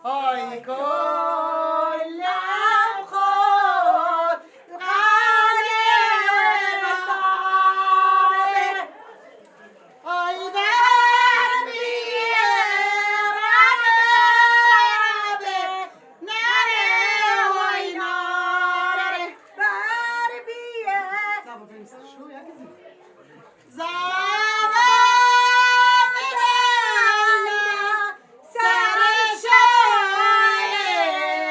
هاي كل خود غالي وطابة هاي دربي ربي ناري هاي ناري دربي شو يا كذي زابط لنا سر شايل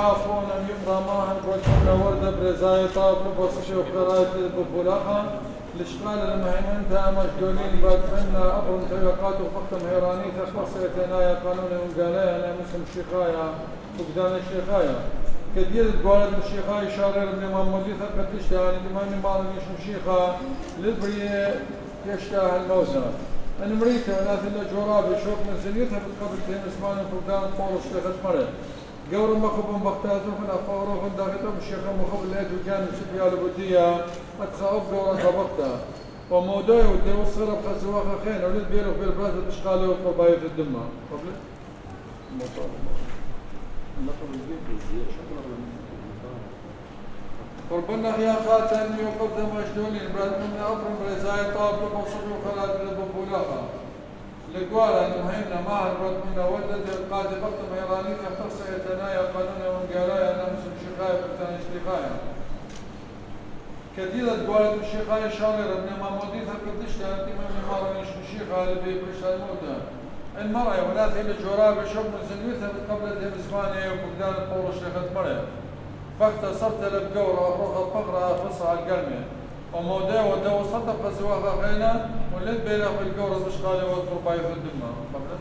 عفون يمرا ماهن وجهنا وردة برزاي طاب نبصش وقراءة بفلاقة الاشغال المهيمن تامش دولين بعد فنا أبرم تلقات وفقت مهيراني تخلصيتنا يا قانون وقالايا أنا مسلم شيخايا وقدان الشيخايا كدير الدوالد الشيخاي شارر من محمودي ثقت اشتهاني دماني مالن يشم شيخا للبرية يشتاه الموزة أنا مريته وناث إلا جورابي شوف من زنيتها بالقبل تهم اسماني فقدان طول اشتغل مرة قور مخبون بختازو من أفورو من داخلهم الشيخ مخب الليت وكان سفيا لبودية أتخاف قورا طبقتا وموضوع ودي وصغر بخزواخا خين ولد بيلو في البلاد تشقالو وقباية الدمى قبل قربنا يا خاتم يقدم مجدولين برد من أبرم رزاي طاب وصبي وخلات لبوبولاقا لقوالا نمهمنا معا برد من ودد القادة بقت ميراني تختص يتنايا قانونا ونقالايا نمس الشقايا بكتان اشتقايا كثيرة قوالة الشيخايا شارر ابن مامودي ثقدشتا انتما من مارنيش الشيخا لبي برشا الموتى المرأة ولا ثيل الجوراب شوف من زنويثها قبل زمانية وفقدان الطول شيخة مرأة فاختصرت لبقورة أخرى فقرة فصها القلمة وموضوع ودو صدق زواها خينا ولد بيلا في القورة بشقالي واذكر بايث الدماء قبل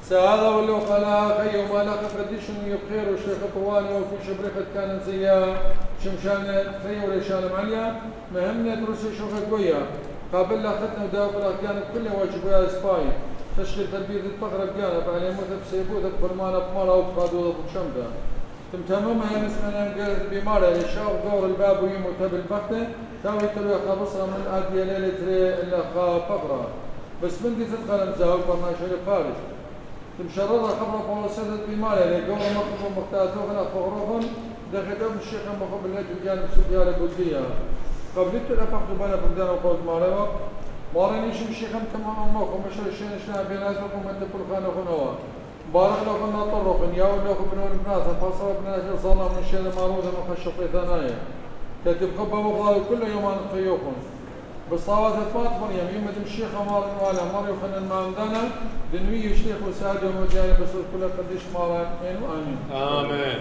سهذا ولو خلا خي وما لاقى قديش يبخير والشيخ طوالي وفي شبرخة كانت زيها شمشان خي وليشان معليا مهمنا ترسي شوخة قوية قابل لاختنا وداوق كانت كلها واجبها سباي تشغيل تربية الطقرة كانت على مثل بسيبوتك فرمانة بمرة وبقادوة بشمدة تمتممها هي نسمنا قالت بمارة لشاو دور الباب ويموت بالبختة تاوي تلوي خبصها من أدية ليلة إلا فقرة بس من دي تدخل مزاوي فما شيء خارج تمشرر خبر بولسات بمالة لقوم مخبر مختاتوهن أخبروهن دخلتهم الشيخ مخبر الليل بجانب سبيارة بودية قبلت الأفق دبانا بمدان وقود مالوا مارنيش الشيخ تمام أموكم مشر الشيخ اشنا بيناتكم من تقول خانه خنوا بارك لكم نطرقن ياو لكم بنو البنات فصل بنات صلى من الشيخ ماروذا مخشقي ثنايا كتب خبا وغال كل يوم عن خيوكم بالصوات فات مريم يمد الشيخ مار ولا مر يخن المامدنا دنوي الشيخ وسعد ومجانب بسر كل قديش مارا امين امين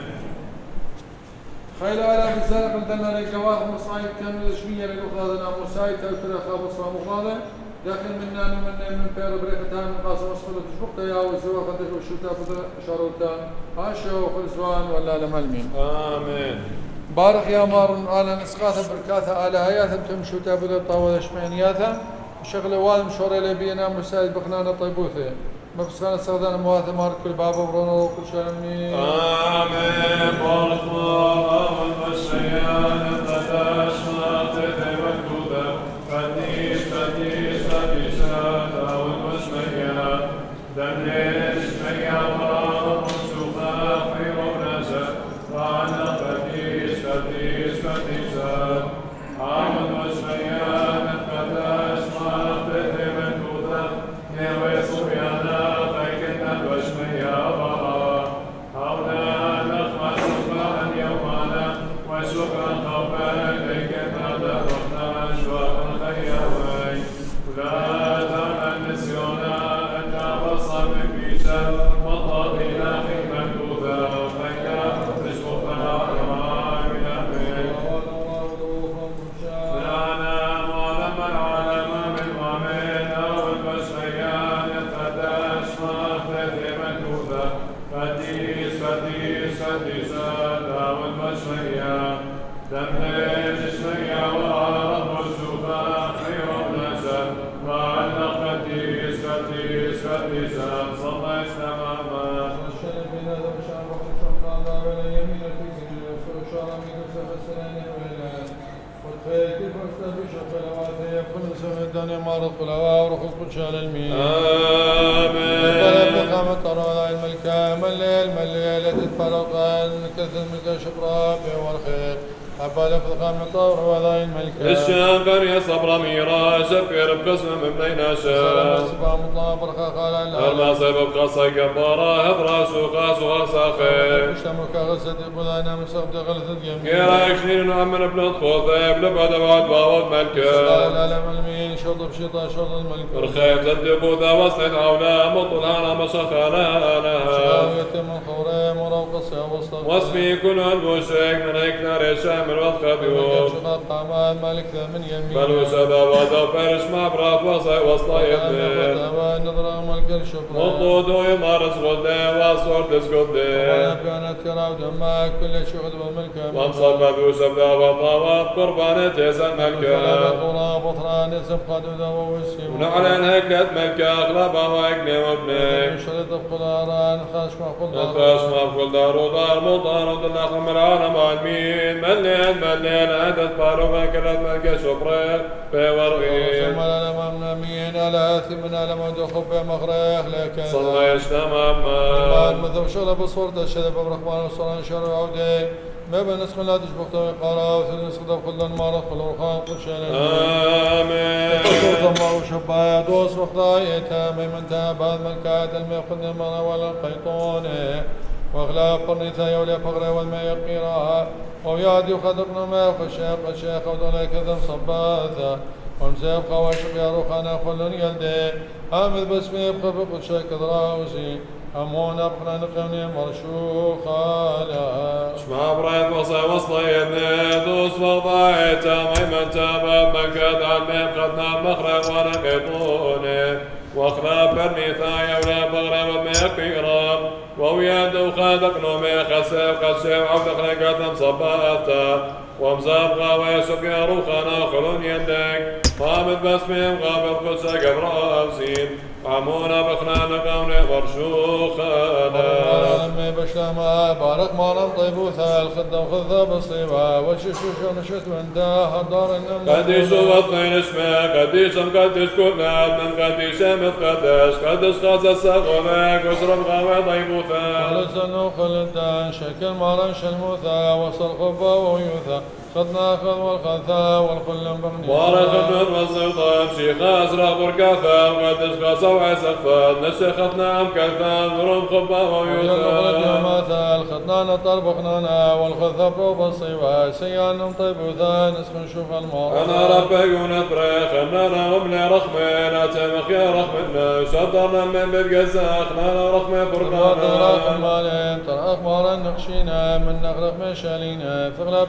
خيل على بزارق لدنا للجواب مصايب كامل الشمية للأخذنا مصايب تلتر أخاب مصرى مخاضة داخل منا من بير بريختان من قاسم أسخلة تشبقتا يا وزوا قدش وشوتا فضل شاروتا عاشا وخلزوان ولا لملمين امين بارك يا مارن على نسقاث بركاثة على هياث بتمشوا تابل الطاولة شمعنياثة شغل والم شوري لبينا مساعد بخنانة طيبوثة مبسخانة سودان مواثة مارك كل بابا ورونا وكل شرمي امين بارك الله والمسيان القداس ناطق مكتوبة فتيش هذا والمسيان دنيش ميا وراه منسوخة خير ونزل وعنا فتيش عمد مسيان القداس ناطق مكتوبة نوي صبيانا فيكنا بشميا وراه هونا نخمس الله يومنا وشكرا قبل لكنا دربنا أشواقا خيوي ولا تعمل نسيونا أن وصل في شر وطاقنا في مكتوبة وخيا تشوفنا كما من أمين لنا معلم العالم من ومن أو المسيان القداس ناخذ مكتوبة فتيس أو المسيان دمج اسميا وعرب والسوفا خير نزل وعلى فتيس صلى استماما الشرف بنا ذا بشعر وقت شمطان دار يمين الفيزي يوصل شعر من كسف السنين والإلهات والخير كيف استبش خلواتي يكون سمع الدنيا مارض خلوا ورخص بشان المين آمين فقامت طروا العلم الكامل الليل تتفرق كثر من شبرا والخير أبا لفظ من طور وذا الملك الشام قرية صبر ميرا شبير بقسم من بين سلام شام سبا مطلع برخا قال أرما صيب بقصة قبارة هضرا سوقا سوغا ساخي مشتمك غزة بلانا مسبت غلث الجميع كيرا يكشنين وأمن بلد خوثي بلبد وعد باوض ملكا العالم المين شطب شطا شط الملك رخيب زد بوذا وسط عولا مطلعنا مشخانا لها شاوية من خوري مروقص وسط واسمي كل المشرك من هيك نار شامل والخبيوم شقاق قامان ملك من يمين بل وسدا ودا فرش مع براف وصا يبني نظر ملك الشبرا مطلود ويمارس غدي وصور تسقدي ولا كانت كراو دماء كل شهد والملك وانصب ذو سبدا وطاوات قربان تيسا فلا ملكا بطرا بطران سبقى دودا ووسيم ونعلن هكلت ملكا اغلبها واقني وابني شرط بقلاران خاشم قلدار نفاش ما كل دار ودار مطار ودنا خمر العالم عالمين ملين عدد بارو كلت ملكا شبريل بورغي ثم الأمام نمين على ثمن لما دخل بمخريخ لكن صلى يشتمام مثل شرب صورة الشرب برحمن وصران شرب عودي ما بنسخ لا تشبخت وقارا وثلث قدب كل المارخ والرخان قل شلن آمين الله وشبايا دوس وخضايتا من تابات ملكات الميقن مرة ولا القيطون واغلاب قرنيتا يولي فقري والما يقيرها ويادي وخدرنا ما خشاق الشيخ ودولا كذب صباثا ومسيب خواشق يا روخانا خلن يلدي حامد بسمي يبقى بقل شاك دراوسي أمون أبقنا نقوني مرشوخا لها شمع بريد وصي وصلي دوس وضايتا ميمن تابت مكاد عمي بخدنا المخرج وانا قيطوني واخلاف برميثا يولا بغرب وميقيرا ووياد وخادق نومي خسيف خسيف عبدق نقاتم صباتا ومزابغا ويسوك يا روخانا خلون يدك طامد بسمي مغابط قدسة قبر أبسين عمونا بخنا نقوني مرشوخانا أمي بشلما بارك مالم طيبوثا الخدة وخذة بصيبة والششوش ونشت وانتا هدار النمو قديش وطنين اسمك قديش قديش كلنا من قديش مثقدش قديش خاصة ساقونك وسرم غاوي ضيبوثا ولسنو خلدان شكل مارن شلموثا وصل خبا ويوثا خدنا خذ والخثا والخل بغني بارك من والسلطان شيخ أزرق بركاثا وقديش خاصة وعسفا نشيختنا عم كثا نرم خبا ويوثا مثل خدنا طربخنا والخثا بصيبة سيان طيبوثا نسخن شوف المار أنا ربي ونفرخ أننا ومن رخمين أتمخ يا رخمنا شدرنا من بالقزة أخنا رخمة تراخ بركانا مالين تراخ مارا نقشينا من نغرق مشالينا ثغلب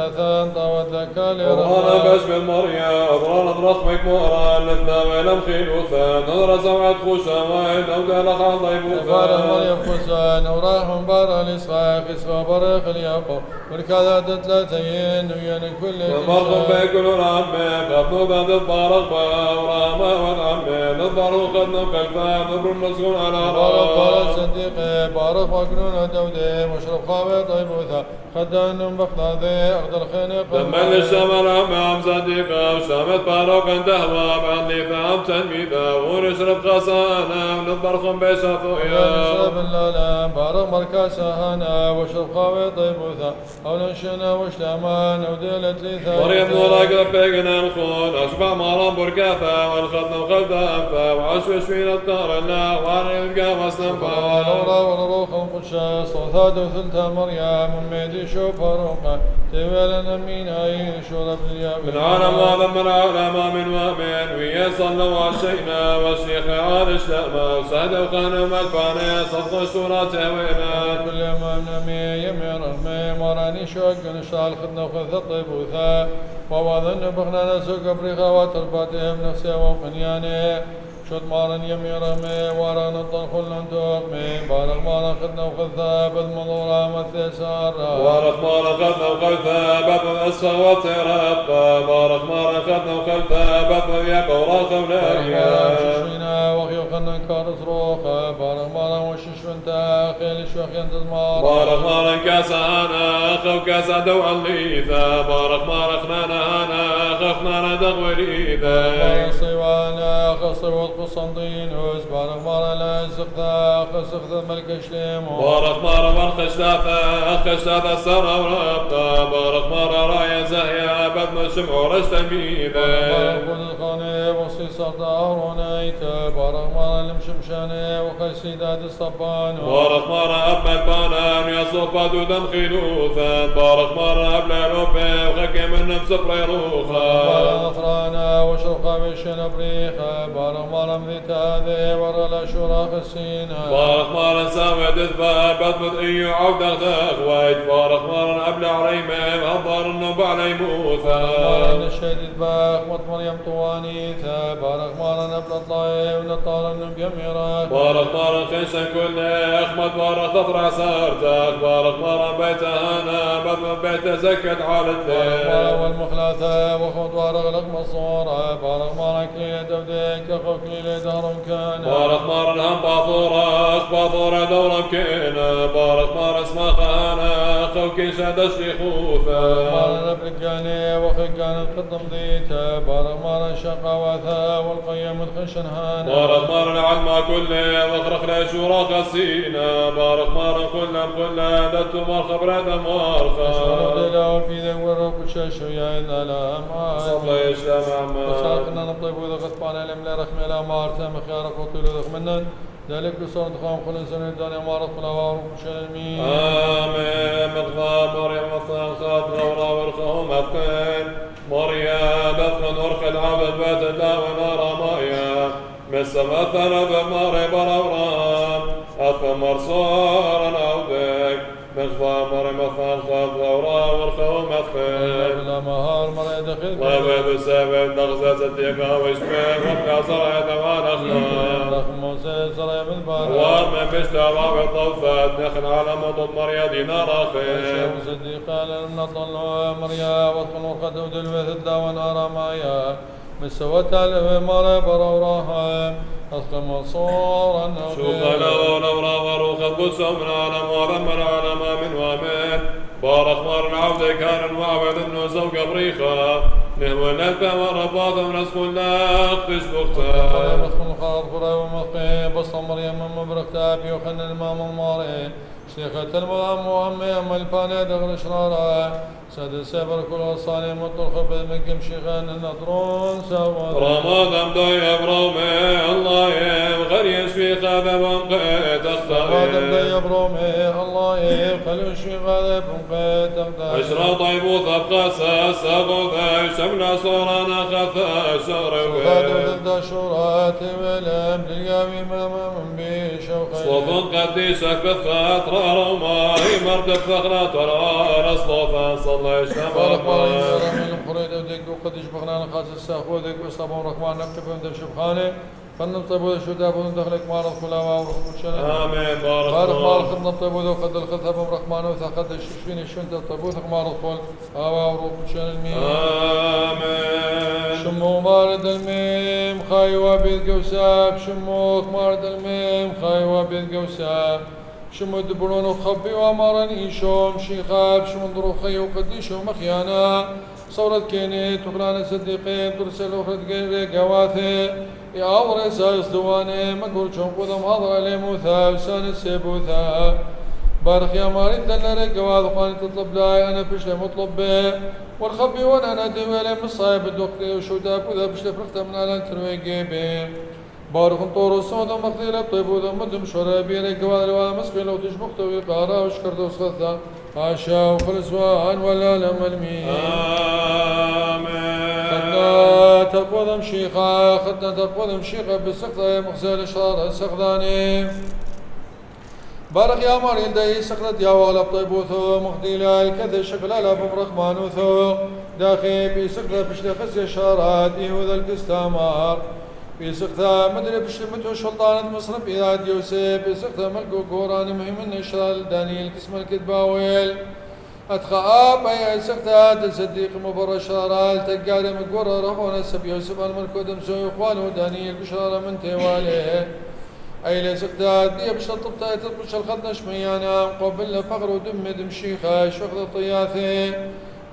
شلثان طاوت ذكالي ورانا باش بالمريا أضرانا رخمك مؤرا لثنا ويلم خيلوثا نظر زوعة خوشا وين أو قال خال فار ضيبوثا المريم فسان وراهم بار الإسخاق إسخا بريخ الياقو والكذا تتلاتين وين كل المرخم بيكل رامي قبنو ذات البارق وراما والعمي نظروا قدنا خلفا نظر مسكون على بارك رأس صديقي بارك مكنون دودي مشرب خاوي طيبوثا خدان بخلاذي أخذ الخينق دمل الشمال عم صديقة وشامت باروك دهوى بعدني فهم تنميذا ونشرب خسانا ونضرخم بشافويا نشرب اللالام بارك مركز هانا واشرب خاوي طيبوثا أو نشنا وشتامان وديلت ليثا مريم نوراك ربيقنا الخون أشبع مرام بركاثا والخدنا وخلفا أنفا وعشوش فينا التارنا وعن القا واسنفا لورا ورروخ القدشة صوثات وثلثة مريم مميدي شوف روقا تيويلنا مين عيش ورب اليابين من عالم وعظم من عالم من وامن ويا صلى وعشينا والشيخ عاد الشأمة وسعد وخان مدفعنا صدق الشورى تهوينا كل ما نمي يمي رحمي مراني شوق نشتغل خدنا وخذ الطيبوثا ووضن بغنا نسوق بريخا وترباتهم نفسي وقنياني شد مارن يمي رمي ورانا الطنخل ننتقمي بارك مارن خدنا وخذا بالمضورة مثل سارة بارك مارا خدنا وخلفا بطن الصوت ربا بارك مارا خدنا وخلفا بطن يبا وراخ وناريا ششوينا وخيو خلنا كارس روخا بارك مارن وشش وانتا خيل شوخ ينتز مارا بارك مارا كاسا هانا خو كاسا دوع الليثا بارك مارا خنانا هانا خنانا دغوري ذا صيوانا خصر والقسطنطينوس بارك مارا لا سختا خسخت الملك شليمو بارك مرة مرخش لاثا خش لاثا سر وربطا بارك مرة رايا زهيا بدن شمع رشتا بيذا بارك الخاني وصي صرتا ورونيتا بارك مارا المشمشاني وخشي داد الصبانو بارك مرة أبمد بانان يصوبا دودم خلوثا بارك مرة أبلا لوبي وخكي من نمسك ليروخا بارك أخرانا وشرقا بشن بريخا بارك مارا مذيتا ذي ورا الأشوراق السينا بارك مرة ساوي دذبا بدمد إيو عودة غاخويت بارك مرة أبلا عريمة وهبار النوب علي موثا بارك الشهد الباخ مط مريم طوانيثا بارك مارا نبلا طلاي ونطال النوب يميراك بارك مرة خيشا كل أخمد بارك تطرع سارتك بارك مرة بيت هانا بدمد بيت زكت عالتك والمخلاثة وخوض بارك لك مصورة بارك مارا كليلة دوديك أخو كليلة دهر كان بارك مرة الهم باثورة دورة كينا بارك مرة اسمها خانا أخو كيشا دشري خوفا مارا نبلكاني وخي كان قدم ذيتا بارك مارا شقاوثا والقيم الخشن هانا بارك مرة العلمة كله وخرخ لشوراق السينا بارك مرة كلها دتو مرخب رد مرخا لا في ذي ورق الشاشو يا إذا لا ما صلى يسلم عما وساقنا نطيب وذا قطبانا لملا رخمي لا مارتا مخيارك وطيل وذا خمنا ذلك بصورة خام خل إنسان الدنيا مارت خلا وارك المين آمين مقضى مريم مثلا خاط غورا ورخهم أفقين مريم أفقن ورخ العبد بات الله ونار مايا مس مثلا بماري برورام أفقن مرصورا أودك مقضى مريم مثلا خاط غورا ورخهم أفقين بلا مهار مرة دخل وابد سابد نغزة صديقة وشبه وابقى زرع دوان أخلاق رقم موسى زرع بالبارك ومن بشتغى بالطفات نخل على مضض مريا دينار أخير صديقا لن نطل مريا وادخل وقد ودل وثدا ونار مايا مسوت على مرة براوراها أصل مصورا شوف لو نورا وروخ القسم العالم وذم العالم من ومن بارك مار العبد كان وعبد النوز وقبريخا نهو النبى والرباط ونسكن لا اختش بختها مسكن خاض قرى ومقي بص مريم مبرك تابي وخن المام الماري شيخة المغام وأمي أم الفاني دغل شرارا سد سبر كل وصاني مطلق بالمقم شيخان النطرون سوا رمضان ضيب رومي الله وغريش في خذب ومقيت هذا اختاري بدي برومي الله خلوش في غالب مقيت أقدر عشرة طيب وثبقى ساسا غذا شمنا صورنا خفا شروي هذا ضد شراتي ولم للقاوي من بشوقي صوت قديشك بالفترة روما هي مرد الثغرة ترى رصوفا صلى بارك الله الشمال من القريد وديك وقديش بغنان خاص الساخو ذيك وصابون رحمن نكتب عند شبخانه فنم طيبو شداب ودخلك مال الخلاوة ورحمة آمين بارك بارك مال الله خدنا طيبو ذو قد الخذهب رحمن وثقد الشفين الشنت الطيبو ثق مال الخل هوا ورحمة المين آمين شمو مارد الميم خايوا بيد قوساب شموك مارد الميم خايوا بيد قوساب شمو دبرون وخبي وامرن ايشوم شيخاب شمو ضروخي وقديشو مخيانا صورة كيني تقران صديقين ترسل وخد غير قواثي يا عوري سايس دواني مقور شوم قدم هضر لموثا وسان السيبوثا بارك يا مارين دلري قواث وقاني تطلب لاي انا بشلي مطلب بي والخبي وانا نادي ويلي مصايب الدوقتي وشوداب وذا بشلي فرقتا من على ترويقي بي بارك طور الصودا مقدير طيب وذا مدم شرابي لك ولا مسكين لو تشبخت ويقارا وشكرت وسخثا عاشا وخلصوان ولا لم المين آمين خدنا تقوى ذم شيخا خدنا تقوى ذم شيخا بالسقطة مغزال شرار السقداني بارك يا مارين داي سقطت يا وغلب طيبوثو مخديلا الكذا شغلا لا بمرخمانوثو داخي بسقطة بشلخس يشارات إيهو ذا الكستامار بسقطة مدري بشلمتو شلطانة مصر بإذاد يوسف بسقطة ملكو قوران مهم من إشرال دانيل كسم الكدباويل أتخاب أي سقطة تصديق مبرر شرال تقاري مقورة رحونا سب يوسف الملكو دمسو إخوانه دانيل بشرال من تيواليه أي لسقطة دي بشل طبطة يتطبش الخدنا شميانا قبل فقر ودم دمشيخة شخذ الطياثي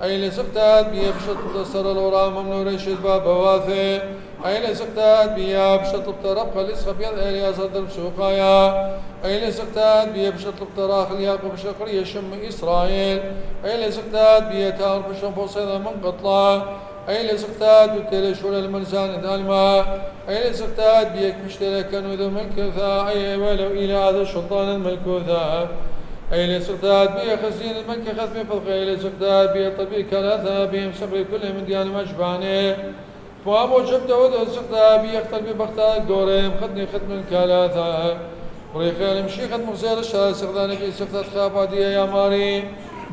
أي لسقتات بيا بشط تصر الورا ممنور رشد باب واثي أي لسقتات بيا بشط طرب خلص خبيض إليا صدر سوقايا أي لسقتات بيا بشط طراخ الياقوب شقر يشم إسرائيل أي لسقتات بيا تار بشم فصيدا من قطلا أي لسقتات بتلشول المنسان دالما أي لسقتات بيك مشتلك نوذ ملكوثا أي ولو إلى هذا الشيطان الملكوثا أي لسقتات بي خزين الملك ختم فضق أي لسقتات بي طبيب كلاثا بهم صبري كل من ديان مجباني فأبو جبت وذو سقتا بي يختل ببختات قوريم خدني ختم الكلاثا وريخيل مشي ختم غزير الشهر سقداني بي سقتات خافاتي يا ماري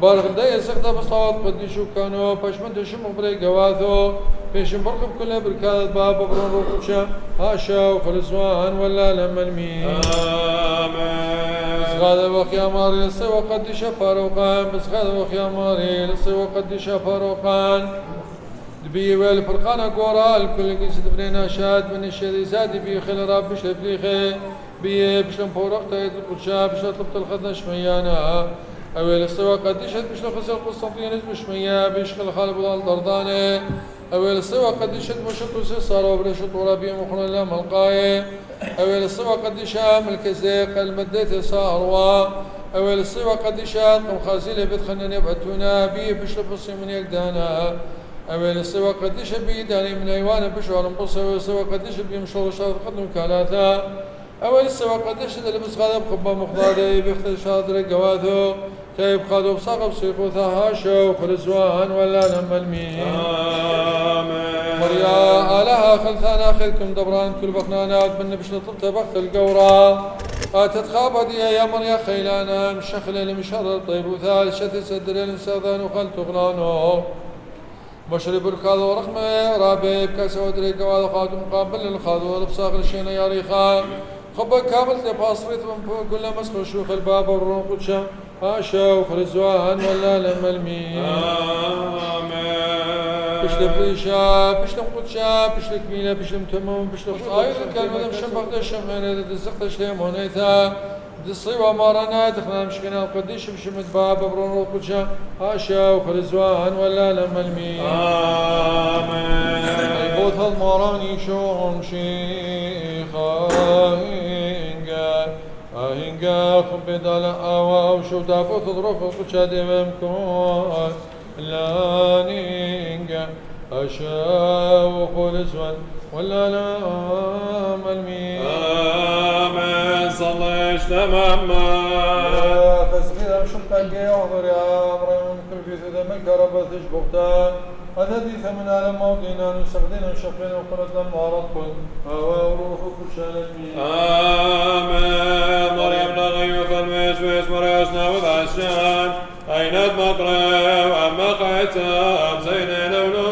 بارغدايا سقطة بصوت قدي شو كانوا باشمنت شم بري قواثو فيشم بركب كلها بركات باب برون روكوشا هاشا وخلصوان ولا لما المين آمين. بس غادا وخيا ماري لسي وقد شفاروقان بس غادا وخيا ماري لسي وقد شفاروقان دبي والفرقان قورا الكل قيس دبرينا شاد من الشيء زادي بي خل راب بش لبليخي بي بش لمبورق تايد القدشا بش لطلبت الخدش ميانا أول السوا قديش بش لخسر قسطنطين بش ميا بش خل خالب الضرداني أول السوا قديش بش صار وبرش طورا بي مخنا لا ملقاي أول السوا قديش ملك زيق المديت صاروا أول السوا قديش قم خازيل بتخنن يبعتونا بي بش لفصي من يقدانا أول السوا قديش بيداني من أيوان بشوار مبصر والسوا قديش بيمشور شهر قدم كالاتا أول السوا قديش اللبس غادا بخبا مخضاري بيختل شاطر قواثو تايب خادو بصاقب بسيقوثا هاشا وخلزوان ولا لما المين مريا آلها خلثانا خذكم دبران كل بخنانات من بش لطلت بخت القورا تتخابى دي يا مريا خيلانا مشخل المشهر طيب وثال شتي سدر الانساذان وخلت غلانو مشرب الخاذو رحمة رابي بكاسة ودري قواد خاتم قابل الخاذو بصاغ الشينا يا ريخا خبا كامل تباصريت من كل مسخ شوخ الباب والروح قدشا هاشا وخرزوان ولا لما المين بشلم ريشا بشلم قدشا بشلم كمينة بشلم تمام بشلم خاير كان ودم شنبق دشم هنا دزقت شليم هونيتا دصي ومارنا دخلنا مشكنا القديش بشمت باب برون القدشة هاشا وخرزوان ولا لما المين بوث الماراني شون شيخا هنگا خبد على أوا وشوتا بوث ظروف القدشة دمكون لانينجا هاشا وخرزوان ولا لما المين صليش تماما تسغير شمتك يا عمر يا عمر كل في ذا مكربة تشبغتا هذا دي ثمن على موضنا نسخدنا نشقنا وقلت لما رطل وروح كل شان آمين مريم لغي فالمشمش مريشنا وذعشان أين المقرب أما خيتاب زين لولو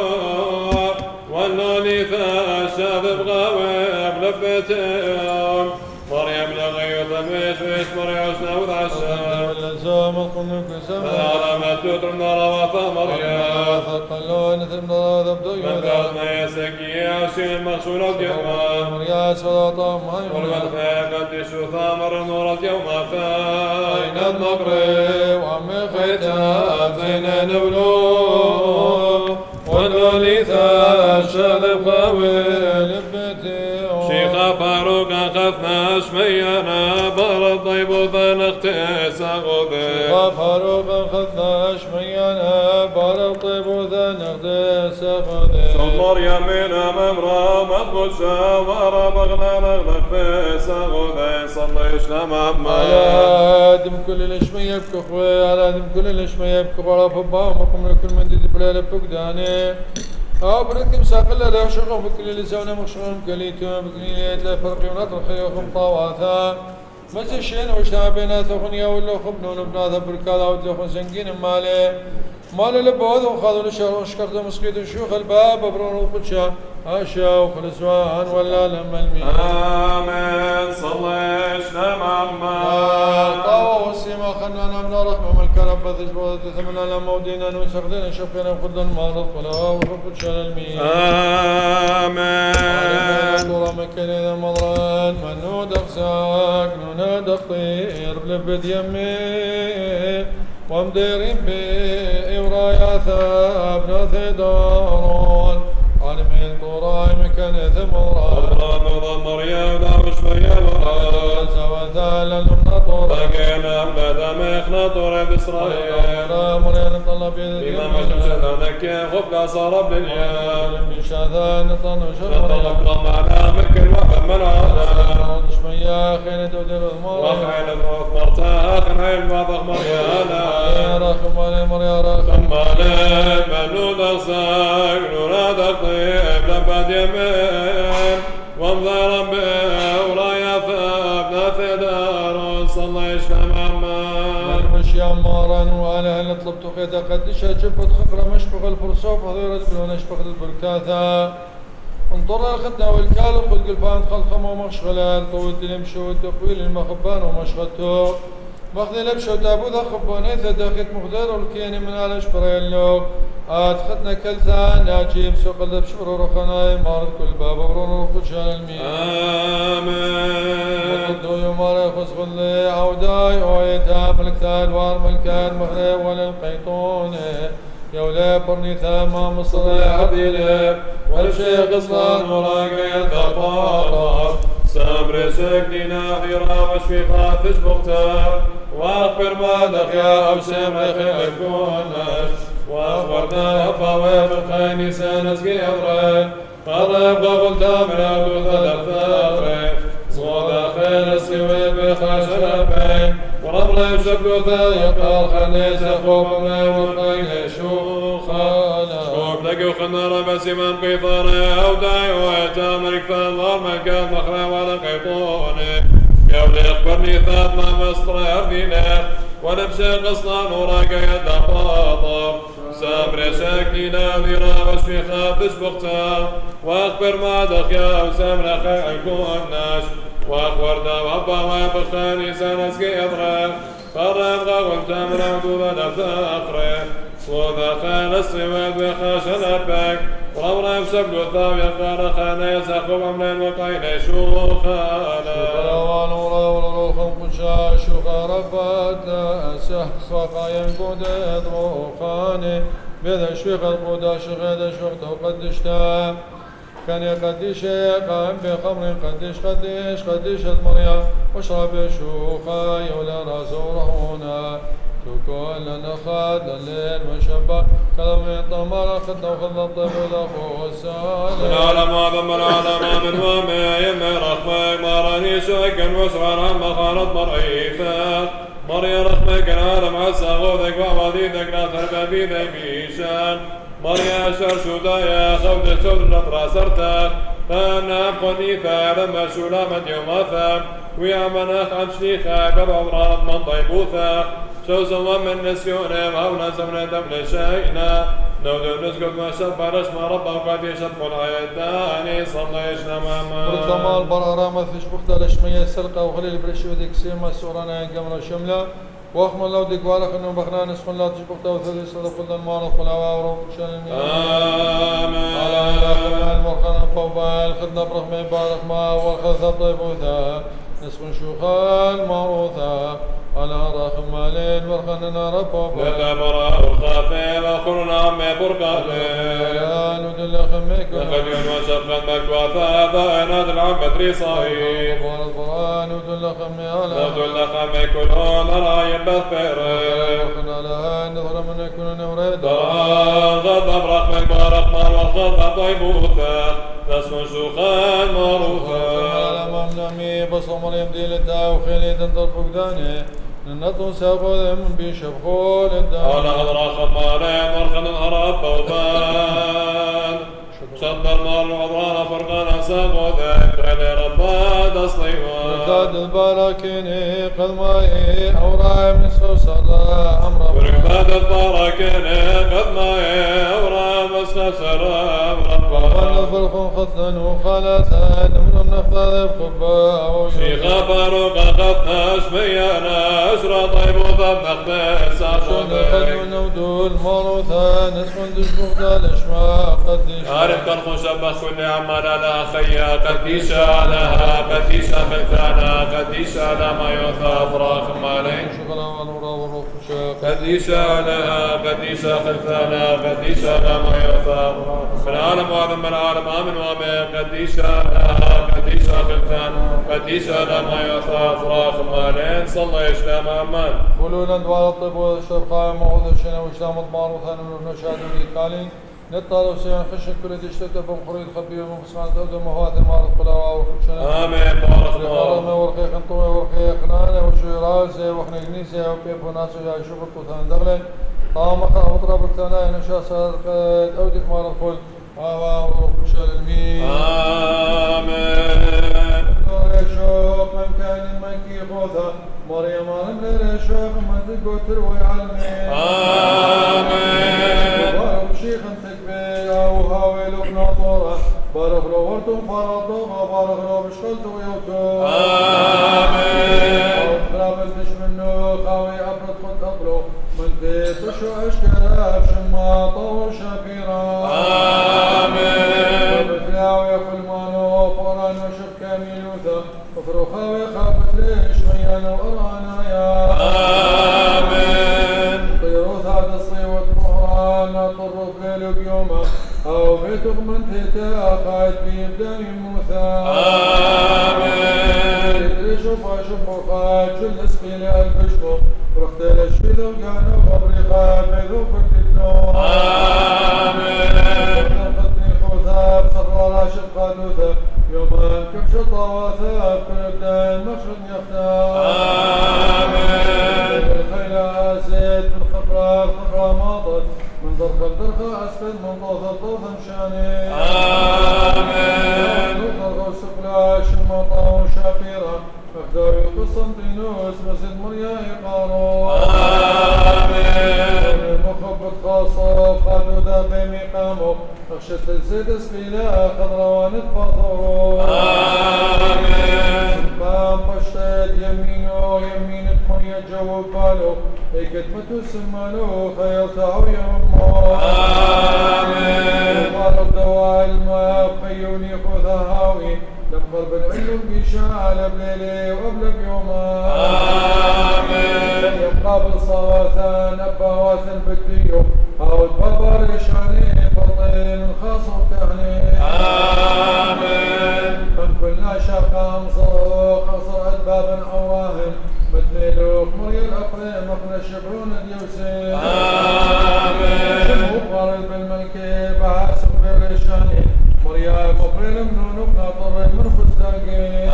والنوني فالشاب بغاوي بلبتهم مريم لغيوث المشمش مريشنا وذعشان واللزام القنق لسما فالعلامة تتر النار وفا مريم فالقلون نثر النار ذبدو مكان ما يسكي عشي المخشول الجمال مريا صلاة مهيمنة والمدفع قد ثامر النور اليوم أين فاين المقرب وعمي ختام زين نولو والولي الشاذب قوي لبتي شيخ فاروق أخذنا شمينا بار الضيب فنختس غذي فاروق خذنا شمينا بار الطيب وذنغدس خذي مريم من أمرا مخشى وربغنا نغلق في سغذي صليش لماما على دم كل الاشمية بكخوي على دم كل الاشمية بكخوي على فبامكم لكل من دي بلال بكداني أبركم ساقل لا شغف بكل لسان مخشون كليتو بكليت لا فرق ونطر خيوخم طاواثا مزشين وشابنا ثخنيا ولا خبنون بناثا بركالا ودخن زنقين مالي لبوذ وخاذوا الشهر وشكرت مسكيت وشوخ الباب برون القدشة هاشا وخلصوان ولا لما المين آمين صليش لماما طاوة والسيما خلنا من رحمة من الكرب تجبوذ تثمنا لما ودينا نسخدنا شفنا وخذنا المارض ولا وقدشة للمين آمين دورا مكان إذا مضران من نودق ساق نونادق طير بلبد يمي ومديرين بإورايا ابن ثدارون عالمين قرائم كان ثمرا أبرام مريم دامش بيابا زوثال النطور لكن أبدا مخنا طرد إسرائيل مريم طلب بما مجلسنك خبلا صار باليا بشاذان طنش نطلق معنا مكن وحمل عادا شمية خينة ودير المريم وفعل الموت مرتاح خنعيل وضغ مريانا رخم مريم رخم مالك منود أغساك نوراد الطيب لبد يمين وانظر بأورايا فابنا ثدار صلى يشفى محمد مش يا مارن وانا هل طلبت خيدا قدش جبت خقرة مشفق الفرصوف وغيرت بلون اشفق البركاثة انطر الخدنا والكال وخلق الفان خلقم ومشغلان طول الدلمشو والتقويل المخبان ومشغلتو مخذي لبشو تابو ذا خباني ثداخت مخدر والكيني من على شبريلو خدنا كلثان ناجيب سوق اللبش برورخناي مارد كل باب برور خدشان المين آمين وقدو يماري خصغن لي عوداي اويتا ملكتان والملكان مغرب وللقيطوني يولي برني ثاما مصر عبيلي والشيخ اصلان وراقي الدباطر سامر سكننا حيرا وشفي خافش بختار واخبر ما دخيا او سمع خير كونش واخبرنا ابا بخيني سنسقي امره قرب قبل تامر عبد الثلاثة صودا خير السويد بخاشر بين ورملا يشبه ثايق الخنيس خوب من وقين شوخانا شوب لقوا خنارا بس من قيطاري او داي ويتامر كفان ضار مكان مخرى ولا قيطوني يولي اخبرني ثاب ما مصر ارضينا ونمشي قصنا وراك يد باطر سامر شكلي ناظرة وشفي خافش بختار واخبر ما دخيا وسامر خير كوناش واخبر دابا وبخاني سنسقي اضرب قرب غاول تامر عدودا نفاخره صودا خان السواد بخاشن أبك ورمنا بشبل الثاوية قار خانا يساقب عملين وقين شوخانا شوخا ونورا ولروخم قشا شوخا رباتا سحقا ينقود ادروخاني بذا شوخ القودا شغيدا شوختا وقدشتا كان يقدش قام بخمر قدش المريا وشرب شوخا يولا رازور هنا تكون نخاد الليل وشبا كلام يطمر خدنا وخذنا الطيب والخوسان العالم وضم العالم من وما يمي رحمك مراني شكا وسعر عما خانت مرعيفك مريا رحمك العالم عسى غوذك وعوضيدك لا تربى بيدي بيشان مريا شرشودا يا خود شود نطرا سرتك فانا قنيفة لما شلامت يوم افا ويعمل اخ عن شليخة ببعض من طيبوثك شو زمان من نسيونه وهونا زمنا دمنا شيئنا نودو نسقط ما شب رشما ربا وقد يشطف العيداني صلى يشنا ماما برطمان برارا ما فيش بختا لشمية سلقة وخليل برشو ديك سيما سورانا قمرا شملة واخمر لو ديك وارخ انه بخنا نسخن لا تشبختا وثلي صدق كل المال خلاوا وروح شان آمين على إله المرخنا فوبال خدنا برحمة بارك ما والخذ طيبوثا نسخن شوخا الموروثا على رحم مالين ورخنا ربوبا وتبرا الخافي واخرنا عمي برقاتي يا ندل خميك لقد يوم شبخا مكواثا فاينات العمة ريصاي القرآن ندل خمي على ندل خمي كلون راي بثبيري وخنا لها نظر من يكون نوريد غضب رحمة بارك مار والخضب طيبوثا نسكن شوخا المعروفا على من نمي بصمر يمدي للداء وخيلي دندر فقداني ننطن ساقو من بيشبخو للداء على أضرا خمالي مرخن الهرب بوبان شد النار العضران فرقان ساقو ذكر لرباد أصليوان ركاد البراكيني قد ماي أوراي من سوسر أمر وركاد البراكيني قد ماي أوراي من سوسر أمر ونظر خطا وخلتا من النفط بخبا شيخ فاروق أخذنا شميانا أشرى طيب وضب نخبس ذلك نودول موروثا نسخن دشبوك الأشواق قديش عارف كان خشبة كل عمال على خيا قديش علىها قديش خلفانا قديش على ما يوثى فراخ مالين شغلا ونورا وروح شاق قديش علىها قديش خلفانا قديش على ما يوثى من عالم وعالم من عالم آمن وآمن قديش علىها قديش خلفانا قديش على ما يوثى فراخ مالين صلى إسلام أمان قولوا لندوار الطب والشرب قائم وهذا الشنا وإسلام الضمار وثاني من نشاهد وليتالين نطالب سيان خشن كل تشتت بمخرج خبير من قسمان دودة مهوات المعرض قلاوة وخشنا آمين بارك الله الله ورقي قنطوة ورقي قنانة وشيرازة وخنا جنيسة وبيب وناسو جاي شبط وثان دغلة طام أخذ مطرب الثانية نشاء صدقات أودك مال الخل آوا وخشال المين آمين شوق من كان المنكي خوثا مريم عالم للشوق من تقوتر ويعلمين آمين بارك شيخ تكبير أو هاوي لبنا طورة بارك لو ورتم فرطوها بارك لو بشكلتو يوتو آمين وقراب الفش منه خاوي أبرد خد أقلو من تشو أشكراب شما طور شفيرا آمين بتلاوي كل مانو قرآن وشف كامل وثا وفروخاوي خافت ليش ميانا وأرانا يا آمين طيروث هذا الصيوة مهران طرق ليلك يوما أو بيتك من تهتا قايد بيبدأ موثى آمين يدري شوفا شوفا قايد شل اسقيل البشبو رخت الاشفيل وقانا وغبري قايد بيذو فتتنو آمين خطني خوثا بصر راشد قادوثا يوما كبش طواثا بكردان مشرد يختا آمين الخيل آسيد من خبرة الخبرة ماضت من ضرخة لضرخة أسفل من طوثة لطوثة مشاني آمين ضرخة وسفلى شمطة وشافيرة أخدار قسطنطينوس مسجد مريا إقارو آمين مخبط خاصة قادودة بمقامه أخشت الزيد اسقيلا خضروانت باطورو آمين قام بشتد يمينو يمينة مريا جواب بالو كتمتو سمالو خيلتعو يمو آمين وقالب دواء الماء خيوني خذها هاوي لم قرب العلم بشعل بليلي وقبل بيوما آمين يقابل صواتان أبواتن بديو هاود بابا ريشاني فضي من خاص وتعني آمين من كلنا شاقا مصروق أصرعت بابا عواهن مدميلوك مريا الأقريم مخنا شبعون اليوسين آمين وقارب بالملكي بعاسق بريشاني مريا مقريل منونك ناطر من خزداقي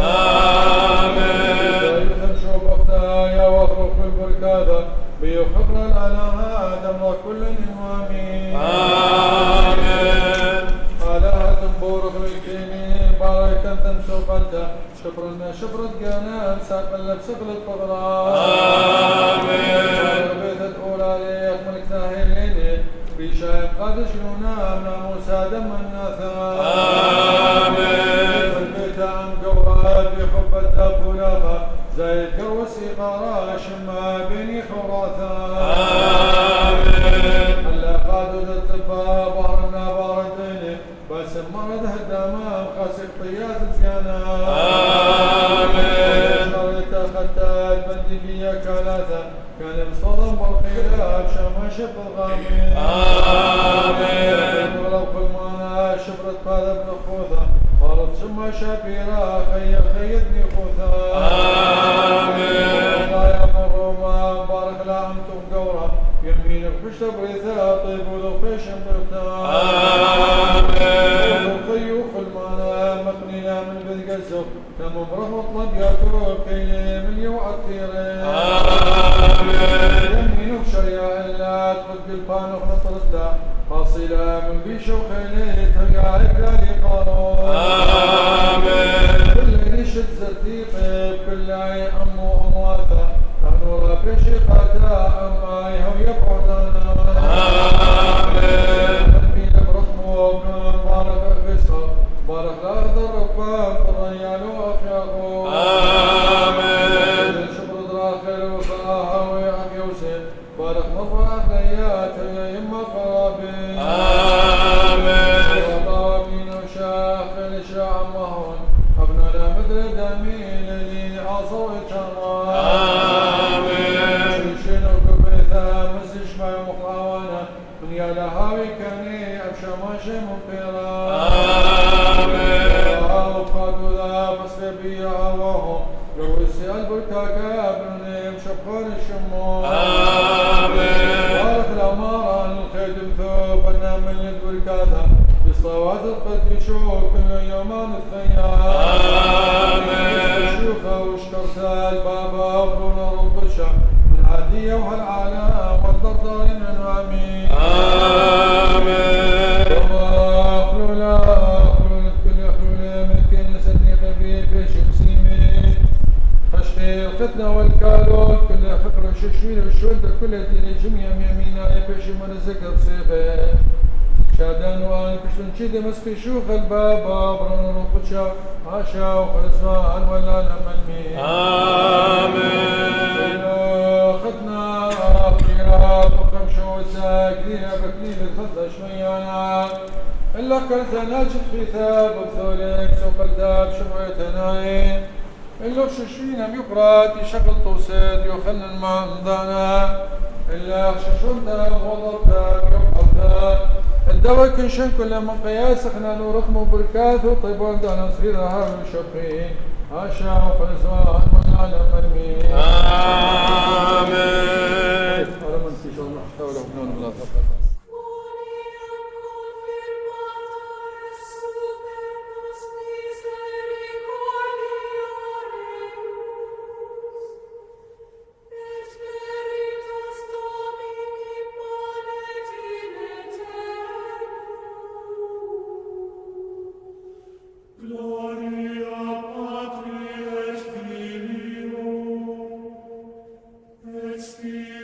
آمين يثم شو بقتا يا وفرق بالبركادة بيخبر الألهات أمر كل إمامي آمين آلهة تنبورك بالكيمي بارك تمسو قلتا شبرنا شبرت قنام ساق اللبسق للطغران آمين البيت الأولى ليك ملك ساهليني بشايب قادش يونام ناموسى دم الناثان آمين البيت عن قواد بحب الدب ولافا زايد كروسي قرا شما بني حراثان آمين هلا قادود التبا بارنا بارديني بس مرض هدامام خاسق طيات زيانا آمين شريت ختات بندي بيا كالاثا كان مصطدم بالخلاف شما شب الغامي آمين ولو كل مانا شبرت هذا ابن خوثا قالت شما شابيرا خيتني خوثا آمين الله يا مروما بارك لا انتم قورا يمينك بشت بريثا طيب ولو فيشن برتا آمين خيو خل مانا مقنينا من بذ قزو كم مره مطلب ياكوب كيلي من يوعد كيرين آمين يمينك شريعة إلا تخد البانوخ نطرتها فاصلة من بيشو خيلي تلقى عقلالي قارون آمين كل ريشة زرتيقي بكل عي أمو أمواتا كانوا رابيشي قاتا أماي هو يبعدانا آمين مدبين برطمو كان بارك القصة بارك الأرض الربان الريال وأخياقو آمين شبر دراخل وصاها ويعك يوسف بارك مرة كابرنيم شبخون الشمون آمين وارث الأمارة أن الخيدم ثوبنا من يدور كذا بصلوات القد شوك من يومان الثيام آمين شيوخه وشكرت البابا وبرونا ربشا من عادية وهالعالم والضرطين من آمين آمين وأخلولا كل أخلولا من كل صديق بيش مسيمين خشقي الختنة والكالول كل فقر وششوين والشولد كل دين جميع يمينا يبيش مرزق بصيبه شادان وان كشتن شيد مسكي شوخ البابا برون روبتشا عاشا وخلصان ولا نمني آمين ختنا خيرات وخمشة وساكدين بكليل الفضل شويانا إلا كنت ناجد في ثاب وبثولك سوق الداب شمعتناين إلا ششوين يقرات يشغل توسيد يخلن ما مضانا إلا ششون دام وضرتا يقرتا الدواء كنشن كل من قياس احنا نورخم وبركات وطيبون دانا صغيرها من شقين عاشا وخلصان والعالم مرمين آمين أرمان في شاء الله حول وبنون بلا تفضل Gloria Patri et Filio et Spiritus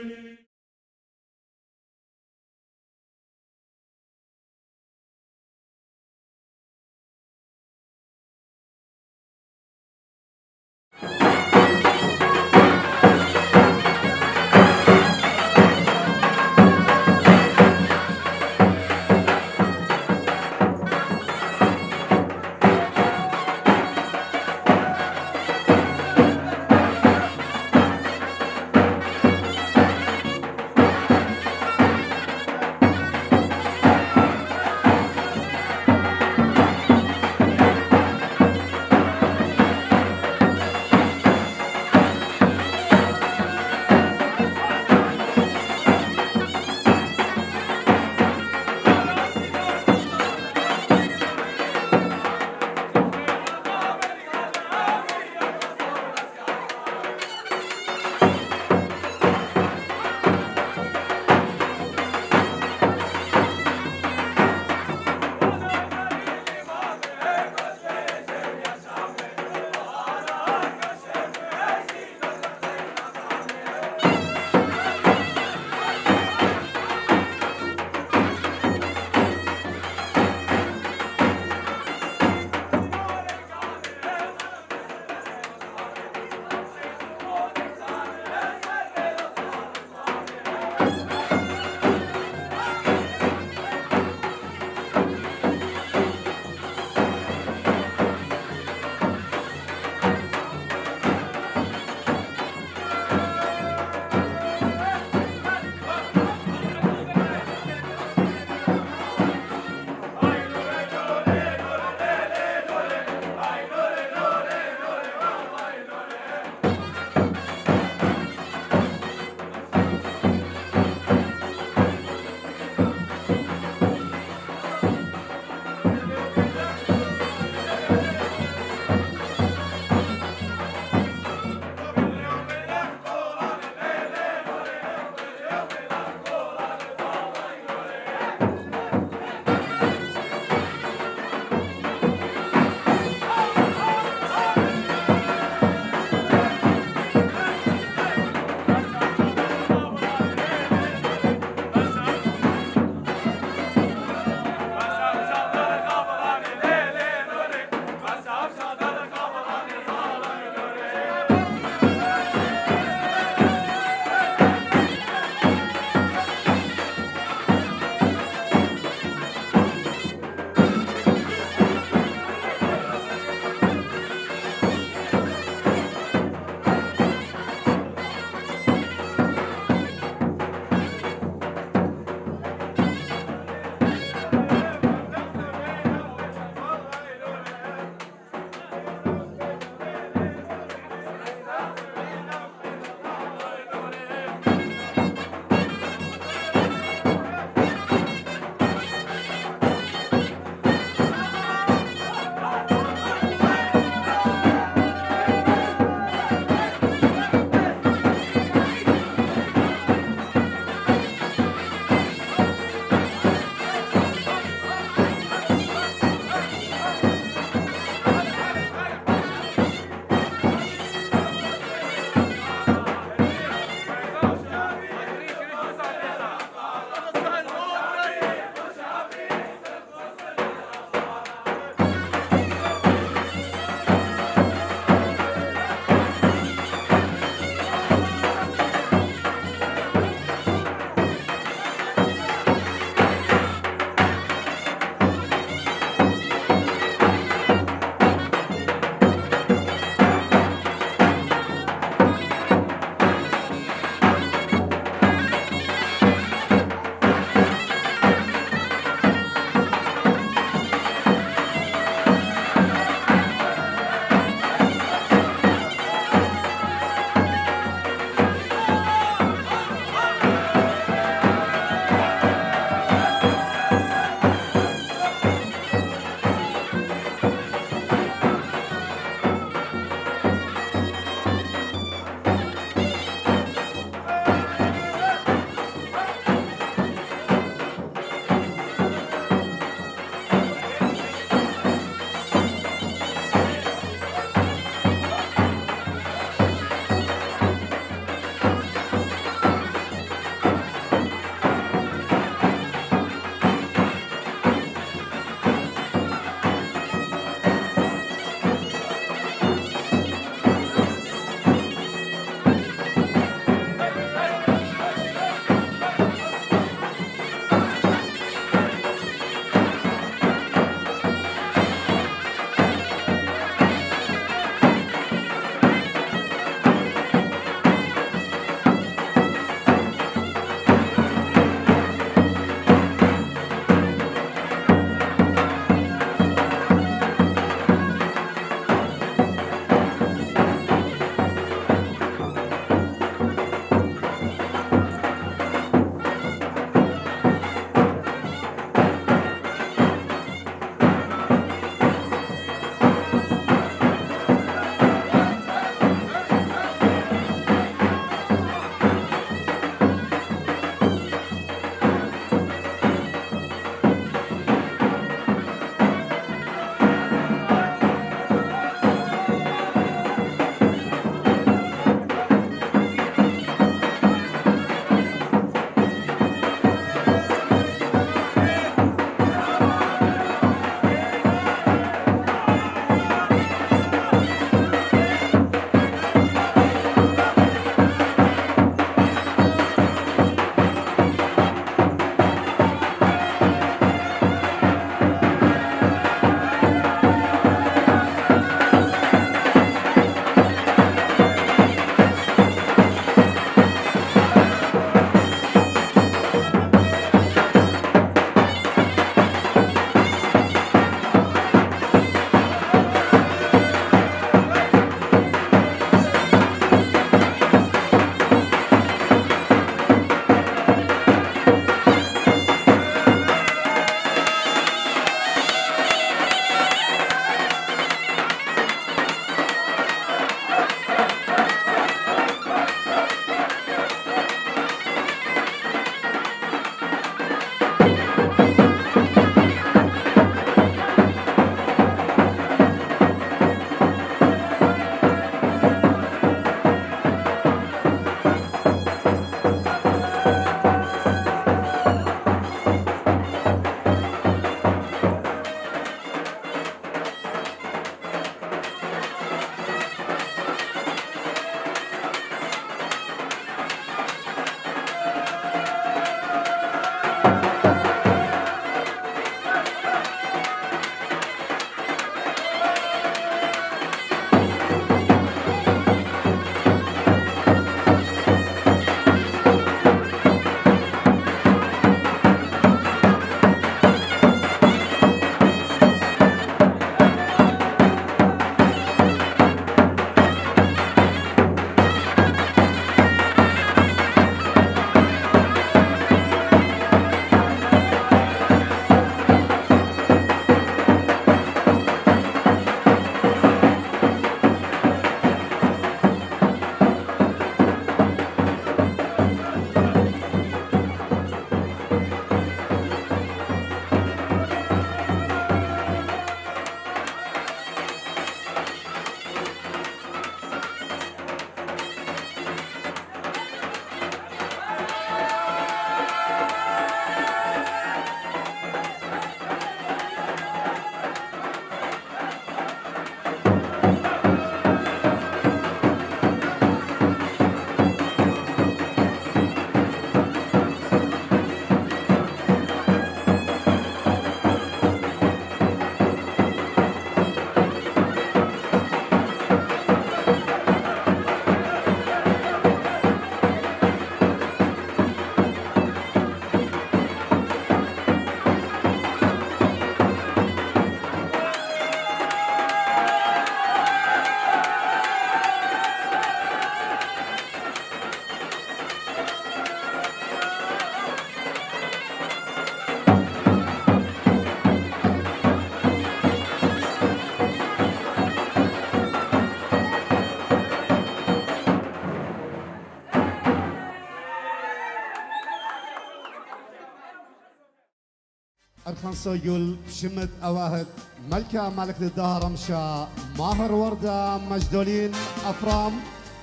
خنصويل شمت أواهد ملكة ملكة الدهر مشا ماهر وردة مجدولين أفرام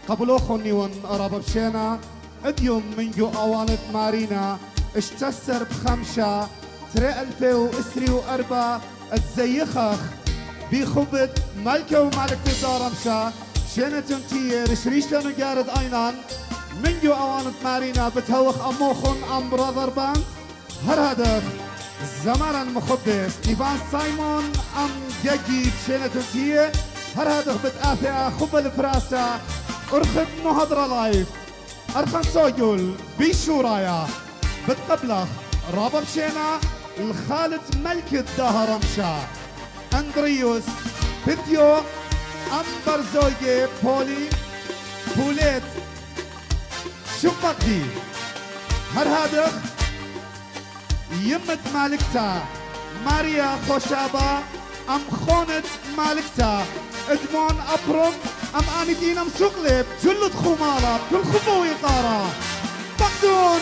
قبلو خنيون ربا بشينا اديوم منجو أوانت مارينا اشتسر بخمشة تري ألفي وإسري وأربا اتزيخخ بخبت ملكة وملكة الدهر مشا شينا تنتي رشريش لنقارد أينان منجو أوانت مارينا بتهوخ أموخن أم براذر باند هر هدف زمانا مخبس إيفان سايمون أم جاجي بشينة تنتية هر هدف بتآفئة خب البراسة أرخد مهدرة لايف أرخن سويول بيشورايا بتقبلخ رابا بشينا الخالد ملك الدهر مشا أندريوس بيتيو أمبر زوجي بولي بوليت شبكي هر هدف يمت مالكتا ماريا خوشابا ام خونت مالكتا ادمون ابرم ام انيتين ام سقلب جلد خمالة كل خبوي قارة بقدون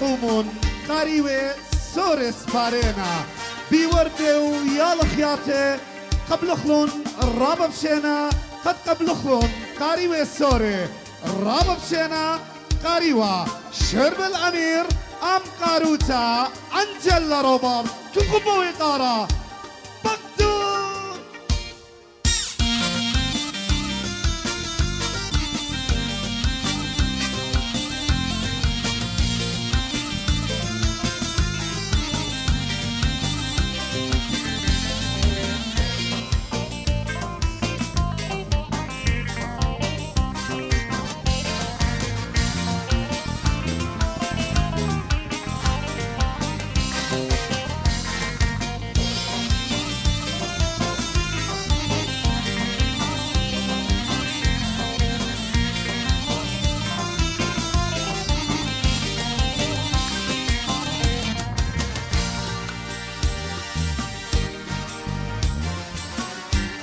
قومون قاريوي سورس بارينا بيوردي ويا الخياتي قبل خلون الرابع بشينا قد قبل خلون قاريوي سوري الرابع بشينا قاريوا شرب الأمير أم قاروتا أنجل روبر كفبوي قارا بقدو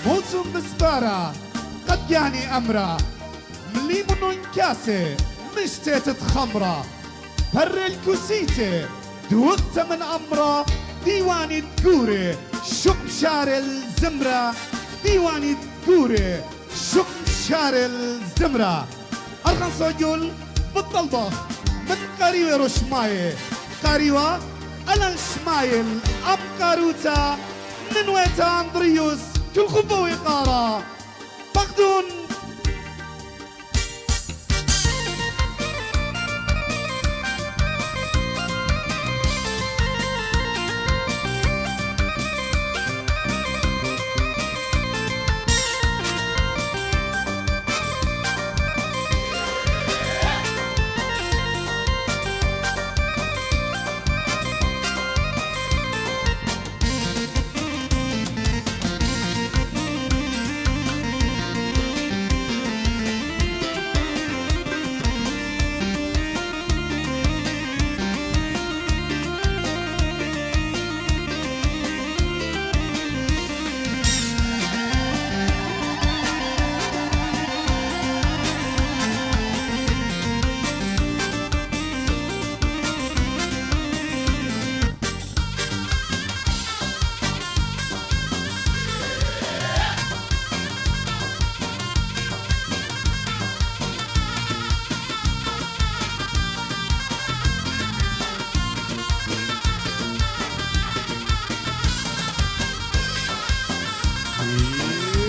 موتم بسبارة قد يعني أمرا ملي منو انكاسي مشتت خمرة بر الكوسيتي دوقت من أمرا ديواني تقوري شق شار الزمرة ديواني تقوري شق شار الزمرة أرخص رجل بالطلبة من قريوة رشماية قريوة ألان شمايل أم قاروتا من ويتا أندريوس كل خبوي قارا بغدون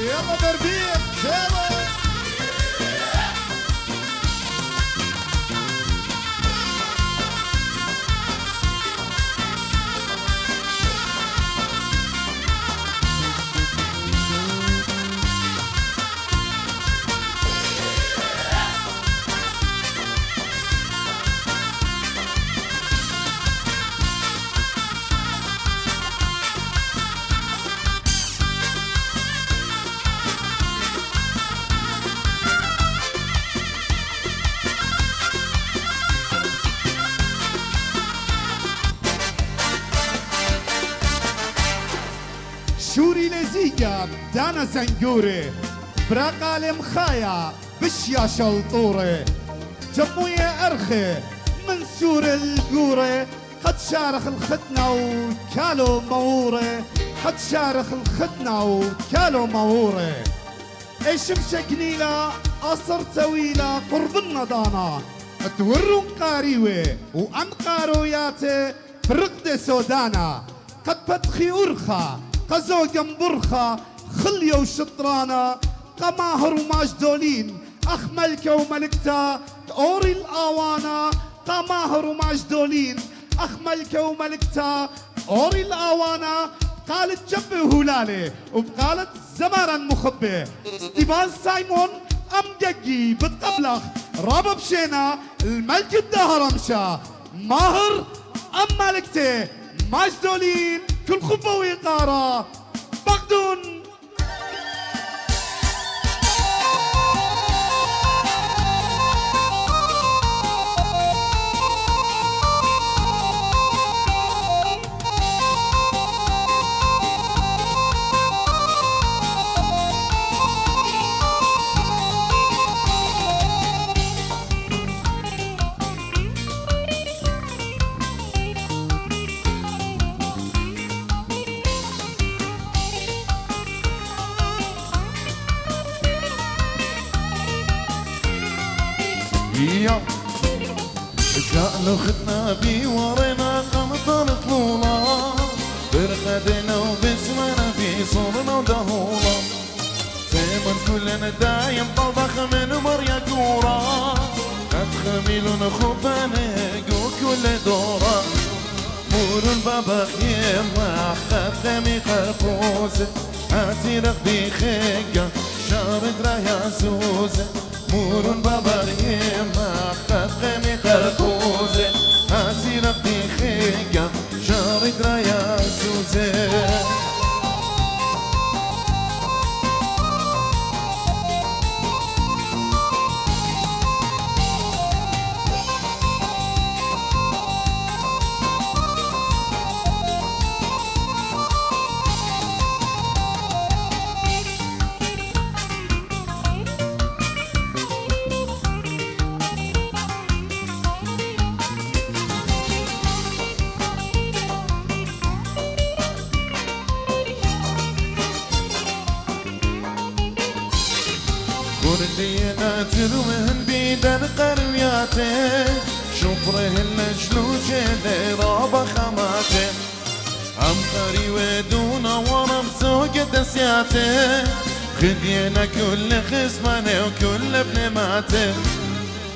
يلا بربيع يلا شوري لزيجا دانا زنجوري براقالي مخايا بشيا شلطوري جموية أرخي من سور القوري قد شارخ الختنة وكالو موري قد شارخ الختنة وكالو موري ايش مشكنيلة قصر طويلة قرب النضانة تورون قاريوي وأنقاروياتي برقد سودانا قد بدخي أرخا قزو جنبرخا خلية وشطرانة قماهر وماجدولين أخ ملكة وملكتا أوري الآوانا قماهر وماجدولين أخ ملكة وملكتا أوري الآوانا قالت جنبي هلالي وبقالت زمارا مخبي ستيفان سايمون أم جاجي بتقبلخ رابا بشينا الملك الدهرمشا ماهر أم ملكتي ماجدولين كل خبوي قارة بغدون يا جاءنا ختنا بي ورينا قمطان طلولا برقدنا وبسمنا في صورنا ودهولا تيمن كلنا دايم طبخ من مريا كورا أتخميلون خبانك وكل دورا مور البابا خيمة خاتمي خرفوزة هاتي رغبي خيقة شارد رايا زوزة مور البابا خيمة خاتمي خرفوزة هاتي رغبي خيقة شارد رايا زوزة كردينا تروهن بيدن قروياته شبرهن شلوجه لرابا خماته هم قري ودونا ورم زوج دسياته خدينا كل خصمانه وكل ابن ماته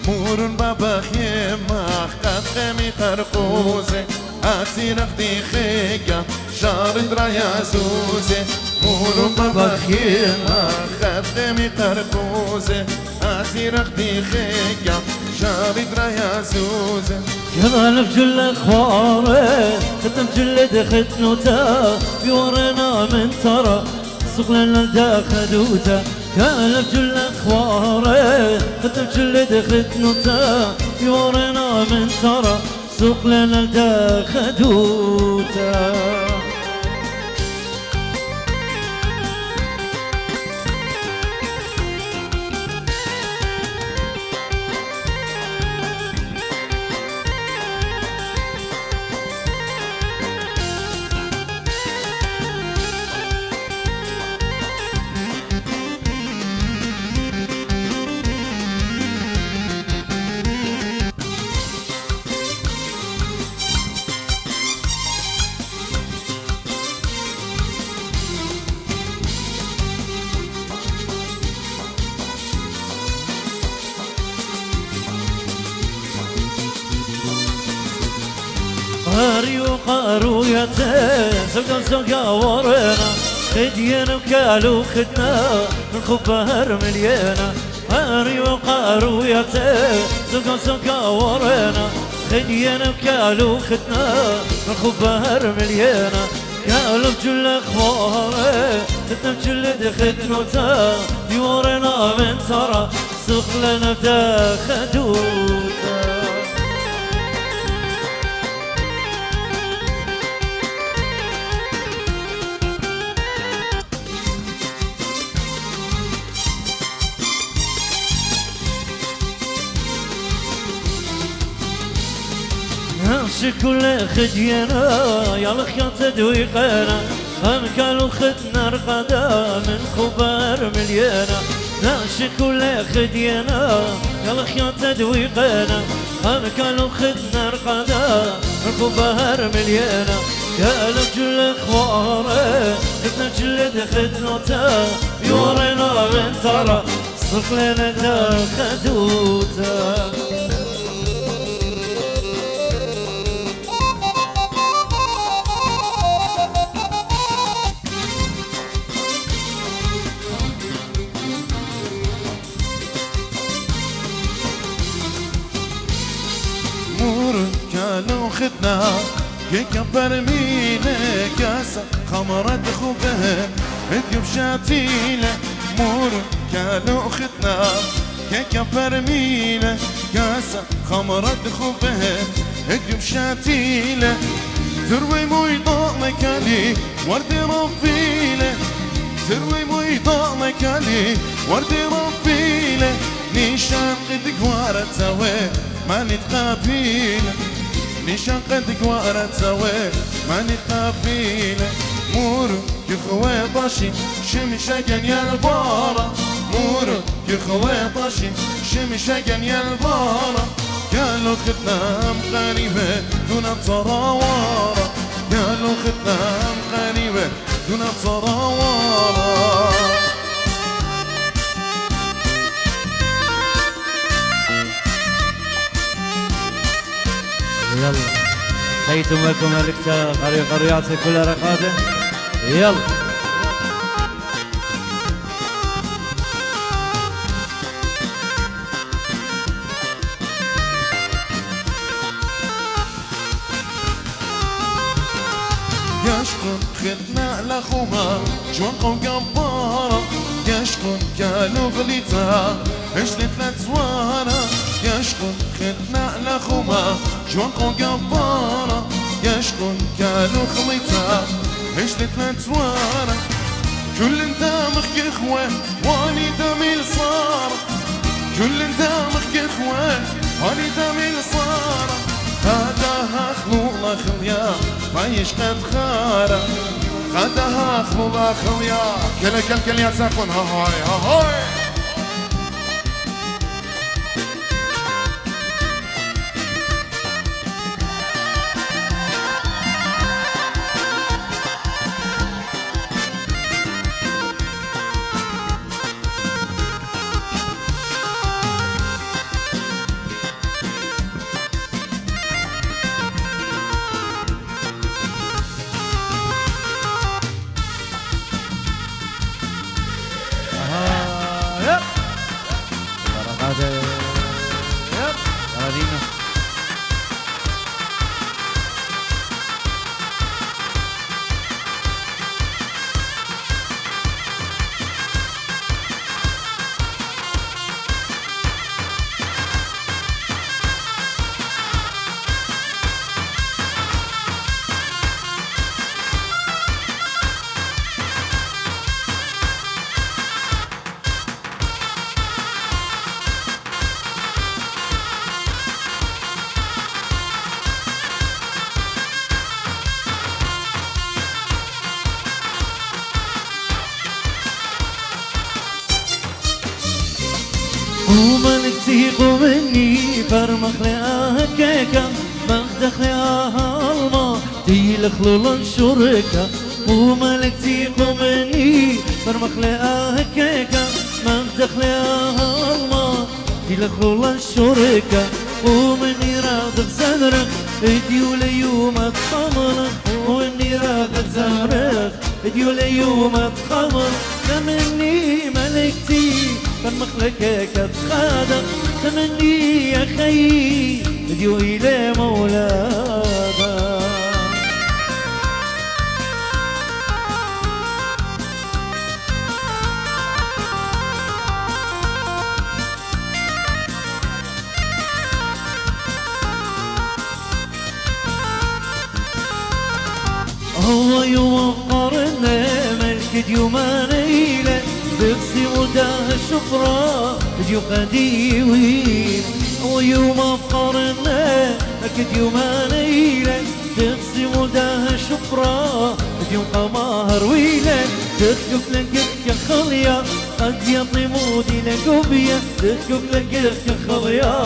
مور بابا خيمة قد خمي خرقوزه هاتي رخدي خيقة شارد رايا زوزه مور بابا خيمة قد خمي خرقوزه هاتي رخدي خيقة شارد رايا زوزه جمال بجل اخباره ختم جلد ختنوته بيورنا من ترى سوق لنا لدا خدوته كان بجل اخباره ختم جلد ختنوته بيورنا من ترى سوق لنا لدا خدوته هاري وقارويته سوقا سوقا ورنا خدينا وكالو خدنا من خبهر مليانة هاري وقارويته سوقا سوقا ورنا خدينا وكالو خدنا من خبهر مليانة كالو بجل اخباره ختنا بجلد خدنوته بيورنا من ترى سوق لنا بدا خدوته ناس كل خدينا يا الخيا تدويقنا هم كانوا خدنا رقدا من خبر مليانة ناس كل خدينا يا الخيا تدويقنا هم كانوا خدنا رقدا من خبر مليانة قالوا جل اخباره خدنا جلد خدنوته يورينا من ترى صرف لنا دا خدوته كانوا خدنا كبر مينا كاسة خمرت خوبها مديوب شاتيلة مور كانوا خدنا كبر مينا كاسة خمرت خوبها مديوب شاتيلة ذروي مويضاء مكالي ورد رفيلة ذروي مويضاء مكالي ورد رفيلة نيشان قد قوارت سوي ما نتقابيله نيشان قد قوارت سوي ما نتقابيله مور كخوي ضاشي شمشة يا البارة مور كخويطشي شمشقن يا البارة قالوا ختام قريبة دون الصراوارة قالوا ختام قريبة دون الصراوارة يلا خيتم لكم ملكتا قرياتي كلها رقاده يلا يشكن خدنا لخوما جوانقو قبارة يشكن قالوا غليتا اشلت لتزوارة يشكن خدنا لخوما جوانقو قبارة يشكن قالوا خليتا اشلت لتزوارة كل انت مخك اخوة واني دمي صارة كل انت مخك اخوة واني دمي صارة هذا خلولا خليا بايش قد خارة خدها خلولا خليا كل يا ساكن هاي هاي وملكتي قومني فرمخ لها كيكا مخدخ لها الما تيل خلول الشركة وملكتي قومني فرمخ لها كيكا مخدخ لها الما تيل خلول الشركة ومني راضق زهرك اديو ليوم اتخمر واني راضق زهرك اديو ليوم اتخمر تمني ملكتي فرمخ لك كتخادم تمني يا خي اديو الى مولانا هو يوم قرنا ملك ديومانيله بقسي وداه الشفرة ديو قديوين هو يوم قرنا ملك ديومانيله بقسي وداه الشفرة ديو قماهر ويله تذكك لقك يا خليا قد يطيمودي لقوبيا تذكك لقك يا خليا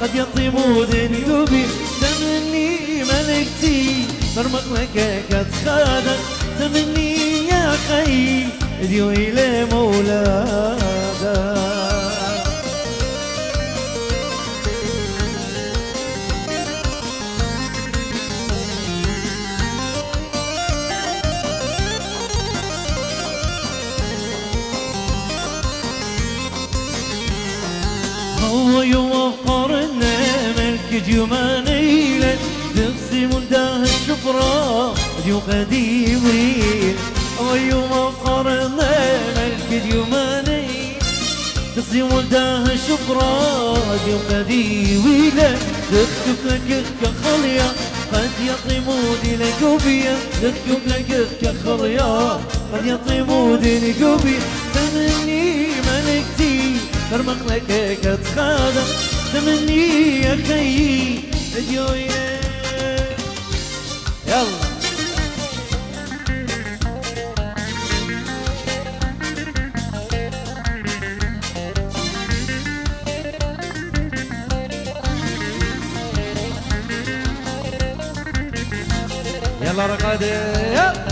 قد يطيمودي لقوبيا تمني ملكتي فرمق لك كتخادم تمني يا خي اديو الى مولانا هو يوم قرنا ملك ديومانيله تقسم داه الشفرة ديو قديمين ويوم قرنا ملك ديوماني تقسم داه الشفرة ديو قديمين تكتب لك كخليا قد يطيمودي لقوبيا تكتب لك كخليا قد يطيمودي لقوبيا تمني ملكتي فرمق لك كتخادم تمني يا خيي اديو يلا يلا رقادة يلا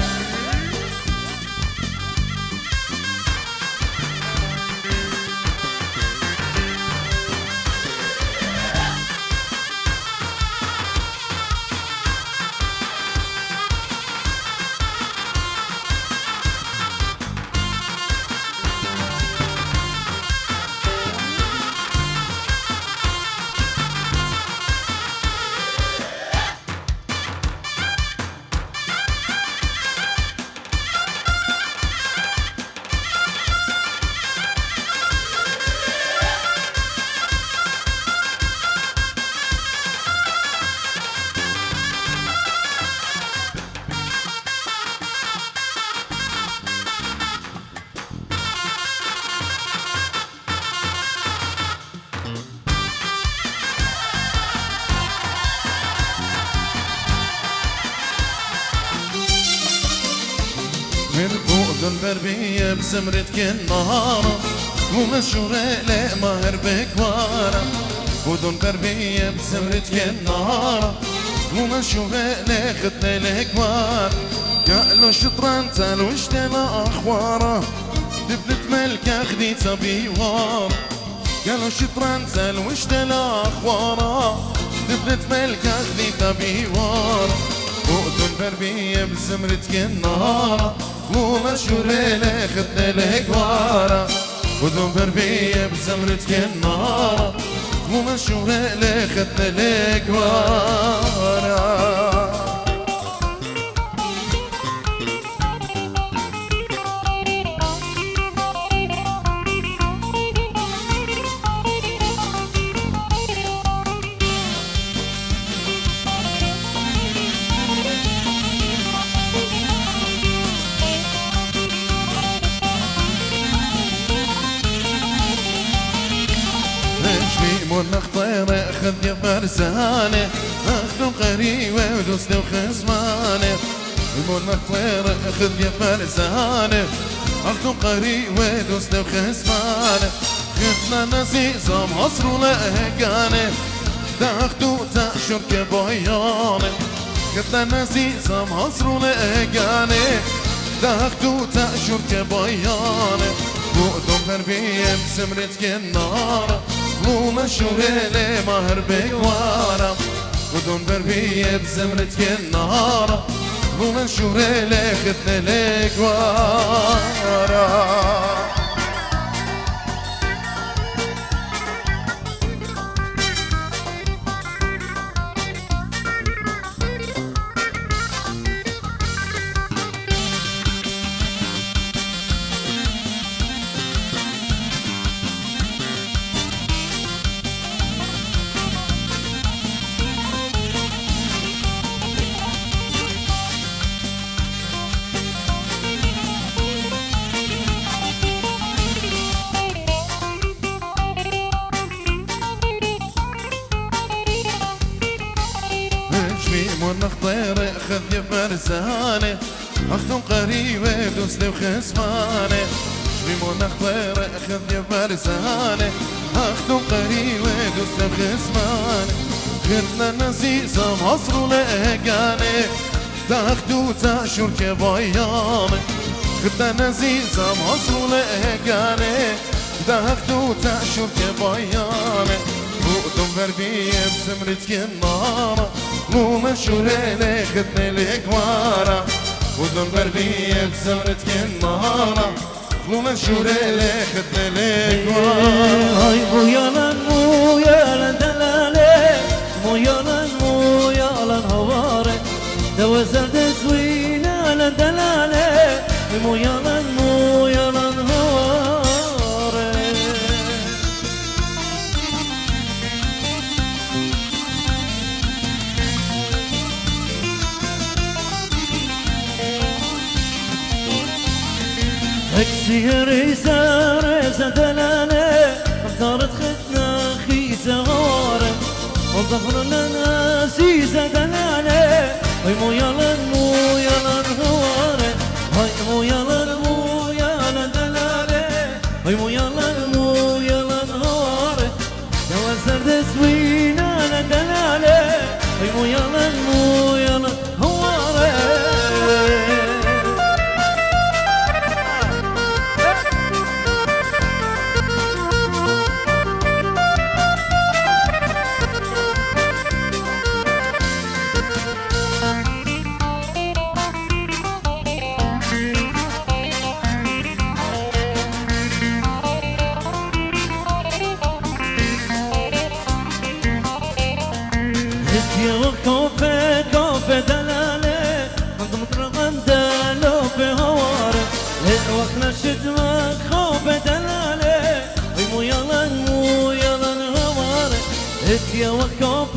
من فوق البربية بسمرة كنارة ومشهورة لا ماهر بكوارة ودون بربية بسمرة كنارة ومشهورة لا ختنا الكوار قالوا شطران تالو اشتلا أخوارة دبلت ملكة خديتها بيوار قالوا شطران تالو اشتلا أخوارة دبلت ملكة خديتها بيوار ودون بربية بسمرة كنارة ومشهورة لا ختنا الكوارة ودون بربية بسمرة كنارة ومشهورة لا ختنا الكوارة منخ طيرة خذ يا فرسانة أخذ قريبة ودوسني وخصمانة منخ طيرة خذ يا فرسانة أخذ قريبة ودوسني وخصمانة خذنا نزيزة مصر ولهجانة تاخدو تأشر كبيانة خذنا نزيزة مصر ولهجانة تاخدو تأشر كبيانة وقدم بربية بسمرة كنارة ومشهورة لي ماهر بكوارة ودون بربية بزمرة كنارة ومشهورة لي ختنا الكوارة منخ طيرة خذ يا فرسانة أختم قريبة دوسني وخصمانة منخ طيرة خذ يا فرسانة أختم قريبة دوسني وخصمانة خدنا نزيزة مصر ولهجانة تاخدو تأشر كبيانة خدنا نزيزة مصر ولهجانة تاخدو تأشر كبيانة وقدم بربية بسمرة كنارة ومشهورة لي ختنا الكوارة ودون بربية بسمرة كنارة ومشهورة لي ختنا الكوارة هاي مويالا مويالا دلالي مويالا مويالا هواري دوزر دزوينا لدلالي مويالا مويالا هواري اكسي ريسا ريسا دلالي اختارت ختنا خيسا غارة وظفر لنا سيسا دلالي هاي مو يلا هوارة هاي مو يلا دلالي هاي مو يلا هوارة يا وزر دزوينا دلالي هاي مو يلا هوارة وقنا شدمك خوف دلاله مو يلا نهواره اتيا وكوف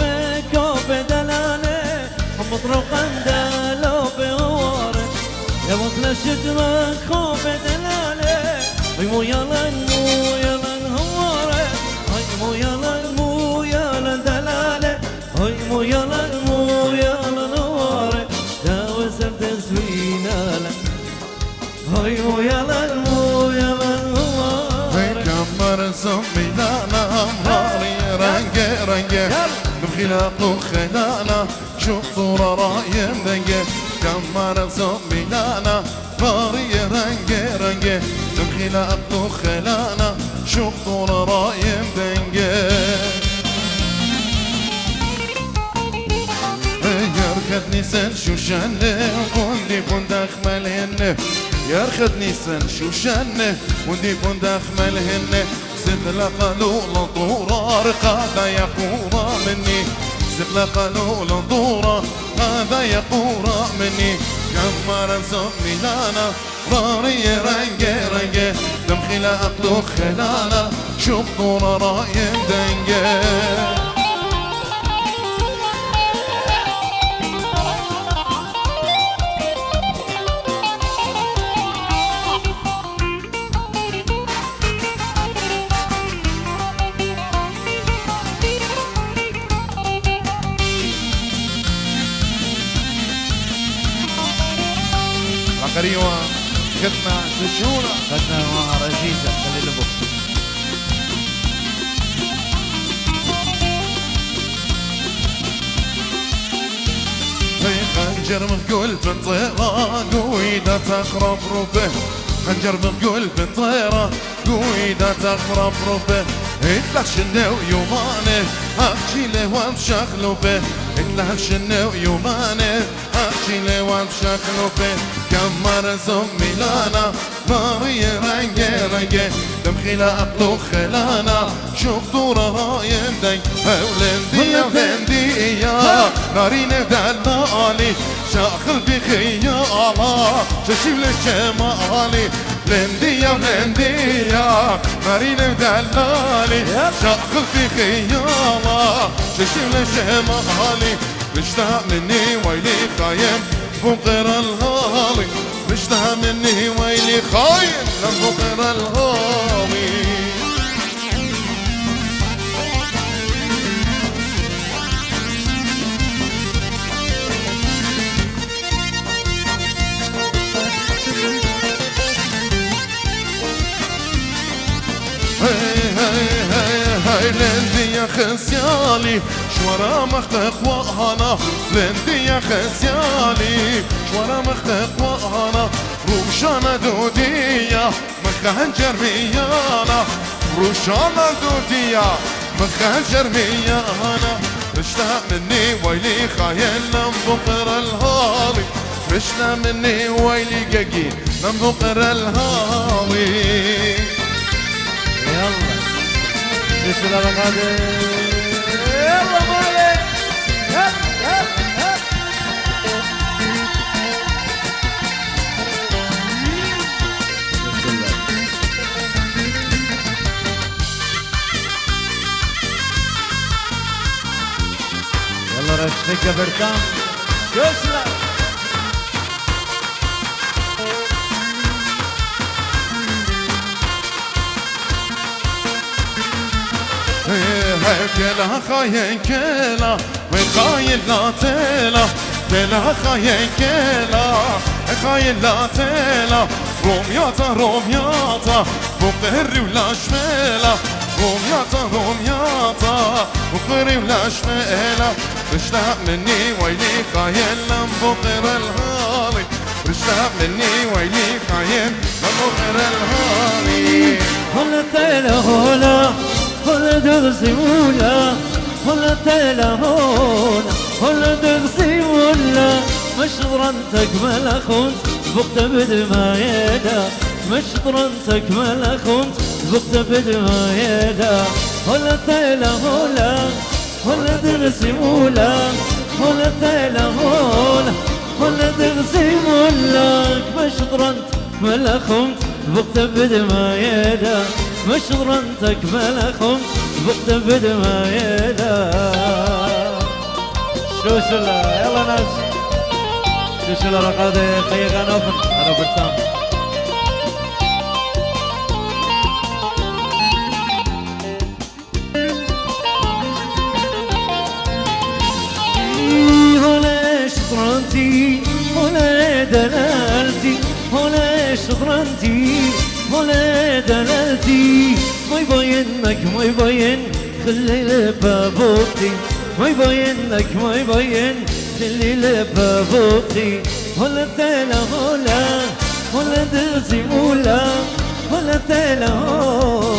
دلاله مطرق اندالو بهواره يا وقنا شدمك خوف دلاله مو يلا نهواره مو يلا دلاله مو يلا نهواره داوى سرد زويناله مو يلا نهواره كمر زمي لانا ماري رنجه بخلاق خلانا شوف صورة رايم دنجه كمر زمي لانا ماري رنجه بخلاق خلانا شوف صورة رايم دنجه يرخدني سن شوشنه وندي بندخ ملهنه يرخدني سن شوشنه وندي بندخ ملهنه زغلق لولا طورة هذا يقورا مني زغلق لولا طورة هذا يقورا مني كمر زمي لانا راري رنجه دمخي عقله خلانا شوف طورة رايم دنجه قريوة خدنا سشونة خدنا مع رجيزة خلي لبو في خنجر مقول بالطيرة قويدة تخرب ربه خنجر مقول بالطيرة قويدة تخرب ربه اتلح شنو يومانه احكي له وامشخلو به اتلح شنو يومانه احكي له وامشخلو به كمر زمي لانا ماري رنجه دمخي عقله خلانا شوف طورة رايم دنج هولندية نارين دلالي شاخل بخيالة ششيب للشمالي لندية نارين دلالي شاخل بخيالة ششيب للشمالي مشتاق مني ويلي خايم بقر الهالي مشتاق مني ويلي خايم بقر الهالي هاي لندي يا خسيالي شورا مختق وانا لندي يا خسيالي شورا مختق وانا روشانا دودية مخنجر ميانا روشانا دودية مخنجر ميانا مشتاق مني ويلي خايل بقر الهالي مشتاق مني ويلي قاقي بقر الهالي يلا بسم الله الرحمن يلا مالك يلا رشتك يا بركان يسلم كلا خاين كلا وخاين لا تلا كلا خاين كلا خاين لا تلا رومياتا بقري ولا شميلة رومياتا بقري ولا شميلة مشتاق مني ويلي خاين بقر الهالي مشتاق مني ويلي خاين بقر الهالي هلا تلا هلا دغسي ولا هلا تلا هلا دغسي ولا مشطرنتك ملخونت بقت بدمايدا مشطرنتك ملخونت بقت بدمايدا هلا تلا هلا دغسي ولا هلا تلا هلا دغسي ولا مشطرنت ملخونت بقت بدمايدا مشغرنتك ملخم بقت بدمايدا شوشلا يلا ناس شوشلا رقادة خيغا نوفن أنا برتام هلا شطرنتي هلا دلالتي هلا شطرنتي هلا دلالتي ما يبينك ما يبين خلي لبابوقتي ما يبينك ما يبين خلي لبابوقتي هلا تلا هلا هلا دغزي مولا هلا تلا هلا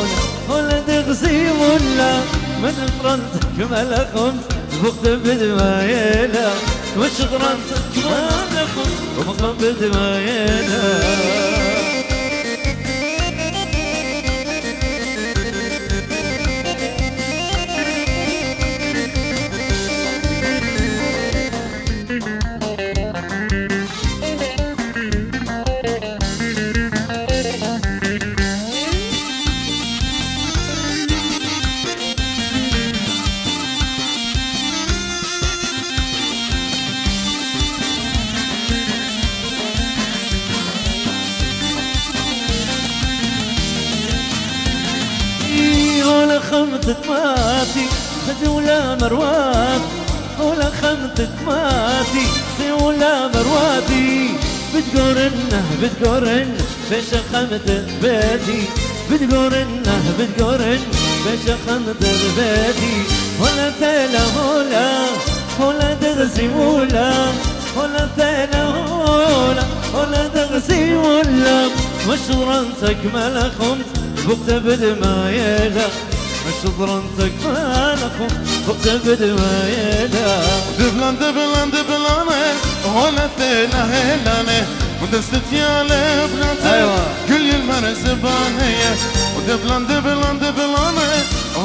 هلا دغزي مولا من فرنتك ما لخمت بقت بدمايلا وش غرنتك ما لخمت بقت بدمايلا خمتة ماتي ولا مروات ولا خمتة ماتي ولا مرواتي بتقورن فيش خمتة بيتي بتقورن فيش خمتة بيتي ولا تلا ولا دغزي ولا تلا ولا دغزي ولا مشورنتك ما لخمت بقت بدمايلا مشطرنتك ما لخم بقت بدمايلا دبلان دبلان دبلانه ولا ثيلا هيلانه ودستت يا لبنانته أيوة. كل المرزبانية ودبلان دبلان دبلانه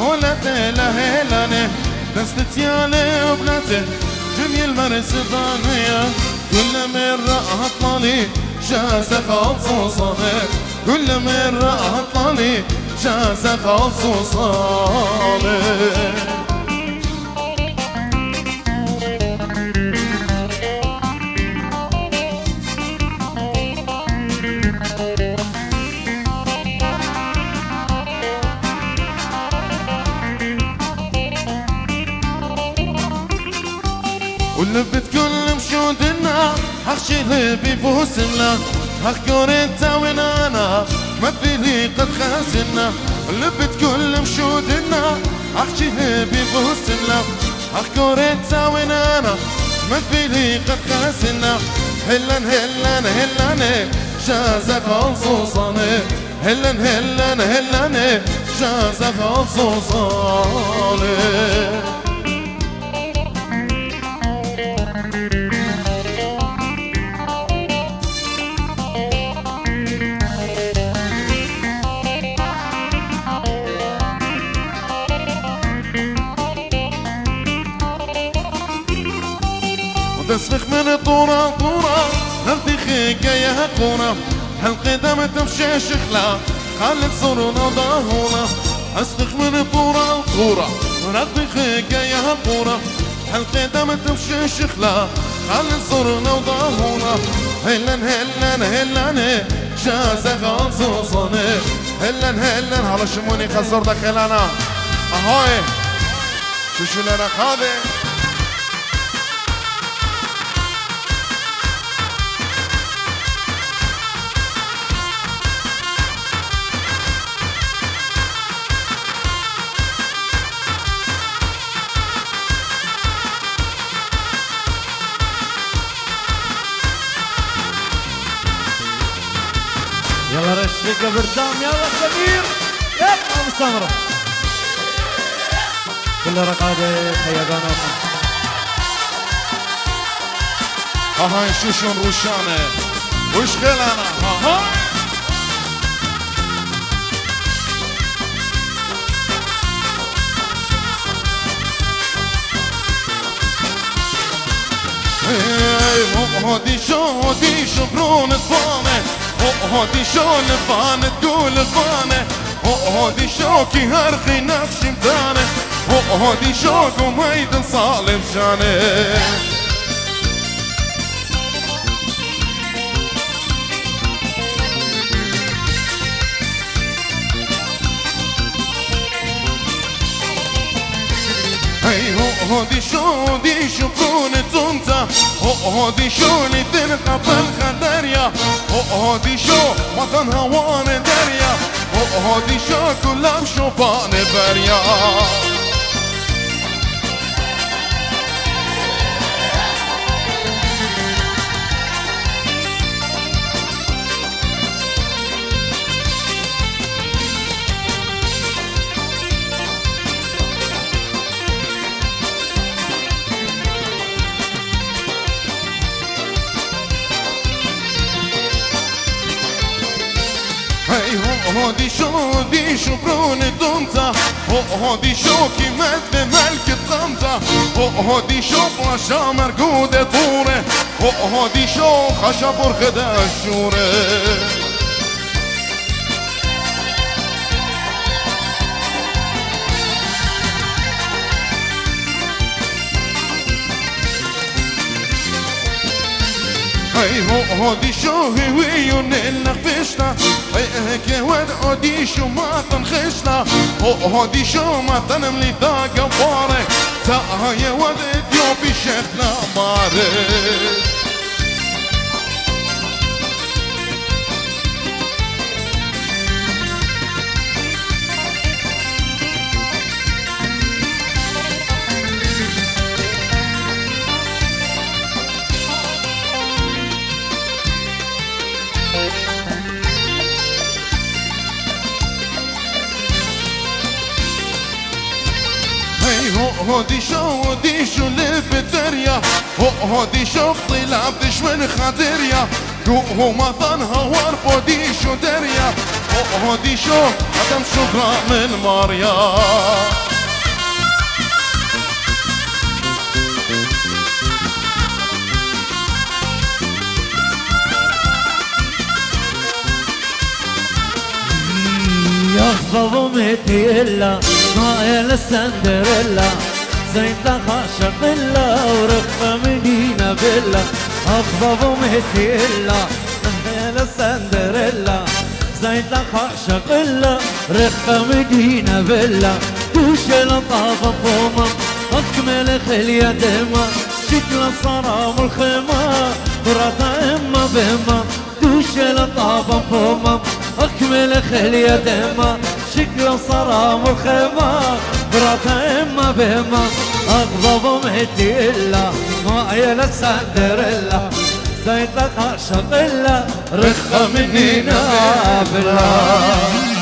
ولا ثيلا هيلانه دستت يا لبنانته كل المرزبانية كل مرة أطلالي جازة خصوصانه كل مرة أطلالي جازة خصوصانه ولبت كل مشودنا حخشي لبي بوسمنا هخكوريتا وينانا مثلي قد خاسنا لبت كل مشودنا حخشي لبي بوسمنا هخكوريتا وينانا مثلي قد خاسنا هلن هلن هلن جازة خصوصاني هلن هلن هلن جازة خصوصاني تسبخ من طورة طورة نرتي خيكا يا قورة هالقدم تمشي شخلا خالد صرنا ضاهونا أسبخ من طورة طورة نرتي خيكا يا قورة هالقدم تمشي شخلا خالد صرنا وضاهونا هلن هلن هلن جازة خصوصاني هلن هلن على شموني خسر دخلانا أهوي شو لنا خاذي يلا رشيك بردام يلا كبير يلا ابو سمره كل رقاده خيبانه هاي شوشون روشانه وش خلانا هاي هودي شو برون الطامة هودي شو لفانة تقول لفانة هودي شوكي هرخي نفسي متانة هودي شوك وميدن صالب شانه هودي شو دي شو كون تونتا هودي شو اللي تنقى بالخدريا هودي شو وطن هوان دريا هودي شو كلام شوفان بريا هودي شو دي شو برون دونتا هودي شو كيمات بملك الطمطة هودي شو باشا مرقودة طورة هودي شو خشب ورخدة الشورة هودي شو هوي ونلنا فشنا هيك ود هودي شو ما تنخشنا هودي شو ما تنملي ذا قبارك تاهي ود اثيوبي شكلنا مارك هودي شو لفتريا هودي شو طلع من خاطريا هو ما ظنها وارفو دي شو دريا هودي شو قدم شكرا من ماريا يخفض مهتي إلا ما السندريلا زين خاشق إلا ورقة مدينة بلا أخفض مهتي إلا ما السندريلا زين خاشق إلا رقة مدينة بلا دوش لطافة فوما أكمل خلية دما شكل الصرام الخيمة براتا إما بهما دوش لطافة فوما أكمل خلية دما شكل صرام الخيمة براتا إما بهما أغضب مهدي إلا ما عيل السندر إلا زيت خاشق إلا رخة منينا بالله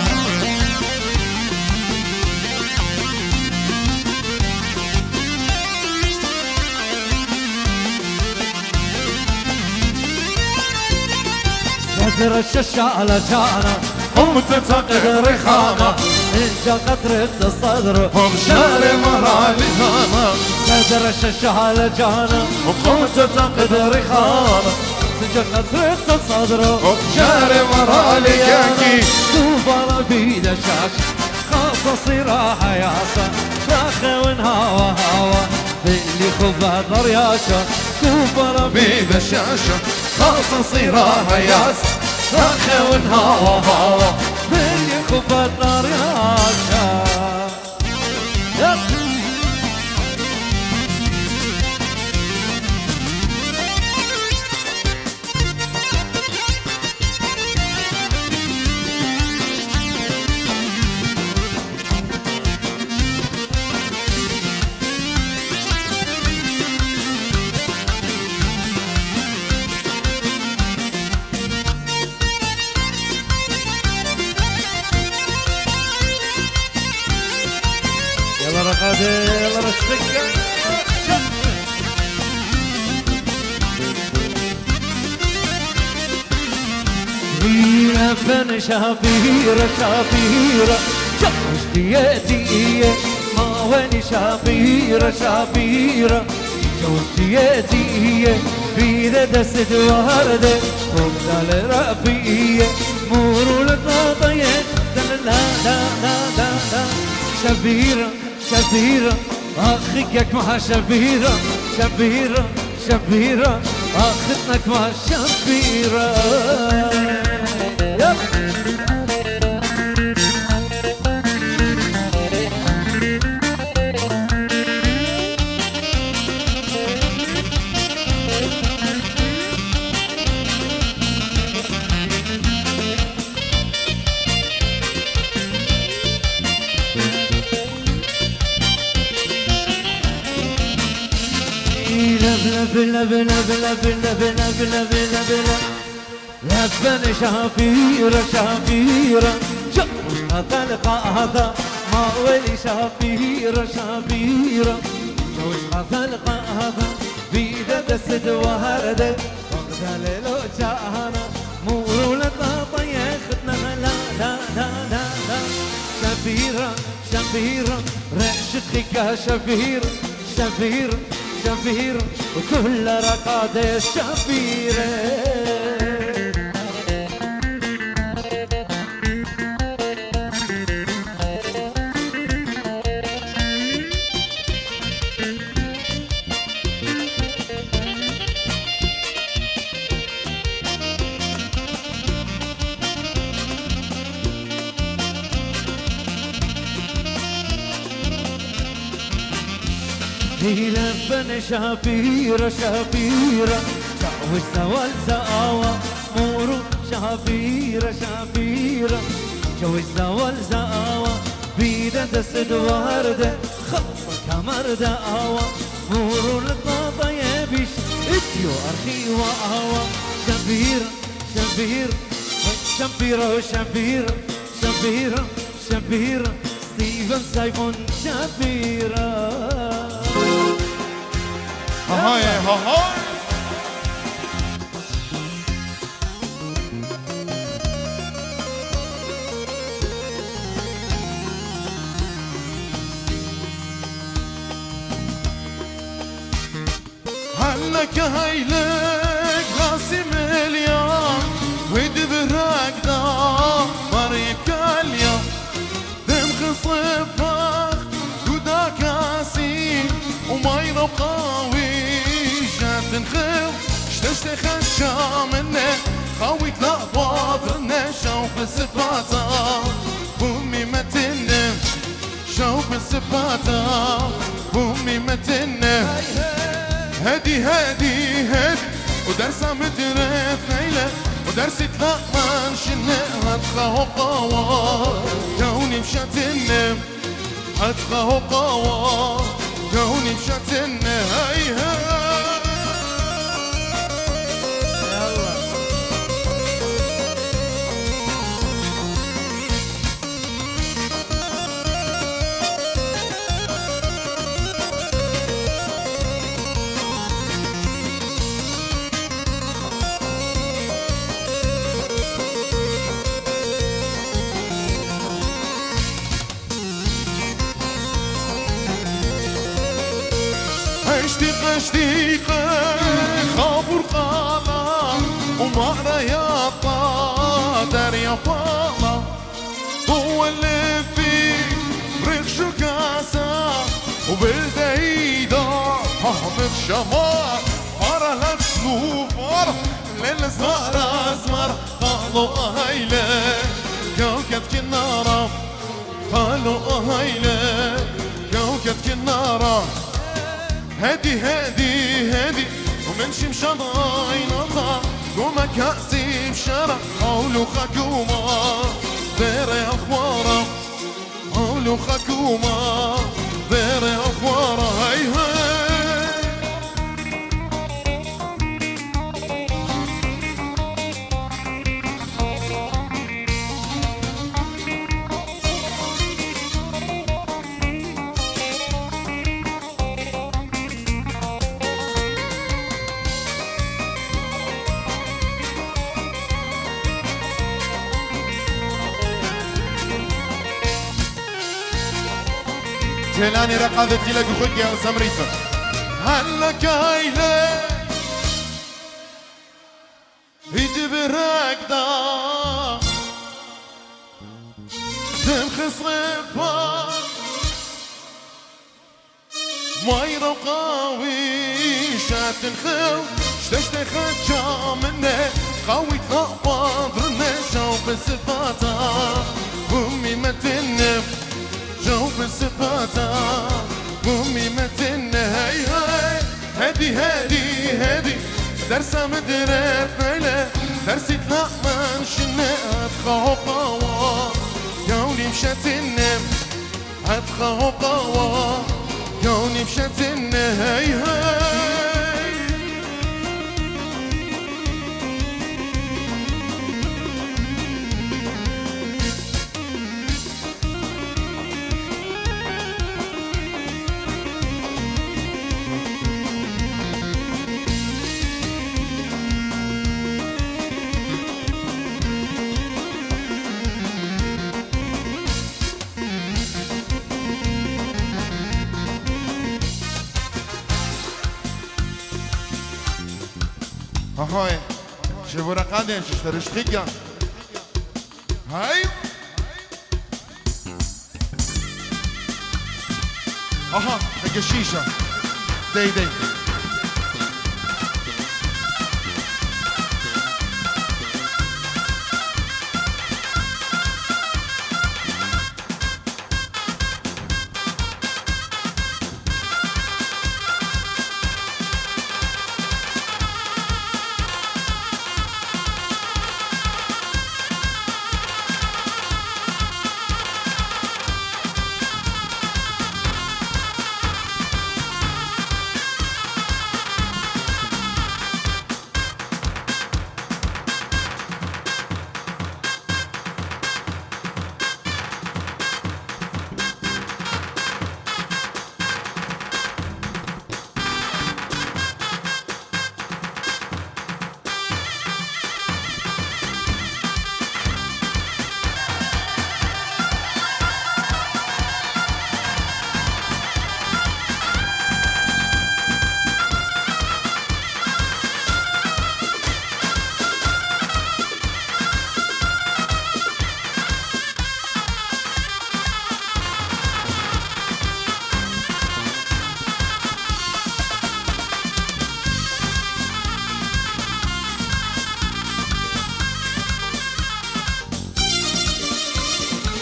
صدر الشاشة جانا تتقد رخامة انت قطرة الصدر شاري مرالي هانا صدر الشاشة جانا تتقد رخامة انت قطرة الصدر شاري مرالي كاكي دوبارة بيد شاش خاصة صراحة ياسا داخل ونهاوى هاوى اللي خبها ضرياشة دوبارة بيد الشاشة خاصة صراحة ياسا داخل ونهاوى هاوى اللي خبها ضرياشة يلا رقادة يلا رشقة شفيرة فن شفيرة شفيرة جوزتياتي ما وين شفيرة شفيرة جوزتياتي بيده دست وردة وبدال رأفية مروا للطاطية لا لا لا لا لا شبيرة شبيرة أخيك مع شبيرة شبيرة شبيرة أخذنك مع شبيرة بلا بلا بلا بلا بلا بلا بلا بلا لبن شافيرة شافيرة شوف خلق هذا ما ولي شافيرة شافيرة شوف خلق هذا بيده دست وهردة وغزال لو جاهنا مورو لطاطا ياخدنا لا لا لا لا لا شفيرة شفيرة رشقك شفيرة شفيرة شفيرة وكل رقادة شفيرة لبن شفيرة شفيرة شاوش سوال زاوة مورو شفيرة شفيرة شاوش سوال زاوة بيده دست وردة خلصة كمر داوة مورو لطاطا يبيش اتيو أرخي وآوة شفيرة شفيرة شفيرة شفيرة شفيرة شفيرة ستيفن سايفون شفيرة هاي هاي هلك هيلك راسي مليان ودبرك دا مريك اليوم دم خصفخ ودا كاسي وما يرقاوي تنخل شتشت خشا منه خويت لأباطرنا شوف السفاتا بومي متنه شوف السفاتا بومي متنه هدي هدي هدي ودرسة مدرف ليلة ودرسة لقمان شنه هتخاو قوا جوني بشتنه هتخاو قوا جوني بشتنه هاي هاي اشتيق خابور قالا ومعنا يا طادر يا فالا هو اللي فيه ريخ شكاسة وبالدايدا حامد شمار فرا لسلو فرا للزمارة زمارة قالوا هايلة كوكت كنارة قالوا هايلة كوكت كنارة هدي هدي هدي ومن شمشضاي نطع وما كأسي بشرع قولوا خكومة بيري أخوارا قولوا خكومة بيري أخوارا هاي هاي جيلاني رقادتي لك خوك يا سمريتا هلك هايلة برقدا دم خصرف ماي رقاوي شات الخل شتشت خجا منه قوي تنقضرنا شوف صفاتا أمي متنم شوف صفاتا أمي متنم هاي هاي هدي درسة مدرت نيلة درسي طلع من شنات خاقوا يوني مشت النم هتخاقوا يوني مشت النم هاي هاي شوفوا رقادين شتري شخيقة هاي اها حق الشيشة دي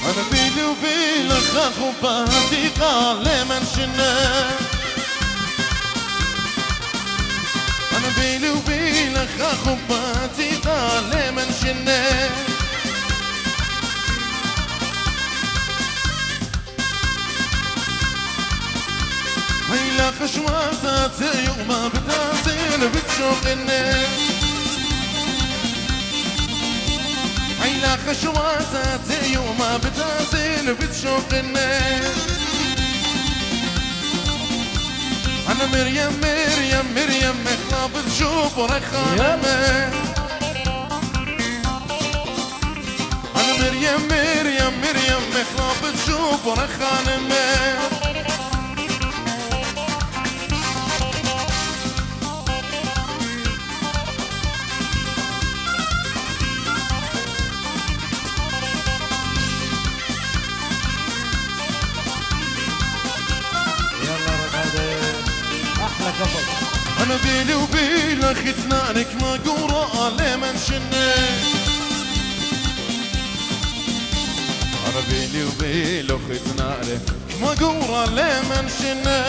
أنا بيني وبينك أخو بهدي قال من شنا أنا بيني وبينك أخو بهدي قال من شنا هيلا خشواتات يوم بتازين بتشوق الناس هيلا خشواتات يوم بتازين بتشوق الناس أنا مريم مخلا بتشوف ورخانة أنا مريم مخلا بتشوف ورخانة أنا بيني وبينك اثنانك ما قورا لمن شنا أنا بيني وبينك اثنانك ما قورا لمن شنا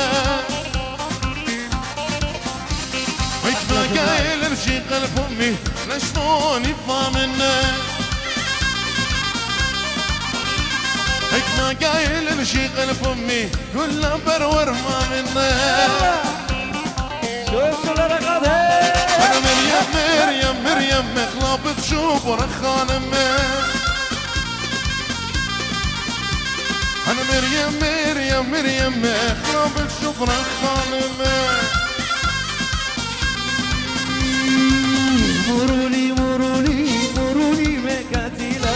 هيك ما قايل امشي قلب أمي لشلون يطلع منا هيك ما قايل امشي قلب أمي كله برور ما منا أنا مريم مخلا بتشوف ورخانة أنا مريم مخلا بتشوف ورخانة مروني مكاتيلا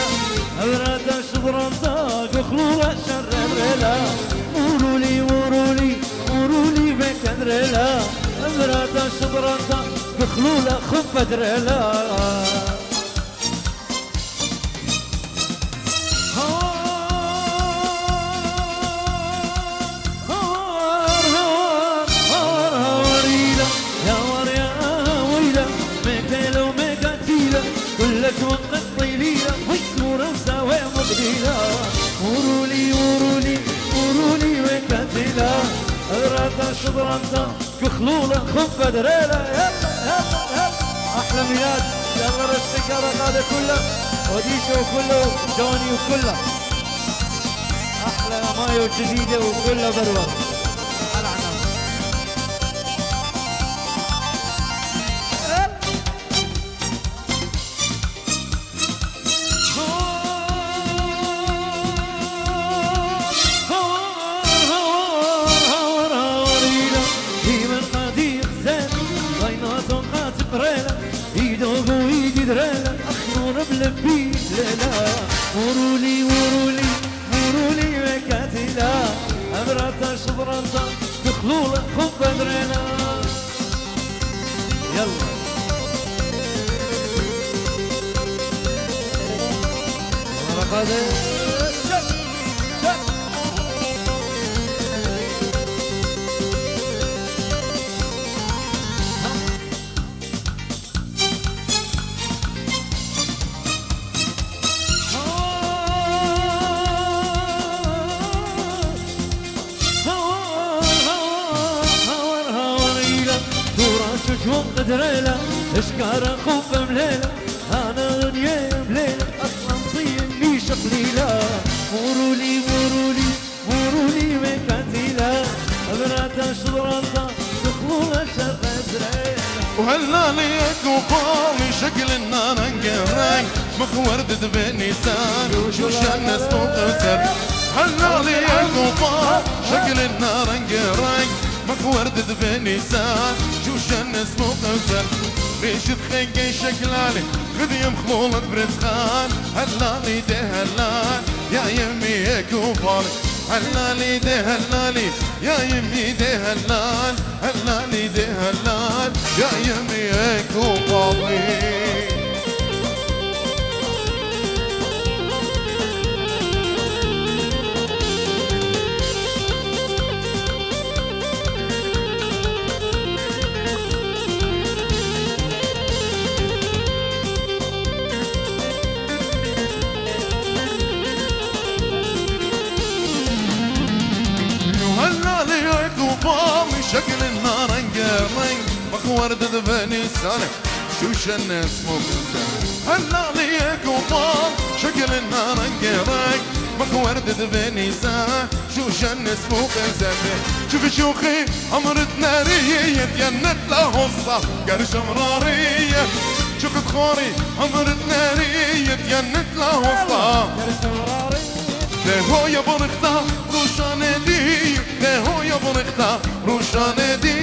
أبراد شبرتا كخلوة شررلا مروني مكاترلا أبراد شبرتا كخلوة خفة درلا ورولي ورولي ورولي وكاتلا أغراتا شبرانتا كخلولة خف دريلة يلا يلا يلا أحلى ميلاد يلا السكرة هذا كله وديشو كله جوني وكله أحلى مايو جديدة وكله بروة على عنام بلبي لا ورولي ورولي ورولي وكاتلا أبراتا شبراتا دخلولا خب بدرنا يلا ورقادة شك شك قدريلة اشكار خوف مليلة انا غنية مليلة اصلا صيني شقليلة مرولي مرولي مرولي مكاتيلة ابراتا شبراتا دخلوها شرقة زريلة وهلا ليك وقامي شكل النار انقرق مخوردة بنيسان وشوشان نسوق سر هلا ليك وقامي شكل النار انقرق مخوردة بنيسان شوشان نسوق سر ريش تخيقي شكلالي خذي مخلولة برزخان هلالي ده هلال يا يمي يا كوفاري هلالي ده هلالي يا يمي ده هلال هلالي ده هلال يا يمي يا كوفاري شكل النار انقرق مخوردة بني سالم شوش الناس مبزة هلا ليك وطال شكل النار انقرق مخوردة بني سالم شوش الناس مبزة شوف شوخي عمرت نارية يتينت له وسطة قرش مرارية شوف تخوري عمرت نارية يتينت له وسطة قرش مرارية لهو يا برختا روشان دي لهو يا برختا روشان دي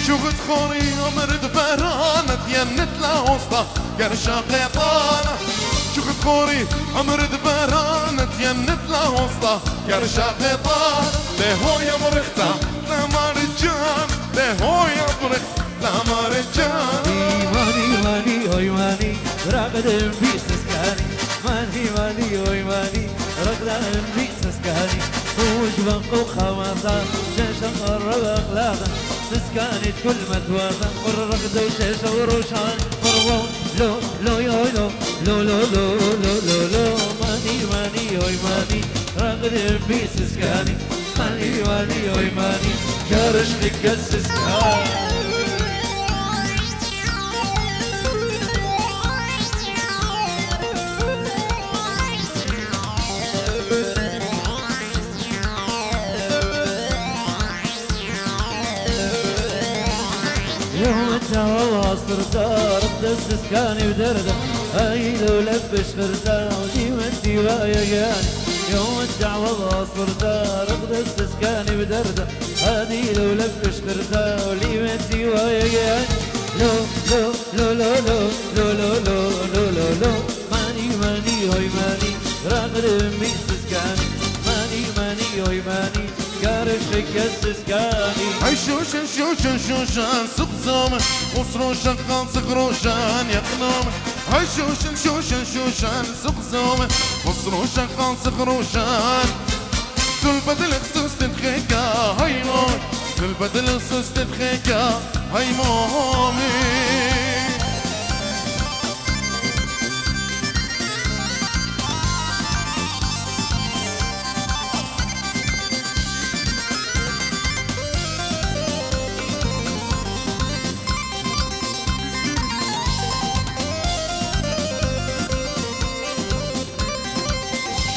شوفت خوري عمرت برانة ينت لا وسطة قرشة قيطانة شوفت خوري عمرت برانة ينت لا وسطة قرشة قيطانة لهو يا مرختا لا مرجان لهو يا مرخ لا مرجان ماني ماني هوي ماني راقد بيس سكاني ماني ماني هوي ماني راقد بيس سكاني وجبن وخوازان شاشة قرب أخلاقا سكانت كل متواضع والرقد وشاشة وروشان مروان لو لو يو لو لو لو لو لو لو لو ماني ماني هوي ماني راقد بيس سكاني ماني ماني هوي ماني كارش لك السكاني يوم الدعوة صرتا رد السكاني ودردة هاي لو لبش فرتا ودي ودي ويا جاني يوم الدعوة صرتا رد السكاني ودردة هاي لو لبش فرتا ودي ودي ويا جاني لو لو لو لو لو لو لو لو لو لو ماني ماني هوي ماني راقد ميس سكاني ماني ماني هوي ماني كارش لك السكاني عيشوش شوشن شوشن شوشن سوق زومه وصروشن قال سقروشن يقنوم هاي شوشن شوشن شوشن سوق زومه وصروشن قال سقروشن تلبد الخصوص تدخيكا هاي مومي تلبد الخصوص تدخيكا هاي مومي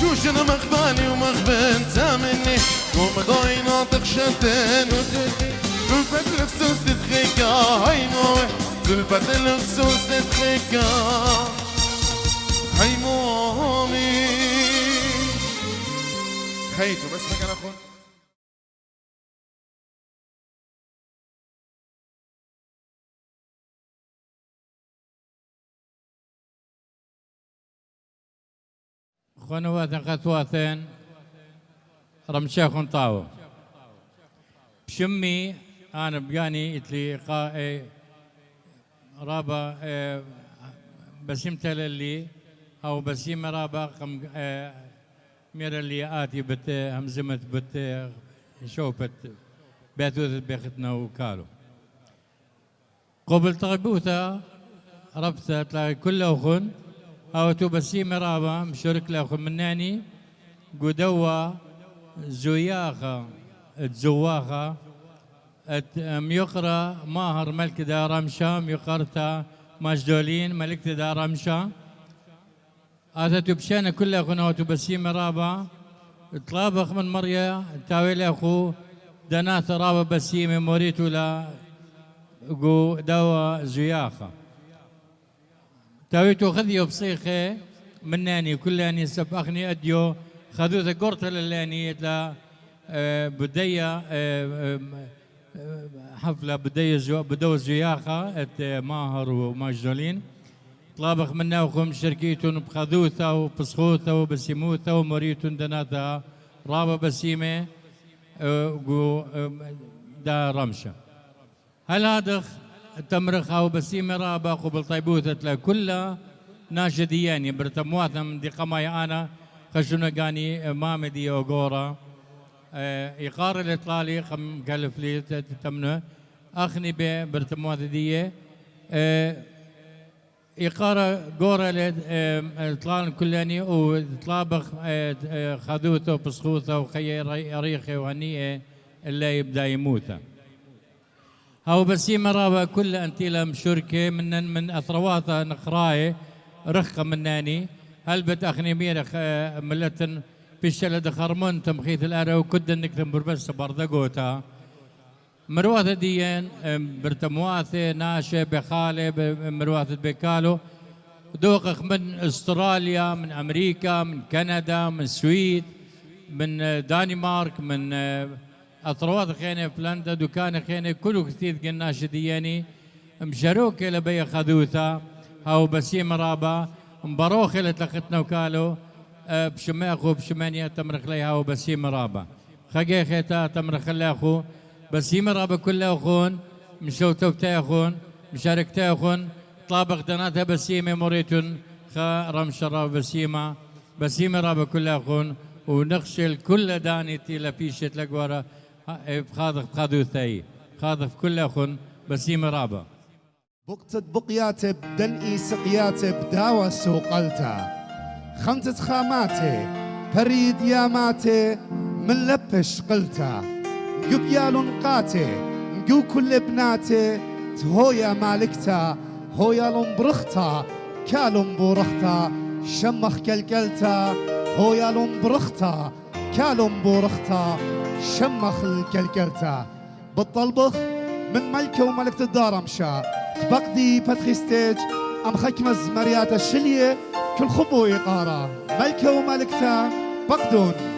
شوشن مخباني ومخبن تامني ومضاي ناطق شتن تلبد الخصوص تدخيكا هاي مومي تلبد الخصوص تدخيكا هاي مومي خيتو بس مكان اخوان خنوات قطواتين رمشاخن طاو بشمي انا بياني اتلي رابا بسيمت للي او بسيم رابا قم مير اللي اتي بت همزمت بت شوبت باتوت بختنا وكالو قبل طغبوتا ربطة تلاقي كل أخن أو تبسيم رابا مشارك لأخو مناني قدوة زياخة تزواخة ميقرا ماهر ملك دارمشا ميقرتا مجدولين ملك دارمشا أتت بشانة كل أخونا وتبسيم رابا طلابخ من مريا تاويل أخو دنات رابا بسيمة موريتو لا قو دوا زياخة تاويتو خذيو بصيخة مناني كلاني سبقني أديو خذوث قرطة للاني لا بدية حفلة بدو زياخة ماهر ومجدولين طلابخ منا وخم شركيتون بخذوثة وبسخوثة وبسيموثة وموريتو دناتا رابا بسيمة دا رمشة هل هذا تمرخ أو بسيمة رابا قبل طيبوثة لكل ناشدياني برتمواثا من دي قماي أنا خشونا قاني مامدي وغورا إقارة الإطلالي قم كلف لي تمنه أخني برتمواثا دي إقارة غورا الإطلال كلاني وطلابخ خذوثه وبسخوثه وخي ريخه وهنيئه اللي يبدأ يموته هاو بسيمة رابا كل أنتيلا مشركة من أثرواثة نخراي رخة مناني هل بتأخني ميرخ ملتن بيشل دخرمون تمخيث الأرى وكد نكتم بربس بردقوتا مرواثة ديان برتمواثة ناشة بخالة مرواثة بكالو دوقخ من استراليا من أمريكا من كندا من السويد من دنمارك من أطروات خينة فلندا دكان خينة كله كثير قلنا شدياني مشاروك لبي خذوثا هاو بسيم رابا مبروخ لتلقتنا وكالو بشماخو بشمانية تمرخ لي هاو بسيم رابا خقي خيتا تمرخ لاخو بسيم رابا كله أخون مشوتو بتاخون مشارك تاخون طابق دناتها بسيمة مريتون خا رمش رابا بسيمة رابا كله أخون ونخشل كل دانتي لبيشة لقورا بخاذف ثاي خاذف كل أخن بسيم رابا بقتت بقياتي بدنئي سقياتي بداوى سوقلتا خمسة خاماتي بريد ياماتي من لبش قلتا قبيال قاتي نقو كل بناتي تهويا مالكتا هويا لمبرختا كالم بورختا شمخ كالكلتا هويا لمبرختا كالم بورختا شمخ الكلكلتا بالطلبخ من ملكة وملكة الدارمشا تبقدي فتخي ستيج أم خكمز مريات الشلية كل خبو إقارة ملكة وملكتا بقدون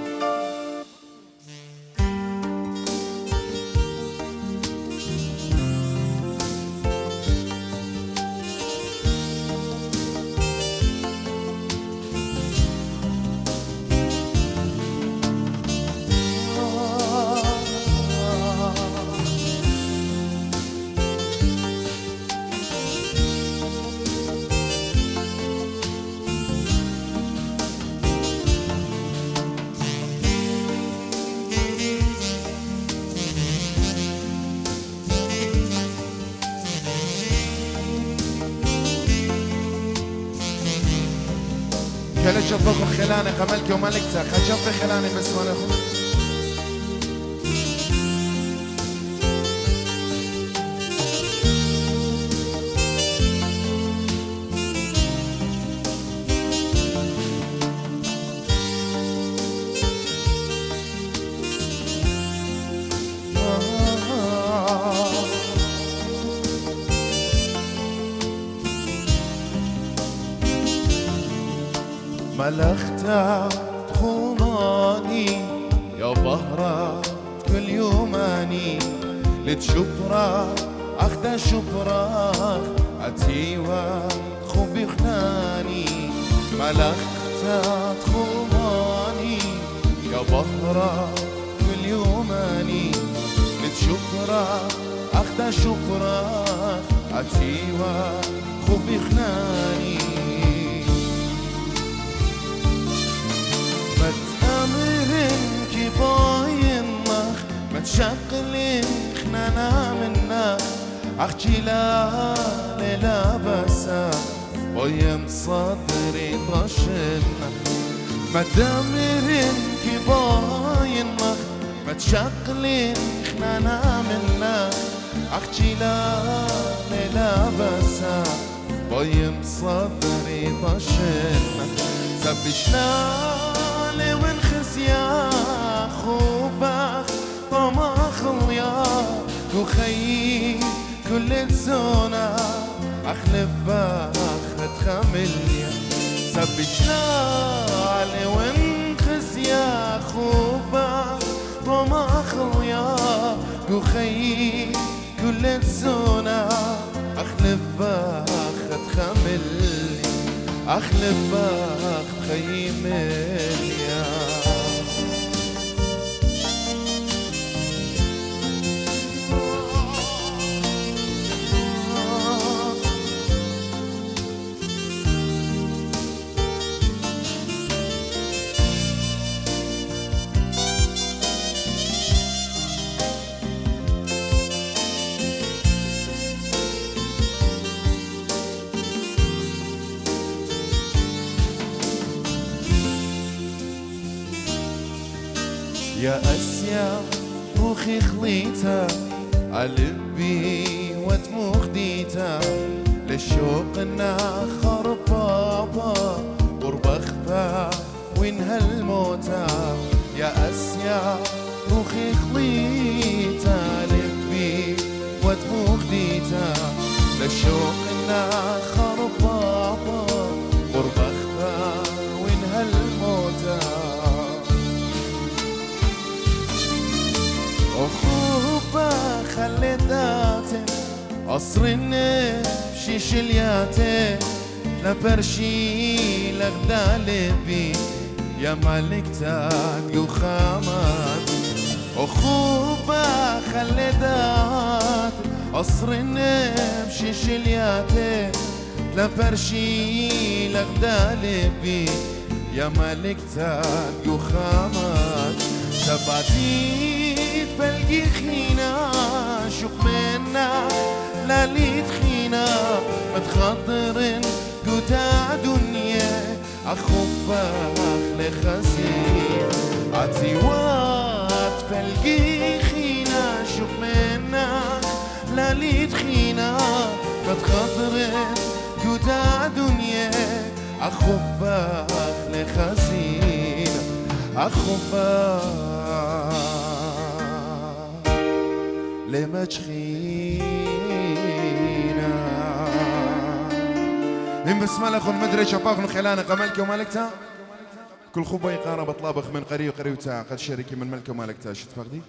كل شفوق خلاني قملك وملكتها خشف خلاني بس ما نخل ملختها تخوناني يا بهرة كل يوماني لتشبرا أخدا شبرا أتيوا خوبي خناني ملختها تخوناني يا بهرة كل يوماني لتشبرا أخدا شبرا أتيوا خوبي خناني متأمرن كباينك متشقلن خنانا منك أحكي لا بسا وين صدري طشنك متأمرن كباينك متشقلن خنانا منك أحكي لا بسا وين صدري طشنك سبشنا ونخس يا خوبك طماخ يا وخي كل الزونة أخلف باخ تخمليا سبشنا علي ونخس يا خوبك طماخ يا وخي كل الزونة أخلف باخ تخمليا أخلف باخ تخيم اليا يا أسيا روخي خليتا قلبي ودمو خديتا للشوق الناخر بابا قرب أخفى وين هالموتا يا أسيا روخي خليتا قلبي ودمو خديتا للشوق الناخر بابا قرب أخفى وين هالموتا أخوبة خليتاتن قصر النبشي شلياتن لفرشي لغدالبي يا ملك تاد وخامات أخوبة خليتاتن قصر النبشي شلياتن لفرشي لغدالبي يا ملك تاد وخامات سبعتي فلقي خينا شوق منا لا لي تخينا متخطرن قطع دنيا أخباخ لخزين عتيوات فلقي خينا شوق منا لا لي تخينا متخطرن قطع دنيا أخباخ لخزين أخباخ لمجخينا إن بسم الله خن مدري شفاق خلانة قملك وملكتها كل خبا يقارب طلابخ من قري وقريوتا قد شركي من ملك وملكتها شو تفقدي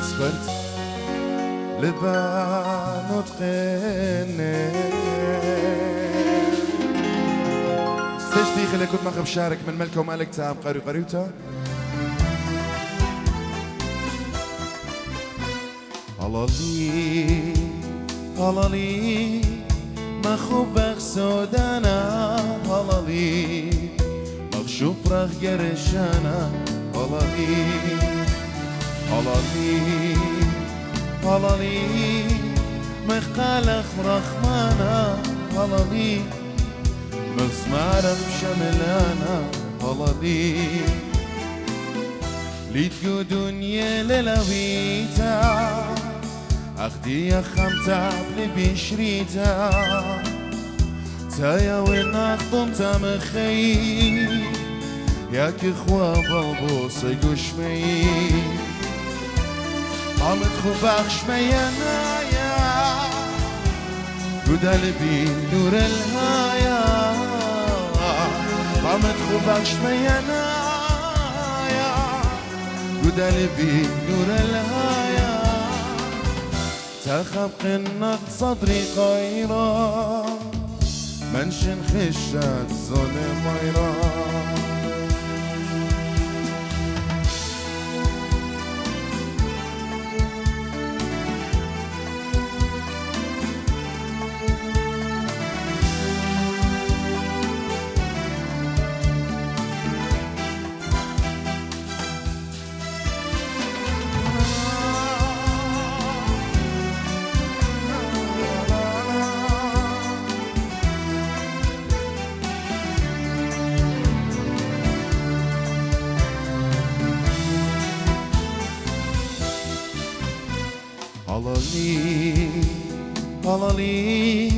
صبرت لبان تغني استشتي اللي كنت ما بشارك من ملكه ومالك تام قريوتا هلالي ما خوبك سودانا هلالي مغشوب رخ قرشانا هلالي مخالخ رخمانا هلالي مغسمارة بشملانا هلالي ليتقو دنيا للويتا أخدي يا خمتا بشريتا تايا ونخطم تمخي ياك إخوة بلبوس قشمي عمد خباخ شميانايا قدلبي نور الهايا عمد خباخ شميانايا قدلبي نور الهايا تخاف قنك صدري قيرا منشن خشات ظلم ميرا هلالي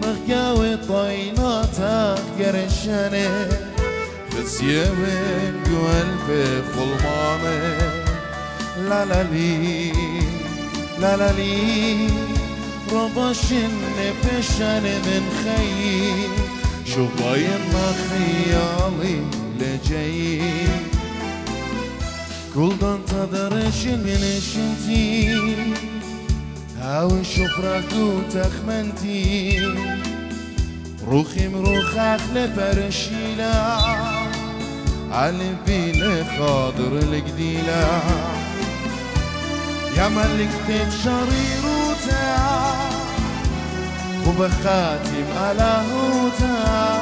مغقاوي طيناتك قرشاني خسيبن قلبي خلماني لا لي رباشن بشاني من خي شو باينا خيالي لجاي كل دان تدرش من شنتي هاوي شفرك وتخمنتي روخي مروخك لبرشيلا علي بيلي خاضر الجديلة يا ملك تتشريروتا وبخاتم على هوتا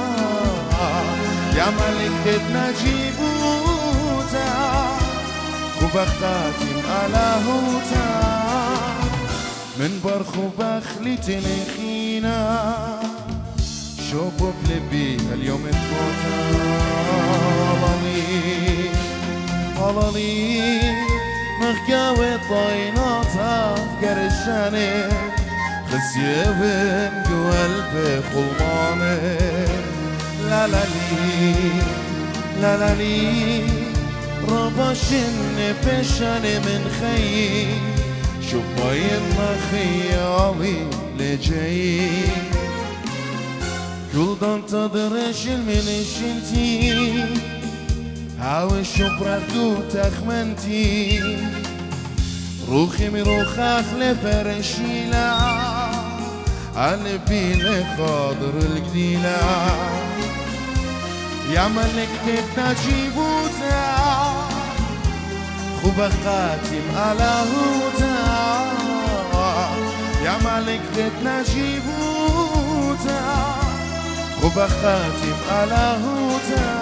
يا ملك تتنجيبوتا وبخاتم على هوتا من برخو بخلي تنخينا شوفوا بلبي اليوم تموتا هلالي مغقاوي طيناتا قرشاني خسيبن قلبي خلماني لا لي رباشن بشاني من خي شوف باينا خيالي لجاي كل دان تدرش من شنتي هاوي شبرك وتخمنتي روخي مروخاخ لفرشيلا قلبي لخاضر الجديلة يا ملك تتنجيبوتا وبخاتم على هوتا يا ملك تتنجيبوتا وبخاتم على هوتا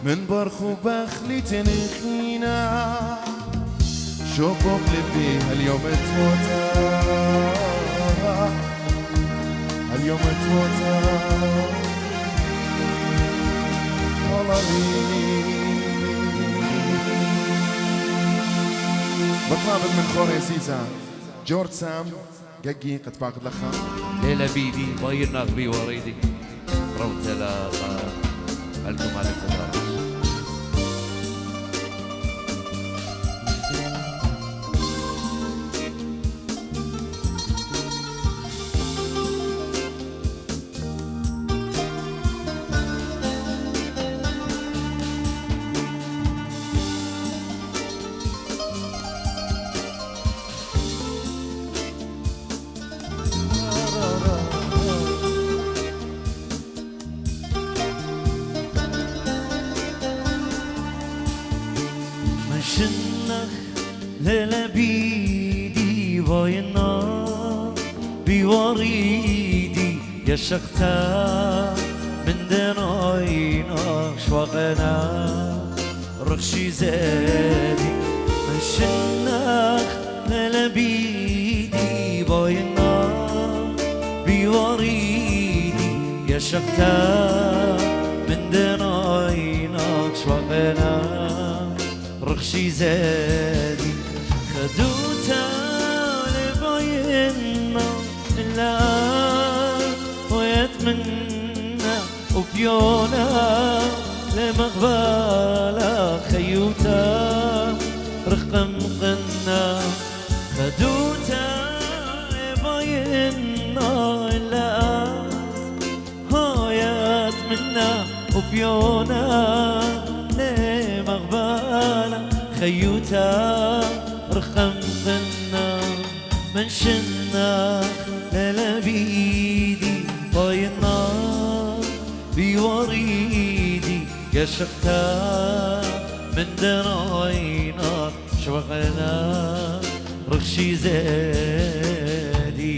من برخو بخلي تنخينا شوفوا قلبي اليوم تموتا اليوم تموتا والله بطلابك من خوري سيسا جورج سام قاقي قد فاقد لخا ليلة بيدي بايرنا بي وريدي روت لا الكم على التدارج لبيدي باينا بوريدي يا شختا من دناينا شوقنا رخشي زادي من شناخ لبيدي باينا بوريدي يا شختا من دناينا شوقنا رخشي زادي خدوتا لباينا الآن ويتمنى وبيونا لمغبالة خيوتا رقم قنا خدوتا لباينا الآن ويتمنى وبيونا لمغبالة خيوتا رقم قنا من شنا للبيدي باينا بوريدي يا شفتا من دراينا شوقنا رخشي زادي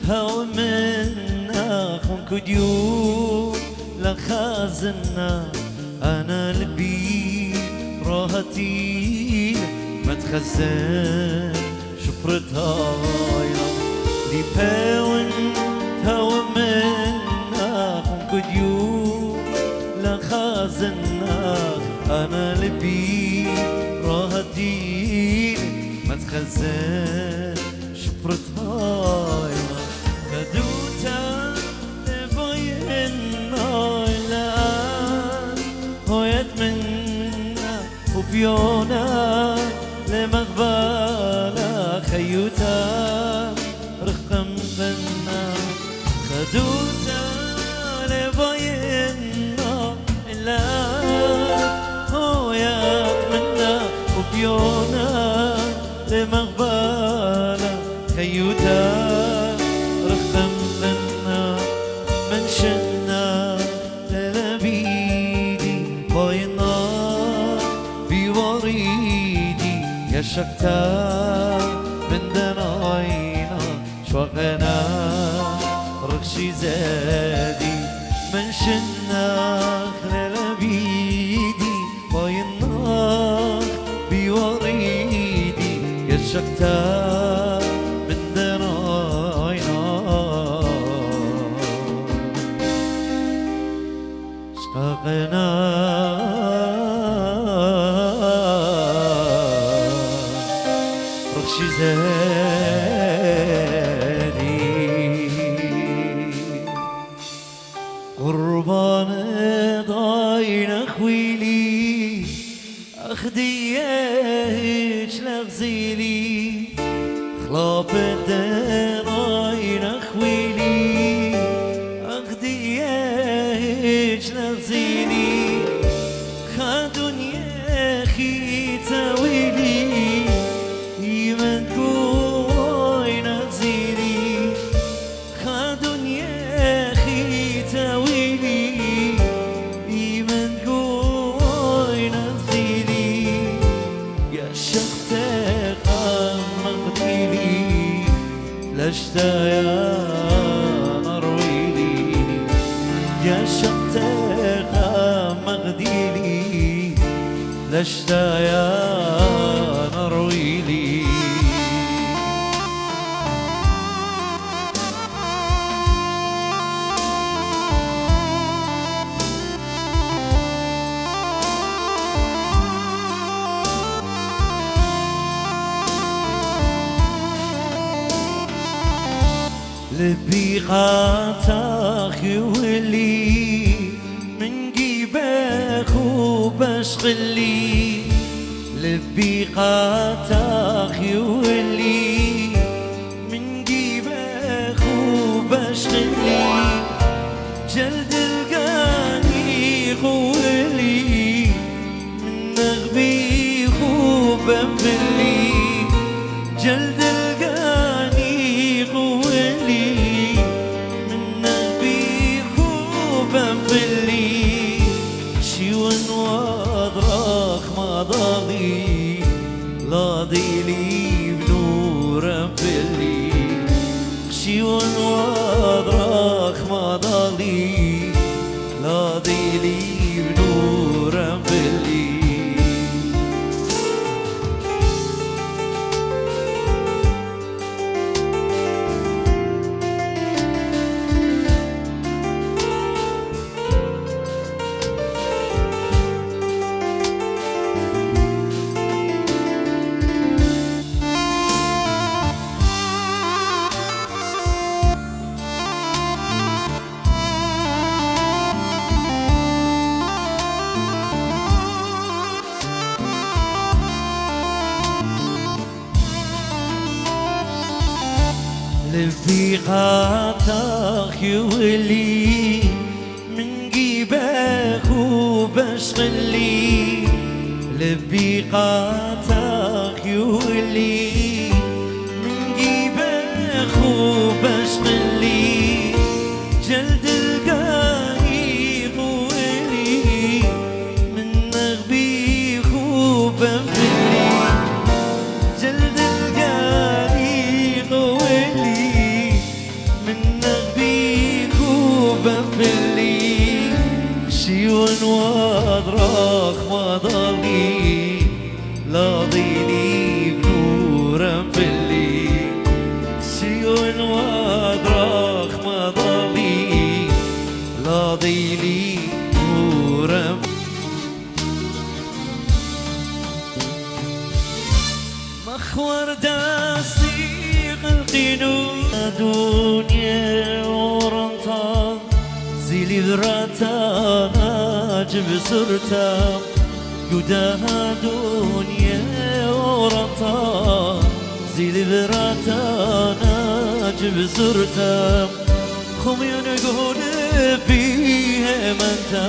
هاو منا خونكو ديو لخازنا انا لبي راهتي ما تخزن شفرتها لي باون هاو منا خونكو ديو لخازنا انا لبي راهتي ما تخزن شفرتها خدوتا لباينا الآن ويتمنى وبيونا لمغبالة خيوتا رقم بنا خدوتا لباينا الآن ويتمنى وبيونا لمغبالة خيوتا من شنا للبيدي باينا بوريدي يا شفتا من دناينا شوقنا رخشي زادي من شنا للبيدي باينا بوريدي يا شفتا من دناينا شققنا رخشي زادي قربان ضاينا خويلي أخديهش لغزيلي خلاب الدناينا خويلي أخديهش لغزيلي خادون يا أخي تاويلي يمن قوين أغزيلي خادون يا أخي تاويلي يمن قوين أغزيلي يا شختك مغديلي لشتا يا نرويلي يا شختك مغديلي لشتا يا نرويلي لبي قاطاخ يولي من جيبك وبشغلي لبي قاتاخ يولي من جيبك وبشغلي جلد القاني قولي من نغبي وبملي جلد القاني قولي من نغبي وبملي شيون واضراخ ما ضاغي لا ضيلي بنور بلي شيون واضراخ ما ضاغي لا ضيلي بنور بلي لفي قاتاخ يولي من جيبك وبشغلي لفي قاتاخ يولي من جيبك وبشغلي جلد القاني قولي من نغبي وبملي جلد القاني قولي من نغبي وبملي شيون واضراخ ما ضلي لا ضيني بنور بلي شيون واضراخ ما ضلي لا ضيني بنور مخور داستي قلقينو دنيا ورنطا زيلي ذراتا ناجب سرتا يداها دنيا ورنطا زيلي ذراتا ناجب سرتا خم ينقول فيها منتا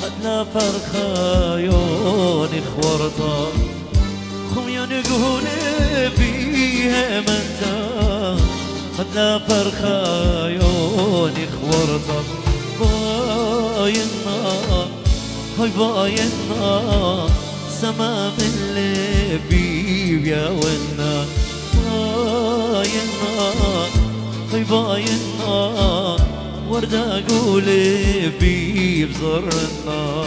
أدنى فرخا يوني خورتا خم ينقول فيها منتا أدنى فرخا يوني خورتا باينا هاي باينا سما من لبي يا ونا باينا هاي باينا ورد اقول بي بزرنا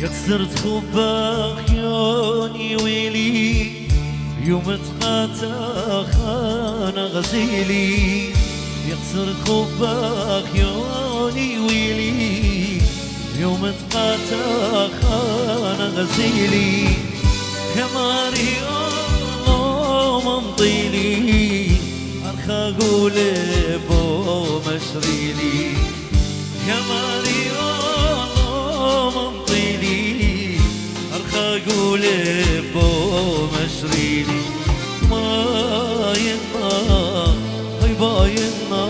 يكسرت خوبك يوني ويلي يوم تقاتا خانا غزيلي يكسرت خوبك يوني ويلي يوم تقاتا خانا غزيلي كماري الله ممطيلي أرخى قولي بو مشريلي كماري الله ممطيلي أرخى قولي بو مشريلي ما ينطى هاي باينا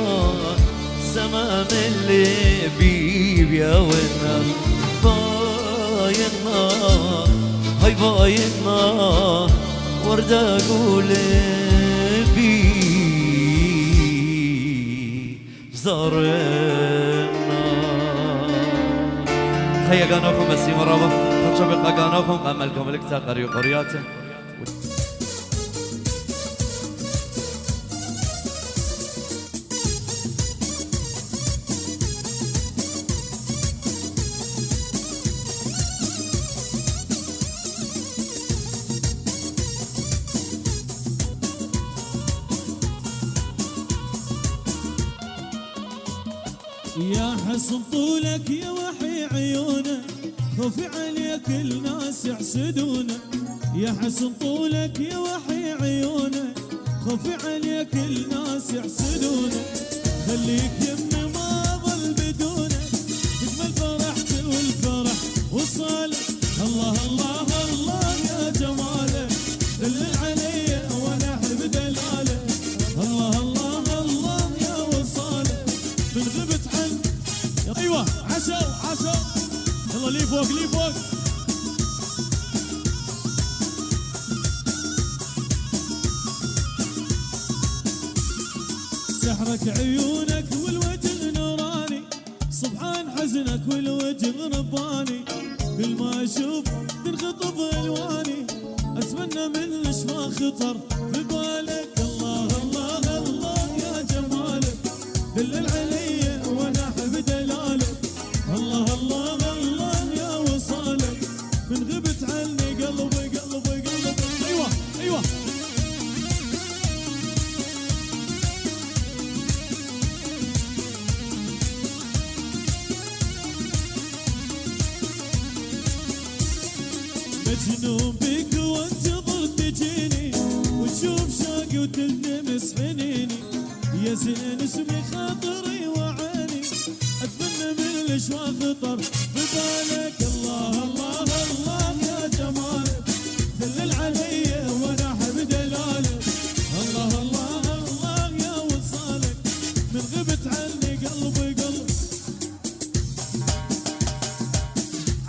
سما من اللي بيب يا ونا باينا هاي باينا ورد اقول بي زارنا هيا قانوكم بسي مرابا فتشبق قانوكم قاملكم لكتا قريو قرياته يا حسن طولك يا وحي عيونك خوفي عليك الناس يحسدونك يا حسن طولك يا وحي عيونك خوفي عليك الناس يحسدونك خليك يمي ما ظل بدونك تجمل فرحتي والفرح وصالك الله الله الله يا جمالك دلل علي وانا احب دلالك الله الله الله يا وصالك من غبت عنك ايوه عشو يلا لي فوق لي فوق سحرك عيونك والوجه نوراني سبحان حزنك والوجه رباني كل ما اشوف تنخطف الواني اتمنى منش ما خطر في بالك الله الله الله يا جمالك دلل علي وانا احب دلالك الله الله الله يا وصالك من غبت عني قلبي ايوه مجنون بك وانتظر تجيني وتشوف شوقي وتلتمس حنيني يا زين اسمي خاطري وعيني اتمنى من الاشواق خطر ببالك الله الله الله يا جمالك دلل علي وانا احب دلالك الله الله الله يا وصالك من غبت عني قلبي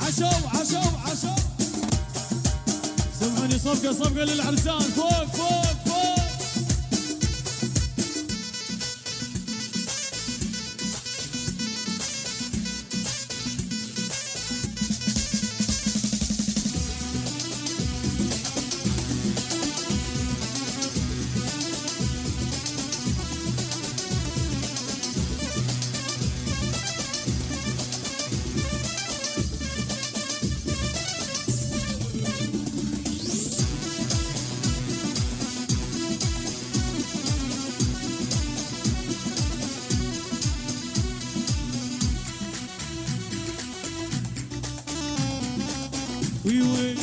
عشو سمعني صفقة للعرسان فوق ويوي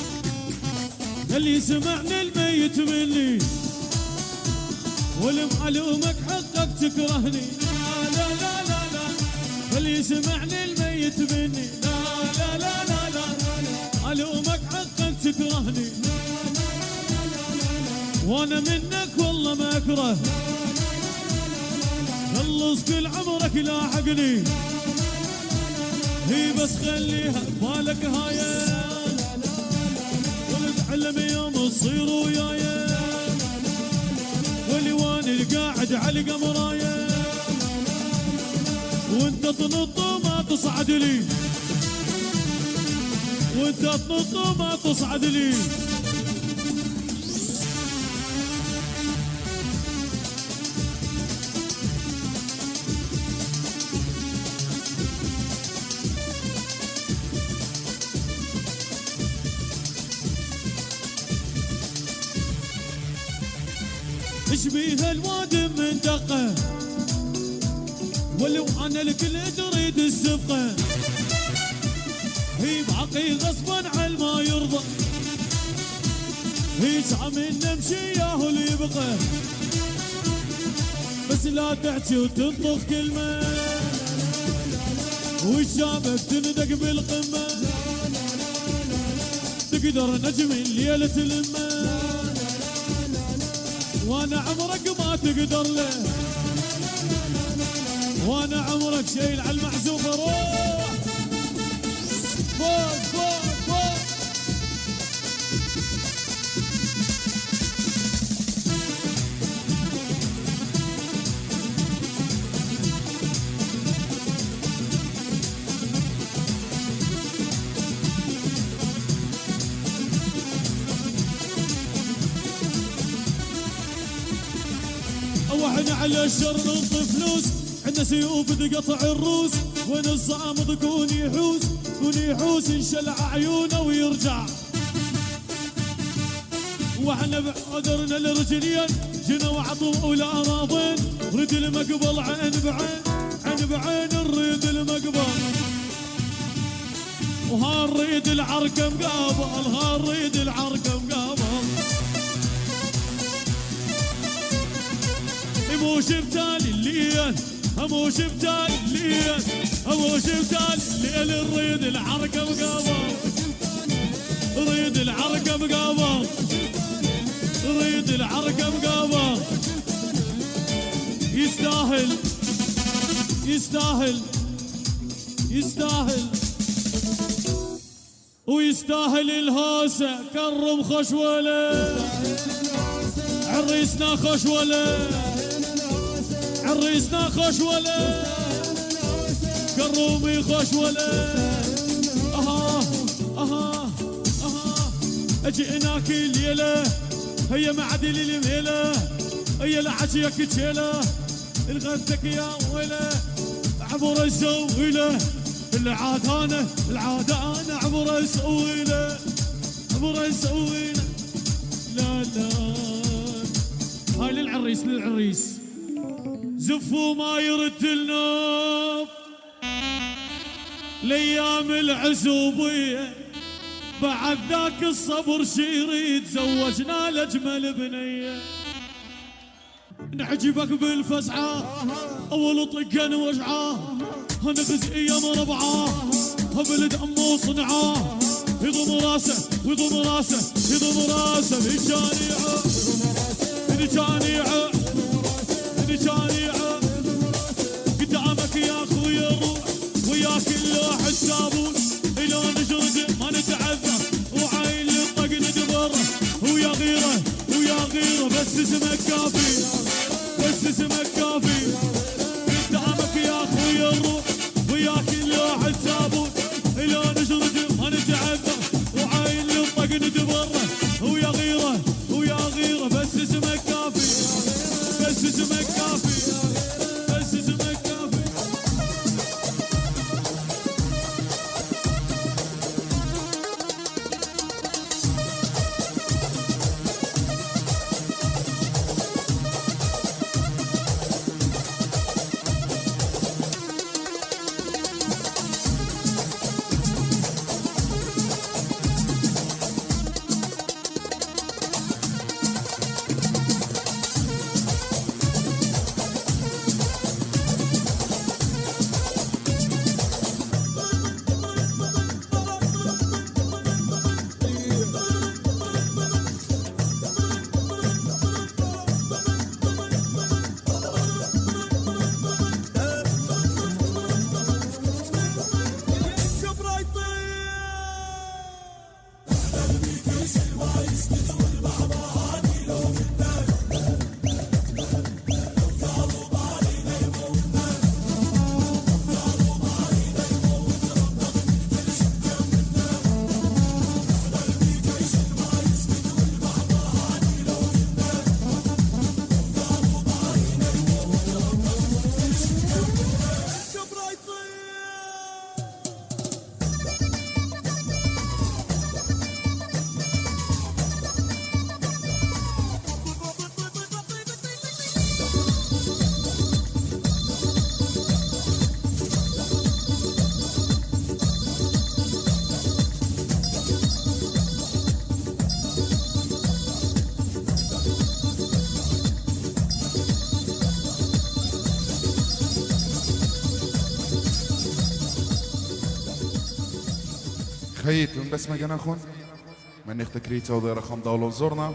اللي سمعني الميت مني والمعلومك حقك تكرهني لا لا لا لا اللي سمعني الميت مني لا لا لا لا لا معلومك حقك تكرهني وانا منك والله ما اكره خلص كل عمرك لاحقني هي بس خليها بالك هاي علم يوم تصير وياي والوان القاعد على قمرايا وانت تنط وما تصعد لي وانت تنط وما تصعد لي اشبيه الوادم من دقه ولو انا الكل تريد السبقه هي بعقي غصبا على ما يرضى هي من نمشي ياهو اللي يبقى بس لا تحكي وتنطق كلمه والشابك تندق بالقمه تقدر نجم الليله تلمه وانا عمرك ما تقدر له وانا عمرك شايل على المعزوفه روح فوق واحنا على الشر نطي فلوس عندنا سيوف تقطع الروس وين الصامد كون يحوس انشلع عيونه ويرجع واحنا بقدرنا الرجلين جنا وعطوا ولا راضين رد المقبل عين بعين نريد المقبل وهالريد العركه مقابل هموش بتالي الليل هموش بتالي الليل هموش بتالي الليل نريد العركة مقابل نريد العركة مقابل نريد العركة مقابل يستاهل يستاهل يستاهل ويستاهل الهوسة كرم خشولة عريسنا خشولة عريسنا خشولة كرومي خشولة اها اها اها اجئناك الليلة هي معدل الميلة هي العشيك تشيلة الغدك يا ويلة عبر الزويلة العادة انا عبر الزويلة عبر الزويلة لا لا هاي للعريس زفوا ما يرد النوم لأيام العزوبية بعد ذاك الصبر شيريد زوجنا لأجمل بنية نعجبك بالفزعة أول طقا وجعة هنغز أيام ربعة هبلد أمه صنعة يضم راسه ويضم راسه يضم راسه بالجانيعة بالجانيعة بالجانيعة قدامك يا أخويا روح وياك اللوح السابون إلى نجرد ما نتعذر وعين الطق ندبره ويا غيره بس اسمك كافي بس اسمك كافي قدامك يا أخويا روح وياك اللوح السابون إلى نجرد ما نتعذر وعين الطق ندبره ويا غيره بس اسمك كافي بس اسمك كافي بس اسمك كافي خيتم بس ما جناخون من نختكريت أو ذي رقم دولة زورنا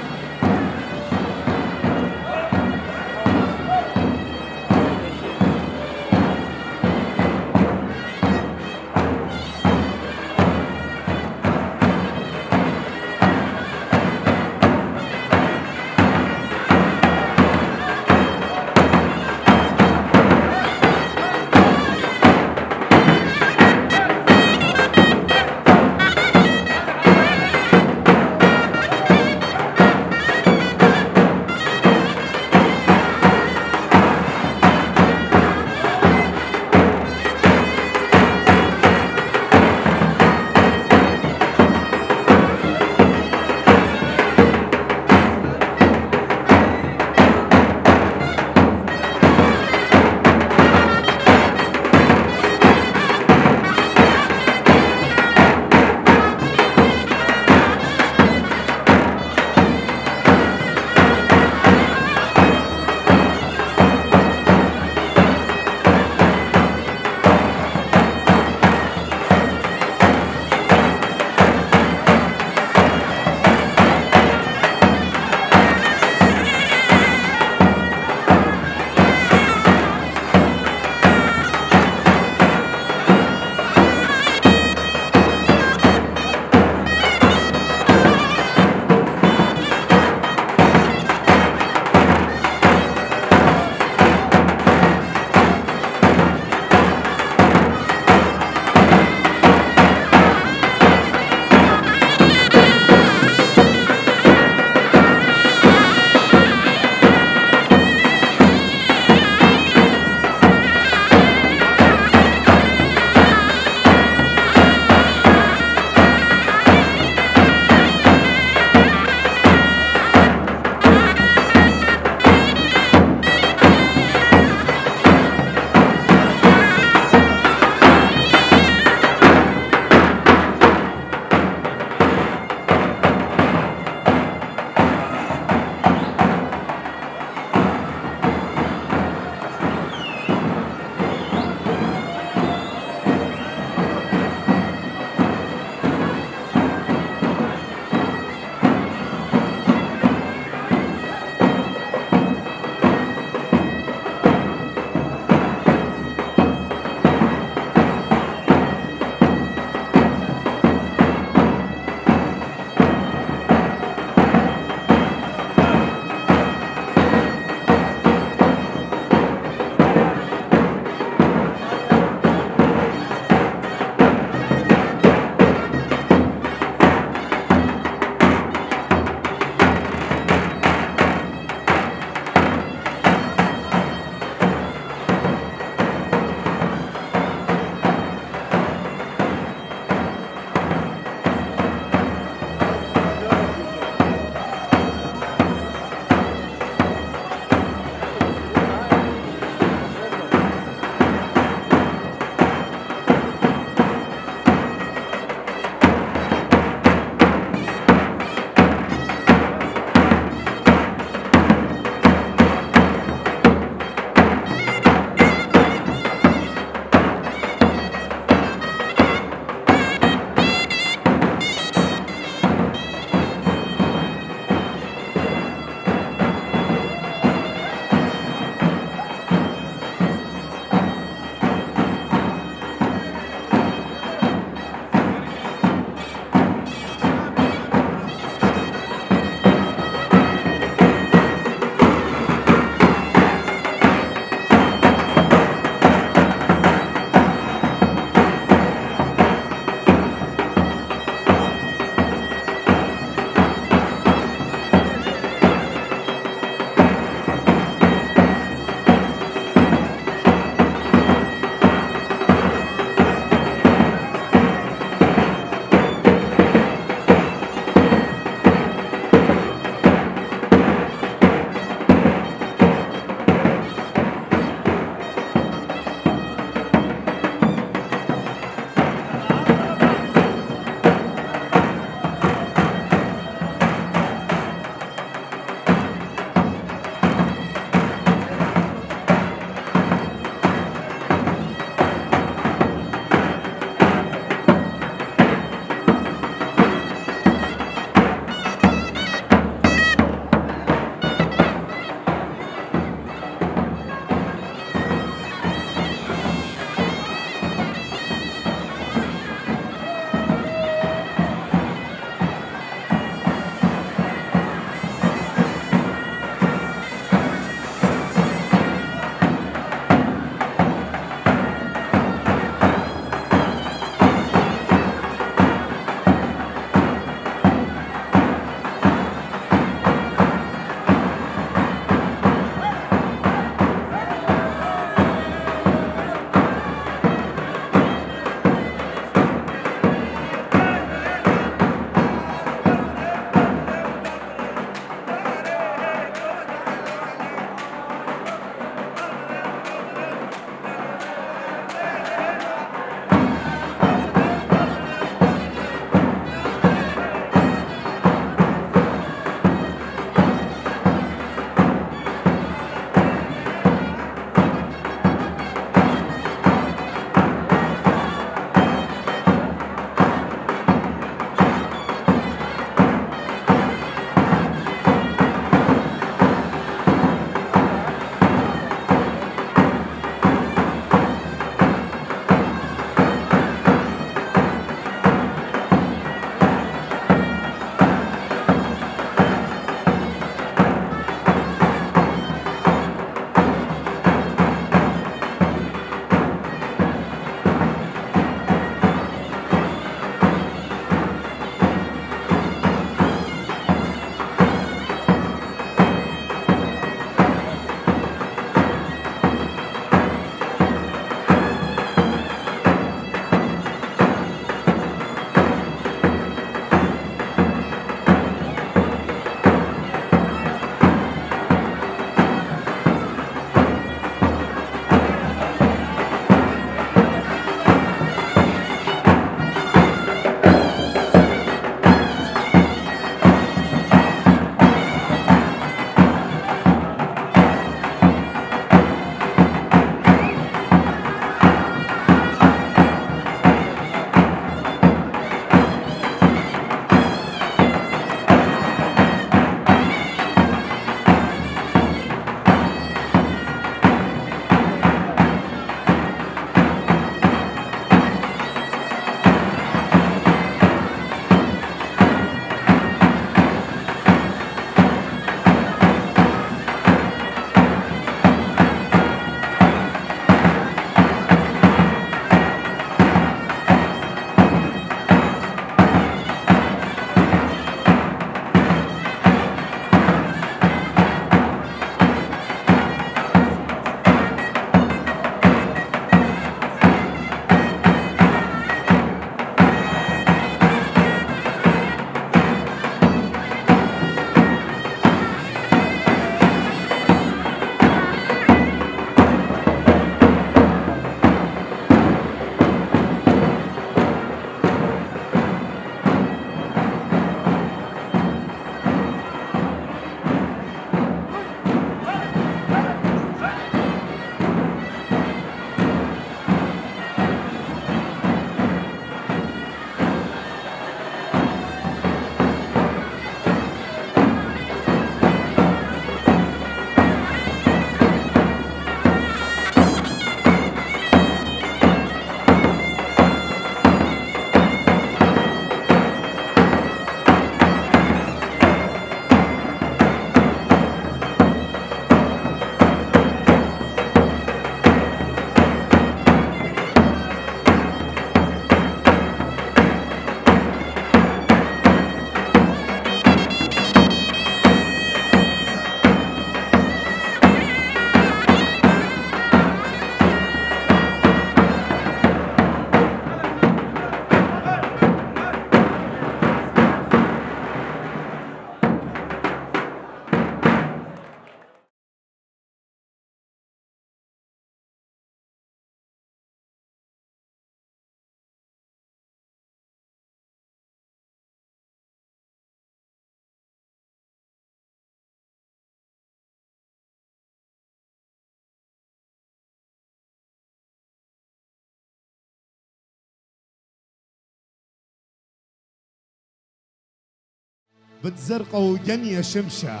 بتزرقة وجنية شمشة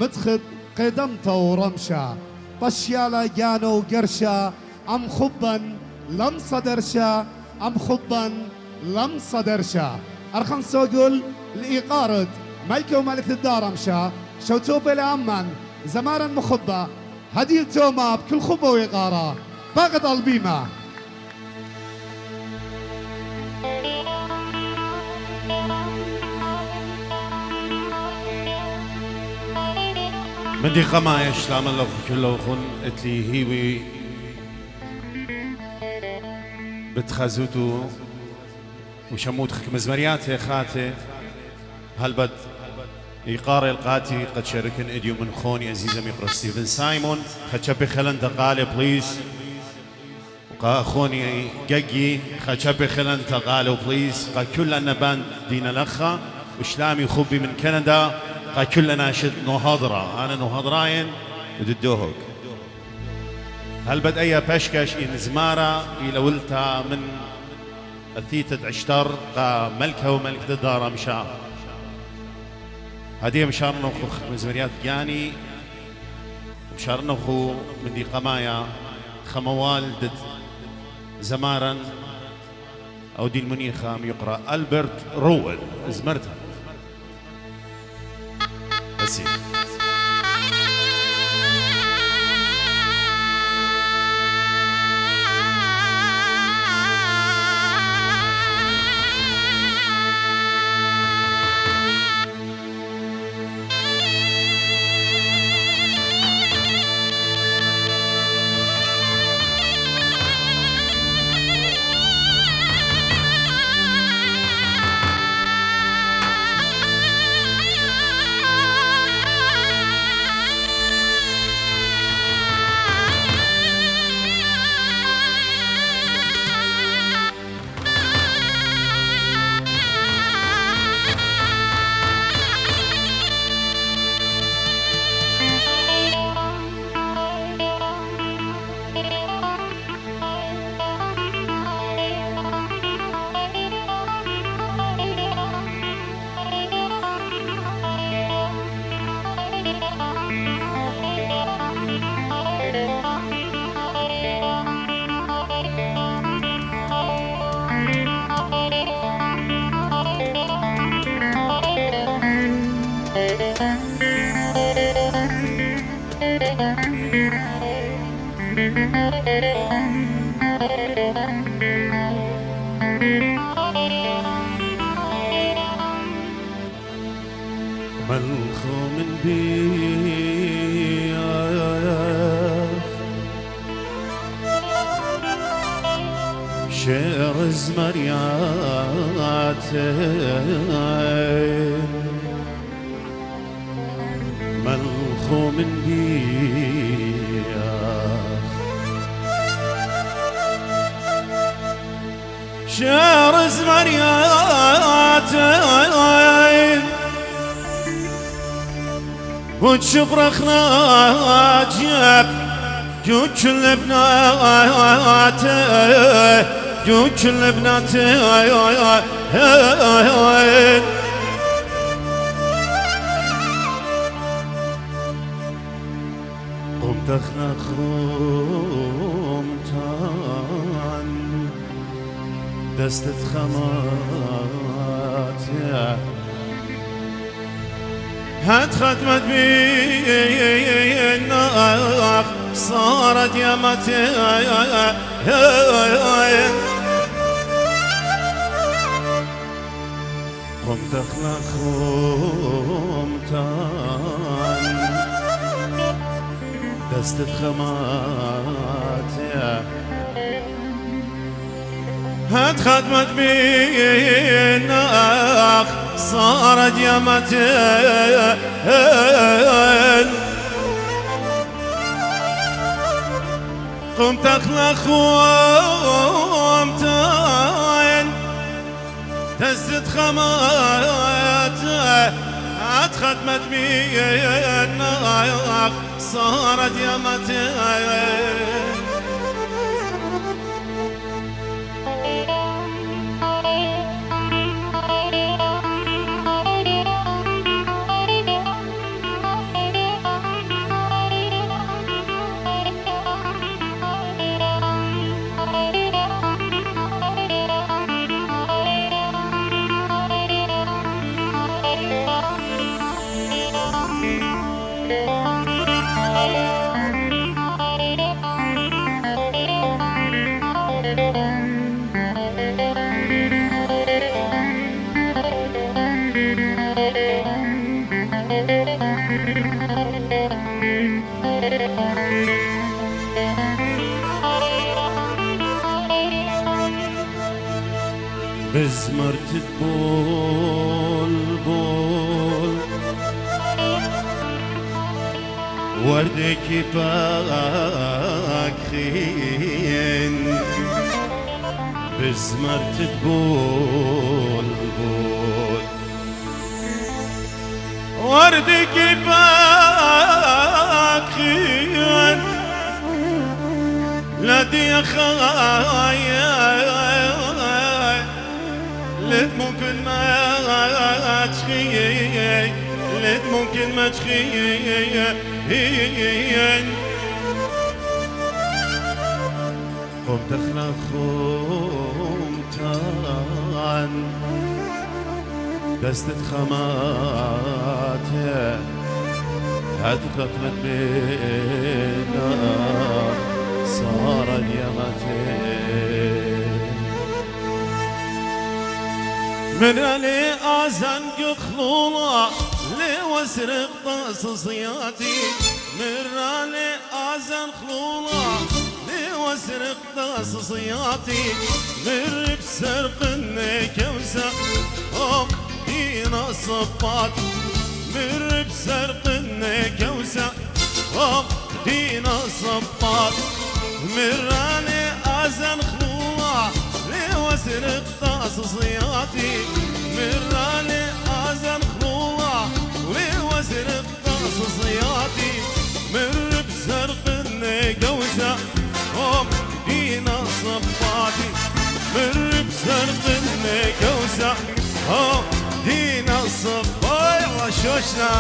متخذ قدمته ورمشة طشيالة جانو وقرشة أم خبا لم صدرشة أم خبا لم صدرشة أرخن سوقل الإيقارد ملكة وملكة الدار أمشى شوتوبة لأمن زمارا مخبة هديل توما بكل خبة وإيقارة باغد البيمة مندي قمايش لعمل الله كله خن اتلي هيوي بتخازوتو وشموت خك مزمرياتي خاتي هالبد يقاري القاتي قد شاركن اديو من خوني عزيزة ميقرا ستيفن سايمون خدشبي خلن تقالي بليز وقا اخوني قاقي خدشبي خلن تقالي بليز قا كلنا باند دين الاخا وشلامي خبي من كندا قا كلنا شد نهضرة انا نهضراين وددوهك هل بد اي بشكش ان زمارة الى ولتا من الثيتة عشتر قا ملكة وملكة الدار مشا هديه مشارنا خو مزمريات جاني مشارنا خو من دي قمايا خموال دد زمارا او دي المنيخة يقرأ ألبرت روول زمرتها بسي ملخوم بيك شعر زمرياتين ملخوم بيك شعر زمرياتين وتشبر اخراجك جوج كل بناته جوج كل بناته قمت اخنق خرومتان دستت خمات هات ختمت بينا صارت يمتي قمت اخلق خمتان دستت خمات هات ختمت بينا صارت يمتين قمت اخلق خومتين دست خمات هات ختمت بينا صارت يمتين بزمرت تبول بول وردك باكخين بزمرت تبول بول وردك باكخين لدي خايا لد ممكن ما تخيي لد ممكن ما تخيي قمت اخلق خمتان دستت خماته هتخطمت بينا صار اليمتين من اللي آزن يخلولا لوسرق تصصياتي من اللي آزن خلولا لوسرق تصصياتي من بسرق النكوسة دينا صفات من بسرق النكوسة دينا صفات من اللي آزن خلولا لوسرق تصصياتي من راني آزن خلوة ولوسرق تصصياتي من بسرق النقوسة دينا صفاتي من بسرق النقوسة دينا صفاتي وشوشنا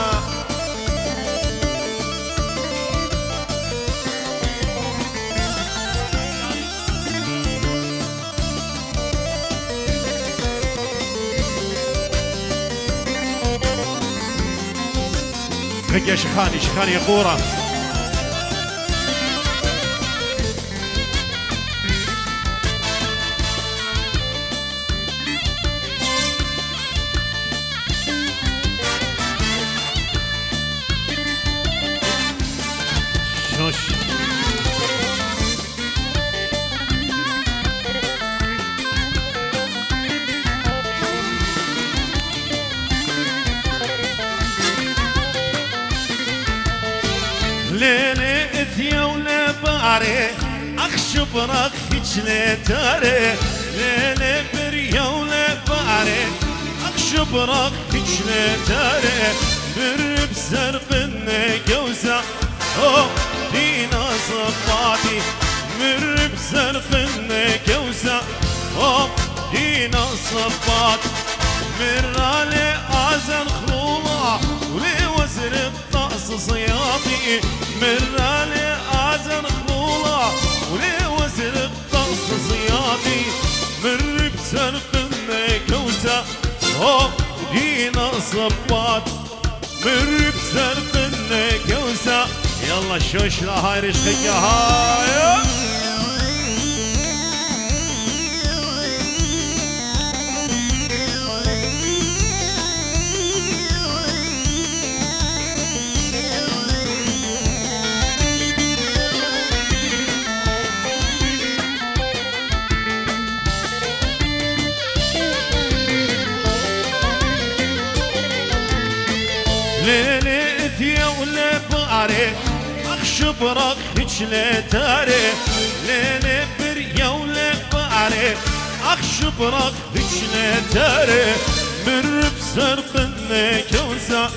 يا شخاني شخاني قورة شوش ليلة ثيا ولا باري أخشب رخيش لتاري ليلة بريا ولا باري أخشب رخيش لتاري برب سرق النقوسة دينا صفاتي مرب سرق النقوسة دينا صفات مرالي آزن خلوة ولي وزرق تصصياتي مرالي آزن خلوة ولي وزرق تصصياتي مرب سرق النقوسة دينا صفات مرب سرق النقوسة يلا شوش لهاي رشقك يا هاي ليلتي ولا باري اخشب رخش لتاري ليلة بريا ولا باري اخشب رخش لتاري من بسرق النكوسة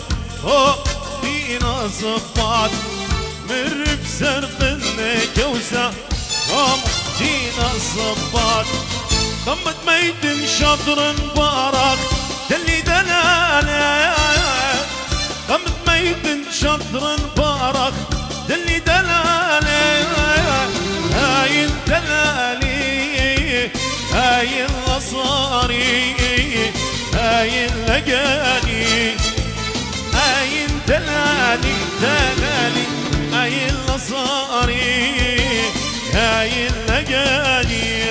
دينا صفات من بسرق النكوسة دينا صفات ضمت ميت شطر بارك دلي دلالي قمت ميت شطر بارك دلي دلالي هاي الدلالي هاي النصاري هاي اللقاني هاي الدلالي دلالي هاي النصاري هاي اللقاني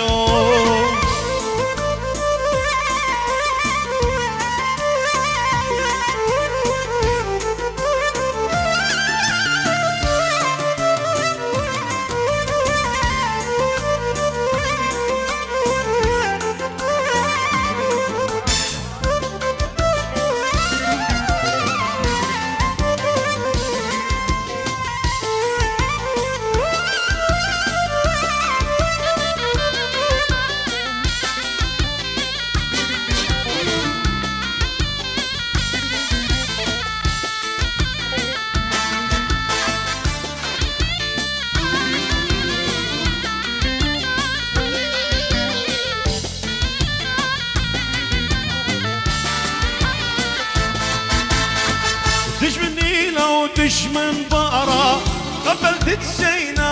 دش مني لو دش من بقرة قبلت تسينا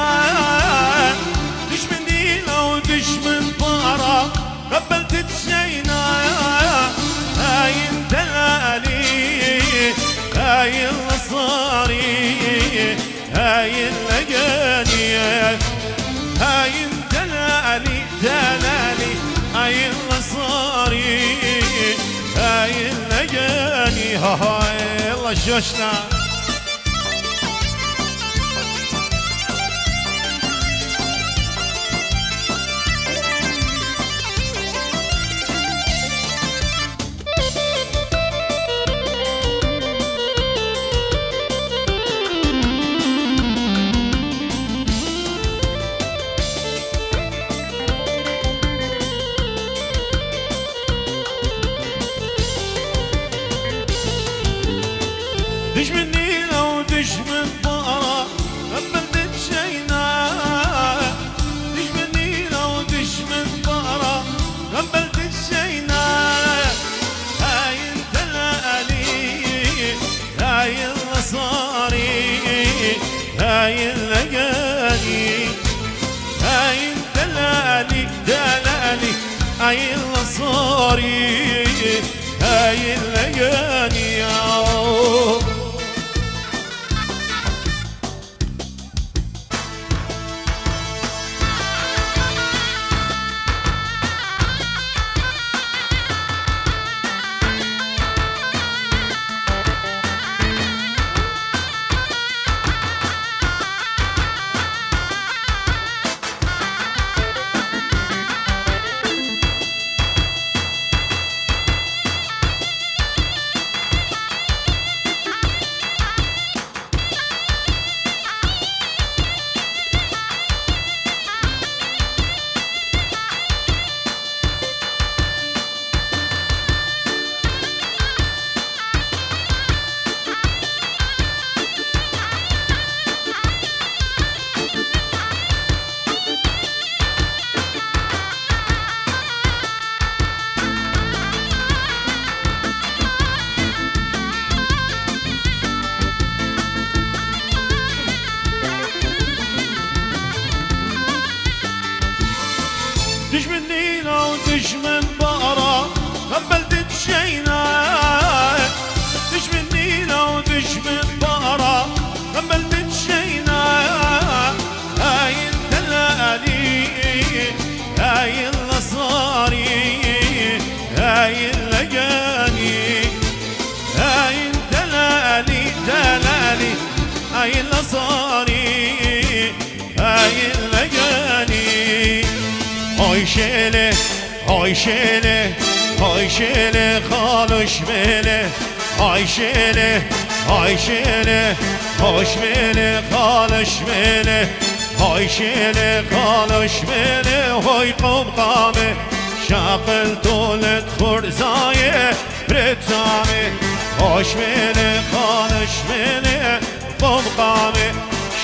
دش مني لو دش من بقرة قبلت تسينا هاي الدلالي هاي النصاري هاي اللقاني هاي الدلالي دلالي هاي النصاري هاي اللقاني هاي الله شوشنا دش مني لو دش من بقرة قبلت تشينا دش مني لو دش من بقرة قبلت تشينا هاي الدلالي هاي النصاري هاي اللقاني هاي الدلالي دلالي هاي النصاري هاي اللقاني دش مني لو دش من بقرة قبلت تشينا دش مني لو دش من بقرة قبلت تشينا هاي الدلالي هاي النصاري هاي اللقاني هاي الدلالي دلالي هاي النصاري هاي اللقاني هاي شيله هاي شيله هاي شيله خالش ميله هاي شيله هاي شيله هاش ميله خالش ميله هاي شيله خالش ميله هاي قوم قامه شاقل طولت خرزايه برتامه هاش ميله خالش ميله قوم قامه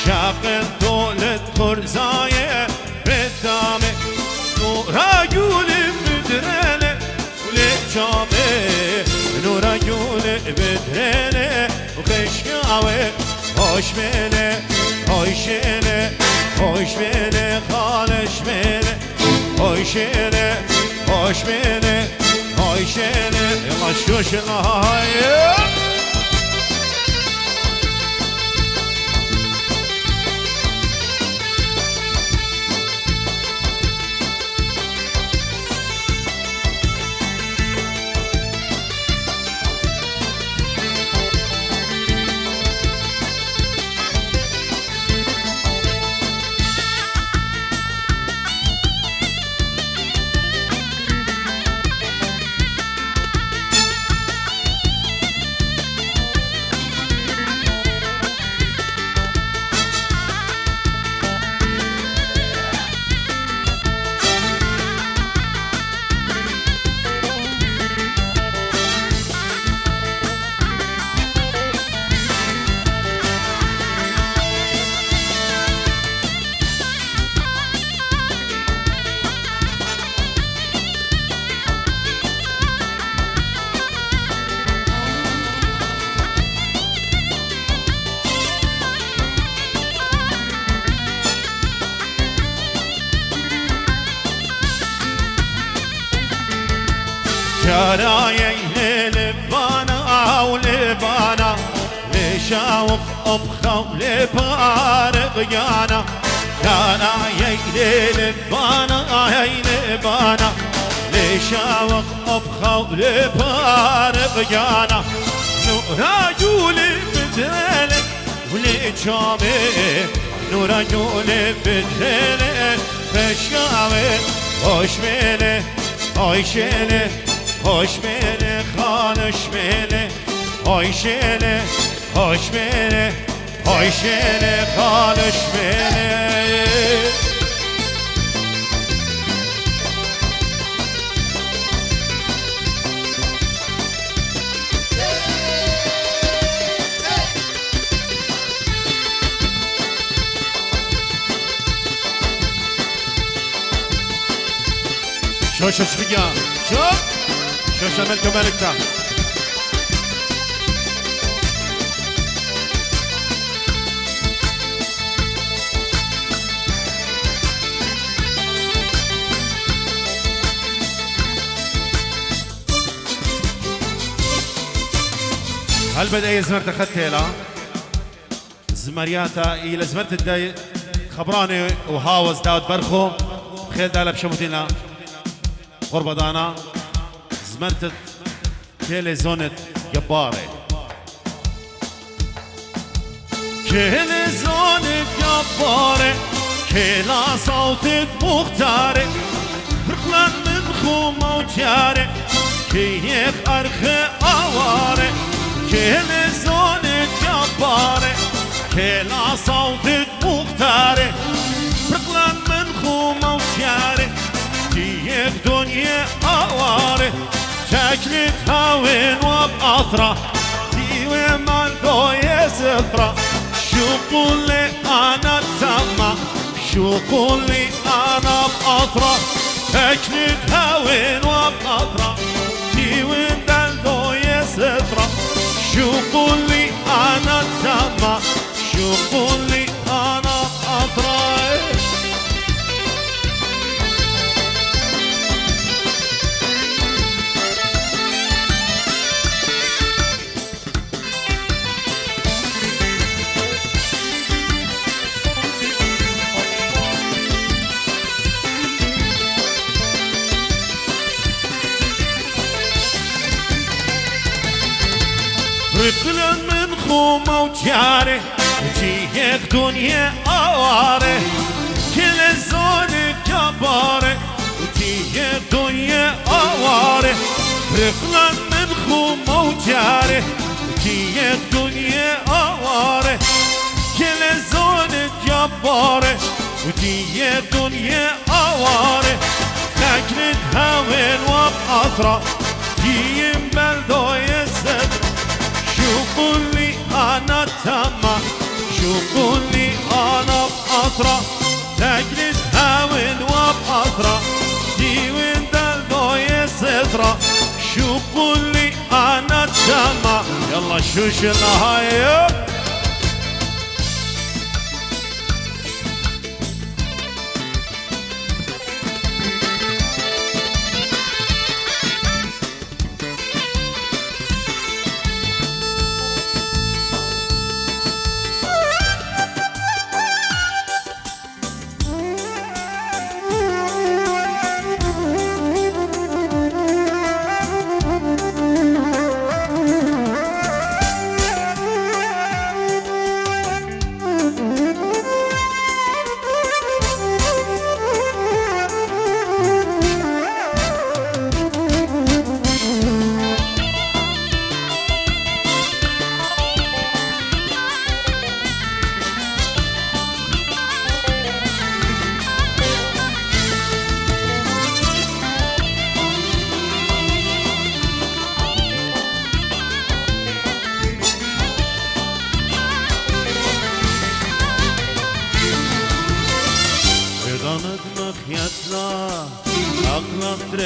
شاقل طولت خرزايه برتامه نورا يولي بدرانه ولجامه نورا يولي بدرانه وخشقاوه هاش ميله هاي شيله هاش ميله خالش ميله هاي شيله هاش ميله هاي شيله يلا شوشنا هاي برايي لبانا ولبانا لشاوق أبخو لبارق يانا يانا لبانا لبانا لشاوق أبخو لبارق يانا نورا جولي بدرلك ولجامي نورا جولي بدرلك فشاوي hoş beni, Ayşe'li, hoş beni, Hanış beni, Ayşe'li, hoş beni, Ayşe'li, Hanış beni. شوشة شفيا شوف شوشة ملك ملكتا هل بدأ يزمرت خدتيلا زمرياتا إلى زمرت الداي خبراني وهاوز داود برخو خير دالا بشموتينا قرب دانا زمرت كيلي زونت جباري كيلي زونت جباري كيلا صوتت مختاري برقلان من خومة وجاري كيف أرخي أواري كيلي زونت جباري كيلا صوتت مختاري برقلان من خومة وجاري كيف دنيا أواري شكلت هاوين وبأثرة ديوي مالدو يسفرة شو قولي أنا تسمى شو قولي أنا بأثرة شكلت هاوين وبأثرة ديوي مالدو يسفرة شو قولي أنا تسمى شو قولي أنا بأثرة رقلا من خومة وجاري وجيك دنيا أواري كل الزون جباري وجيك دنيا أواري رقلا من خومة وجاري وجيك دنيا أواري كل الزون جباري وجيك دنيا أواري تكلت هاوين وبأثرة جيم بلدو يسد شو قولي أنا تما شو قولي أنا بأثرة تجلس هاوين وبأثرة ديوين دلدو يسدرة شو قولي أنا تما يلا شوش الهاي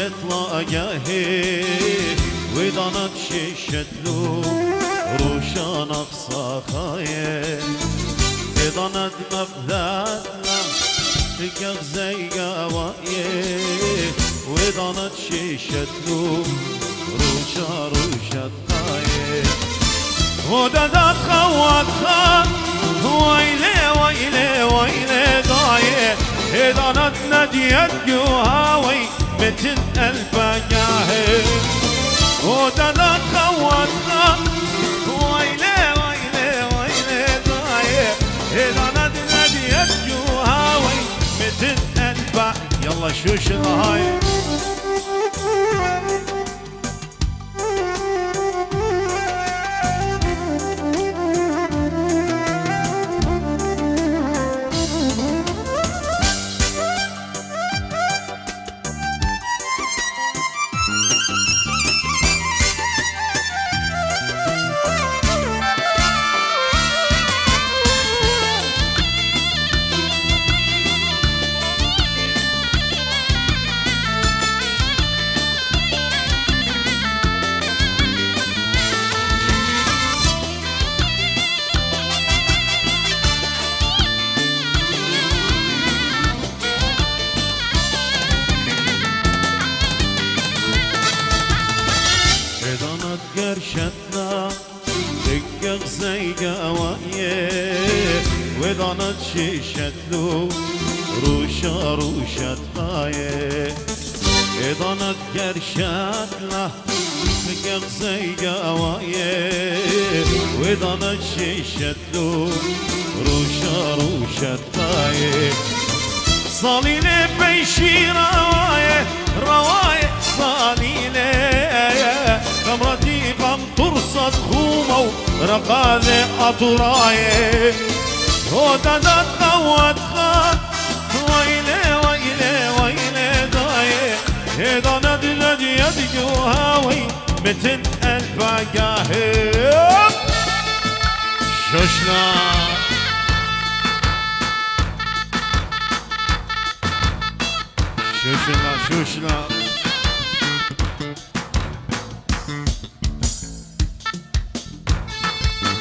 تطلع جاهي وضنت شيشتلو روشان أقصى خايف وضنت مقذاتنا تقغ زي قوايه وضنت شيشتلو روشت خايف ودادات خوات خان ويلي ويلي ويلي ضايع إذا نديت جوهاوي مثل الفجاهي ودادات خوات خان ويلي ويلي ويلي ضايع إذا نديت جوهاوي مثل الفجاهي يلا شوش الهاي قرشتنا دقق زي قوايه وضنت شيشتلو روشة روشة خايه ضنت قرشتنا دقق زي قوايه وضنت شيشتلو روشة روشة خايه صاليني بيشي روايه روايه صاليني قمرتي قم ترصد خومو رقاذي أطراي ودادات خوات خان ويلي ويلي ويلي داي إذا ندلد يد جوهاوي مثل الفقاهي شوشنا شوشنا شوشنا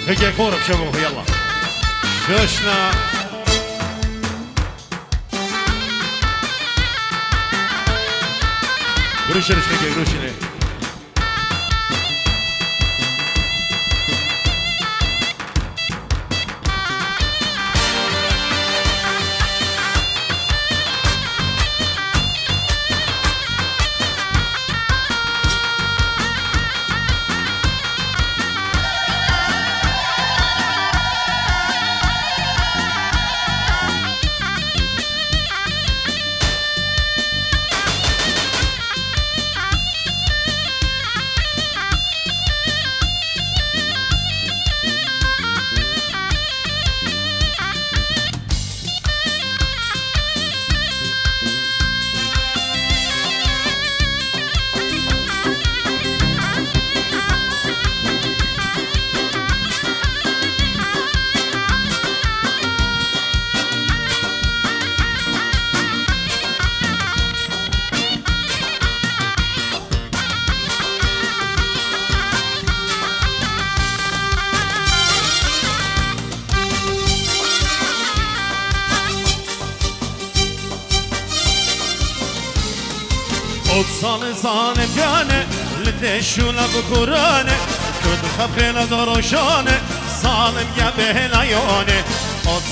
هيك كورة بشبوه يلا شوشنا قروش رشنك قروش ليه صال صانب جانه لتشولا بكورانه كنت خبخينا دروشانه صالم يا بهنا يونه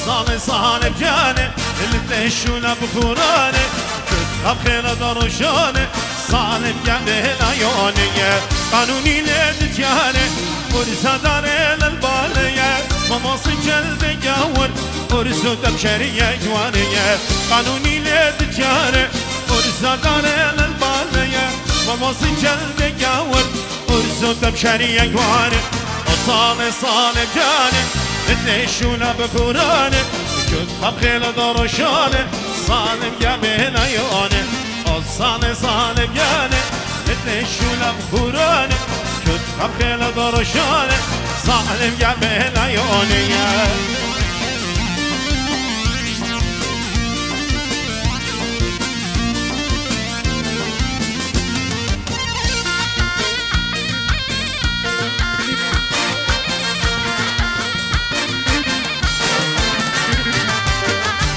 صال صانب جانه لتشولا بكورانه كنت خبخينا دروشانه صالم يا بهنا يونه قانوني لدجانه ورزا داري للباليه مماصي جلد جاور ورزو دبشريه جوانيه قانوني لدجانه ورزا داري للباليه مماصي جلد جاور ورزو دبشريه جوانيه صالي صالي جاني تنشونا بكوراني كنت خبخيل درشاني صالم يا بين عيوني صالي صالي جاني تنشونا بكوراني كنت خبخيل درشاني صالم يا بين عيوني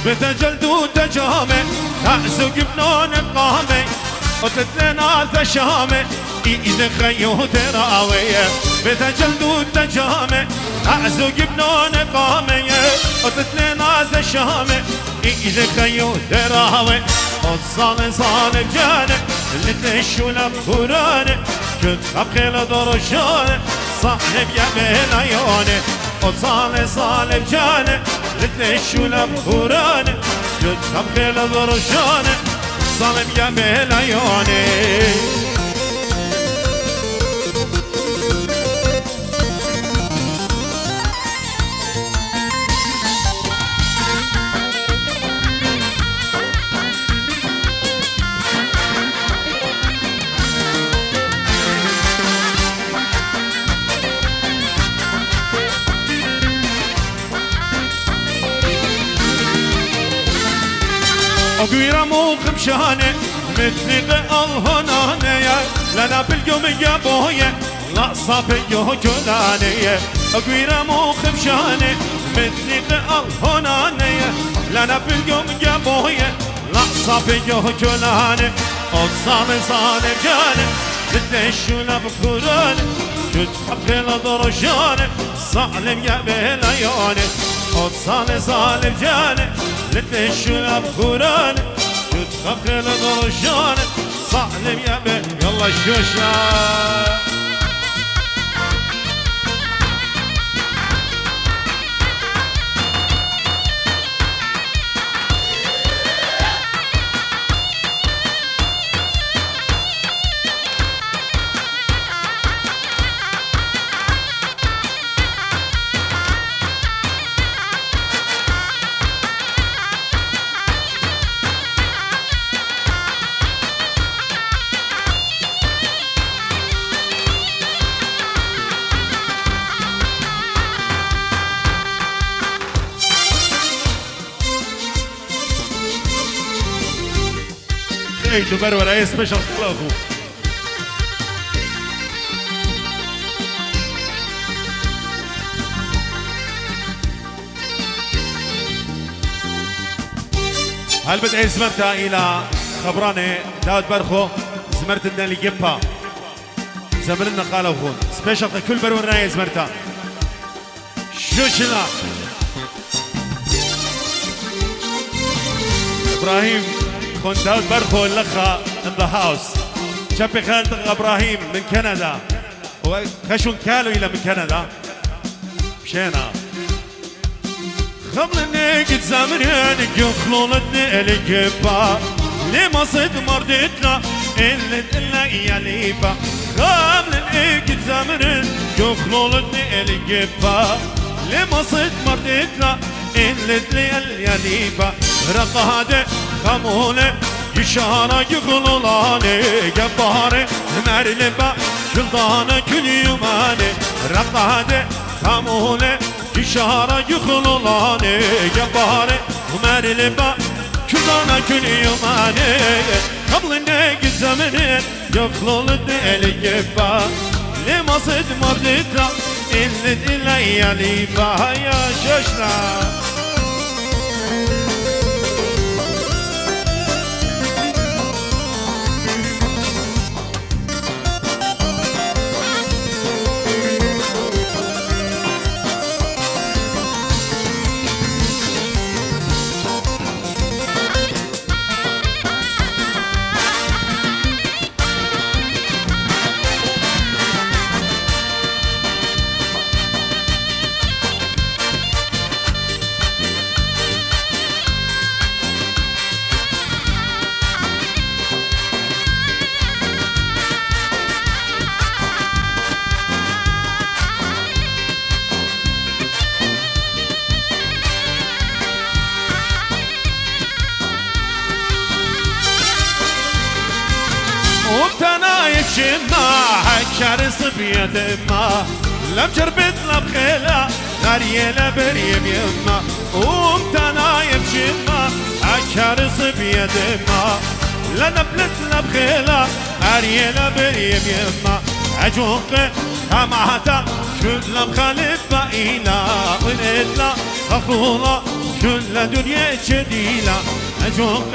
بتجلد وتجامي أعزق بنون بقامي وتتلنا ثشامي إذا خيو تراوية بتجلد التجامع أعزق بلون قامية وتتلنا ذا الشامع إذا خيو تراوي وصال صال بجانع اللي تلشوا لبخوراني كنت أبخيل درجاني صاحب يا بين عيوني وصال صال بجانع اللي تلشوا لبخوراني كنت أبخيل درجاني صالب يا بين عيوني وقويرة مو خمشانة مثل الهنانية لنا باليوم يا بويا لا صافية جلانية وقويرة مو خمشانة مثل الهنانية لنا باليوم يا بويا لا صافية جلانية وصالي صالي جاني تدشوا لبخوراني كنت حبخيل درجاني صالم يا بهالعيوني وصالي صالي جاني لتشونا بخوراني كنت خبخيل درجاني صالم يا بيه يلا الشوشة اي تبرور اي سبيشال خلاصو هل بدعي زمرتها الى خبراني داود برخو زمرتنا اللي جبها زمرنا قالوا خون سبيشال كل برورنا اي زمرتها شوشنا ابراهيم خون داود برخو اللخا in the house شبي خالد ابراهيم من كندا وخشون كالو الى من كندا مشينا خمرني قد زمرين يخلونتني الجبا لما صد مردتنا إلا يا ليبا خمرني قد زمرين يخلونتني الجبا لما صد مردتنا إلا يا ليبا رقادة خمولة يشارة يخلولاني جباري مرلبا شلطانة كل يوماني رقادة خمولة İşara yıkılulani Gebari Merliba Kürdana günü yumani Kabline gizeminin Yıkılulani eli geba Limasid mardita İllid illa yaliba Ya şaşla شما حكر صبية ما لم جربت لبخيلة غريلة بريم يما ومتنا يمشما حكر صبية ما لنبلت لبخيلة غريلة بريم يما عجوق همعتا كل مخالف بقيلة ونتلا أخولا كل دنيا جديلة عجوق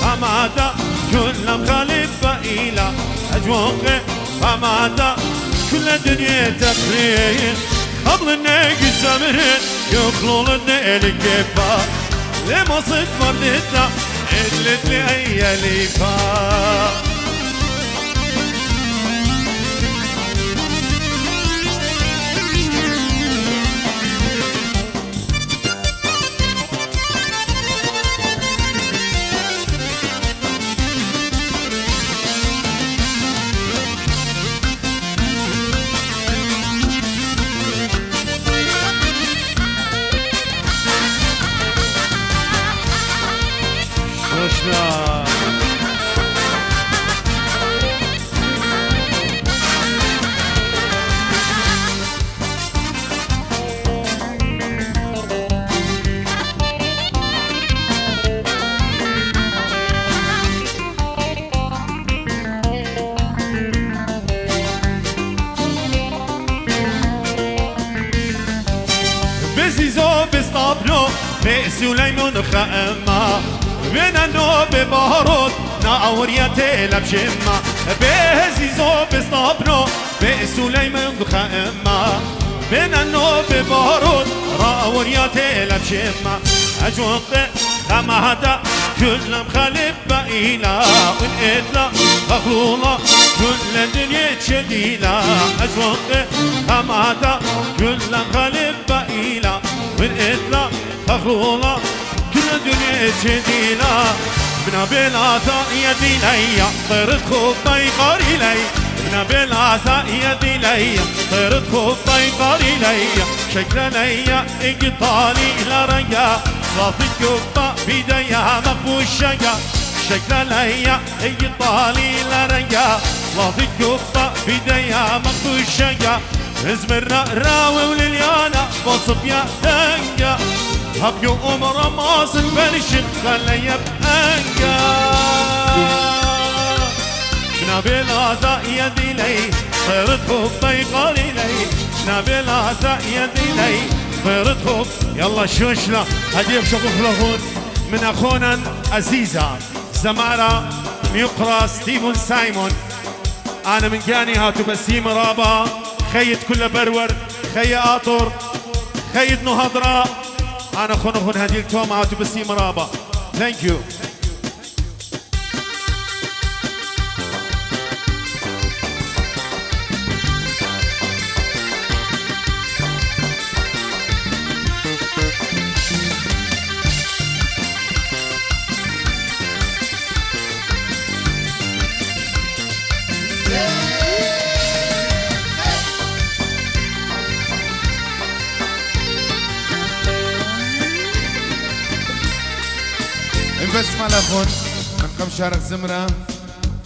همعتا كل مخالف بقيلة أجوق فماذا كل دنيا تفريق قبل الناقي زمرين يخلون الكفا لما صدق مردتنا قلت لي أي ليفا بزيزو بستابلو بسليمان خاما بينا نوب بارود ناوريتي لبشما بزيزو بستابلو بسليمان خاما بينا نوب بارود راوريتي لبشما أجوق خما هذا كلهم خالب بقيلا ونقتلا مخلولا كل الدنيا تشديلا أجوق خما هذا كلهم خالب بقيلا ونقتلا مخلولا كل الدنيا تشديلا من بلاثا يدي لي طرت خطي قاري لي من بلاثا يدي لي طرت خطي قاري لي شكل لي اقطالي لرقا صافي كفا بدايا مقبوشة شكل لي اقطالي لرقا صافي كفا بدايا مقبوشة ازمر راوي ولليانا بوصف يا دنقا هبيو أمر ماصل بنشق خلي بأنقا بنابلا ذا يدي لي طيرت خطي قاري لي بنابلا ذا يدي لي طيرت خط يلا شوشنا هديك شغف لهون من أخونا عزيزة زمارة يقرأ ستيفن سايمون أنا من جاني هاتو بسيم رابا خيد كل برور خي آطر خيد نهضرة أنا خون هديك توم هاتو بسيم رابا ثانك يو بسمع لأخون من قم شارق زمرة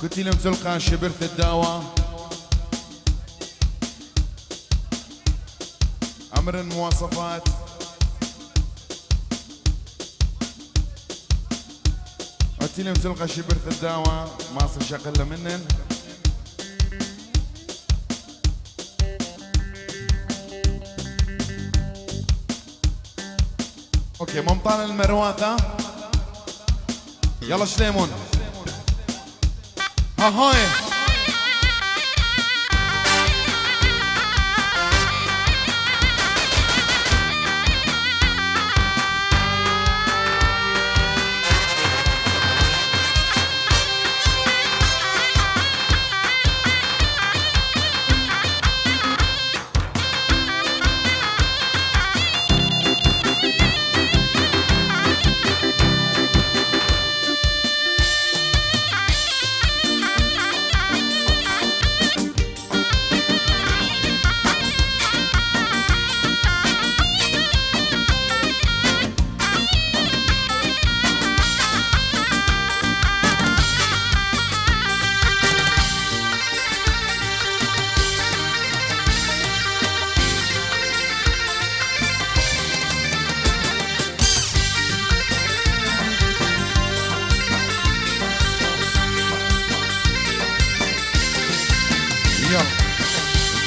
قلت لهم تلقى شبرت الدعوة أمر المواصفات قلت لهم تلقى شبرت الدعوة ما صار شغلة منن اوكي ممطان المرواثة يلا شليمون ها هاي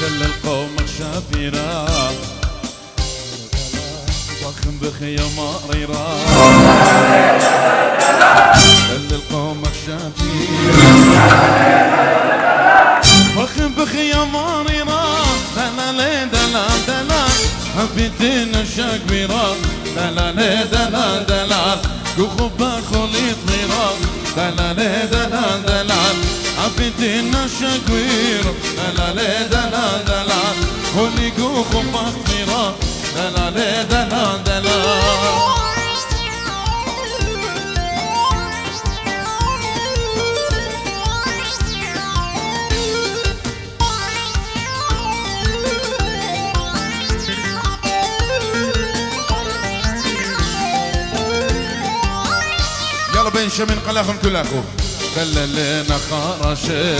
دل القوم الشافرة ضخم بخيمة ريرة دل القوم الشافرة ضخم حبيتنا شاكبيرا دلالي دلال دلال كوخبا خليط غيرا دلالي دلال دلال حبيتنا شاكبيرا دلالي دلال دلال هولي كوخبا غيرا دلالي دلال دلال بين شمن قلاكم كلاكم دللنا خرشه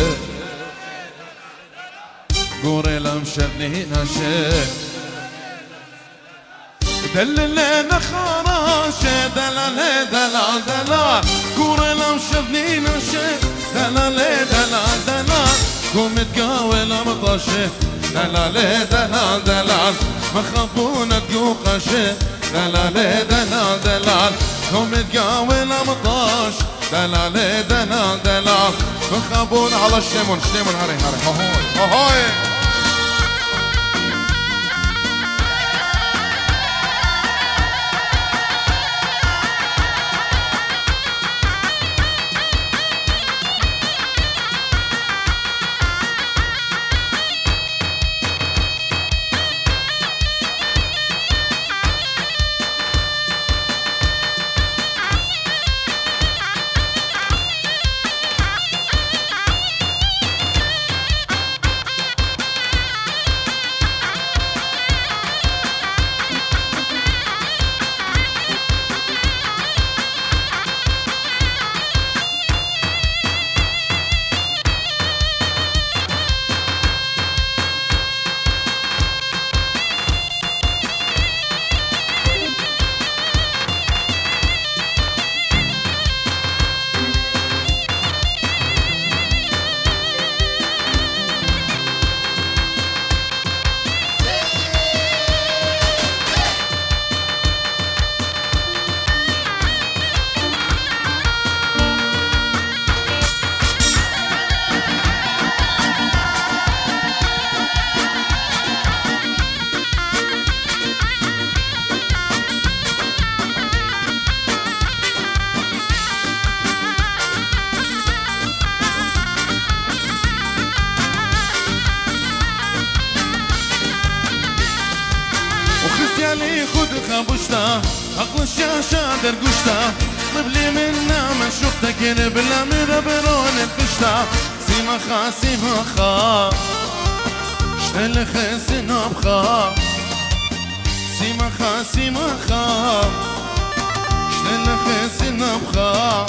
قوري لمشرنينا شيء دللنا خرشه دلالي دلال دلال قوري لمشرنينا شيء دلالي دلال دلال قوم تقاوي لمطشه دلالي دلال دلال مخافونا تقوقشه دلالي دلال دلال هم تقاوي لمطاش دلالي دلال دلال مخابون على الشليمون شليمون هاري هاري هوهوي خيالي خد خبشتا عقل الشاشة درقشتا طبلي منا من شفتك بلا مربرون القشتا سيما خا سيما خا شتل خسن بخا سيما خا سيما خا شتل خسن بخا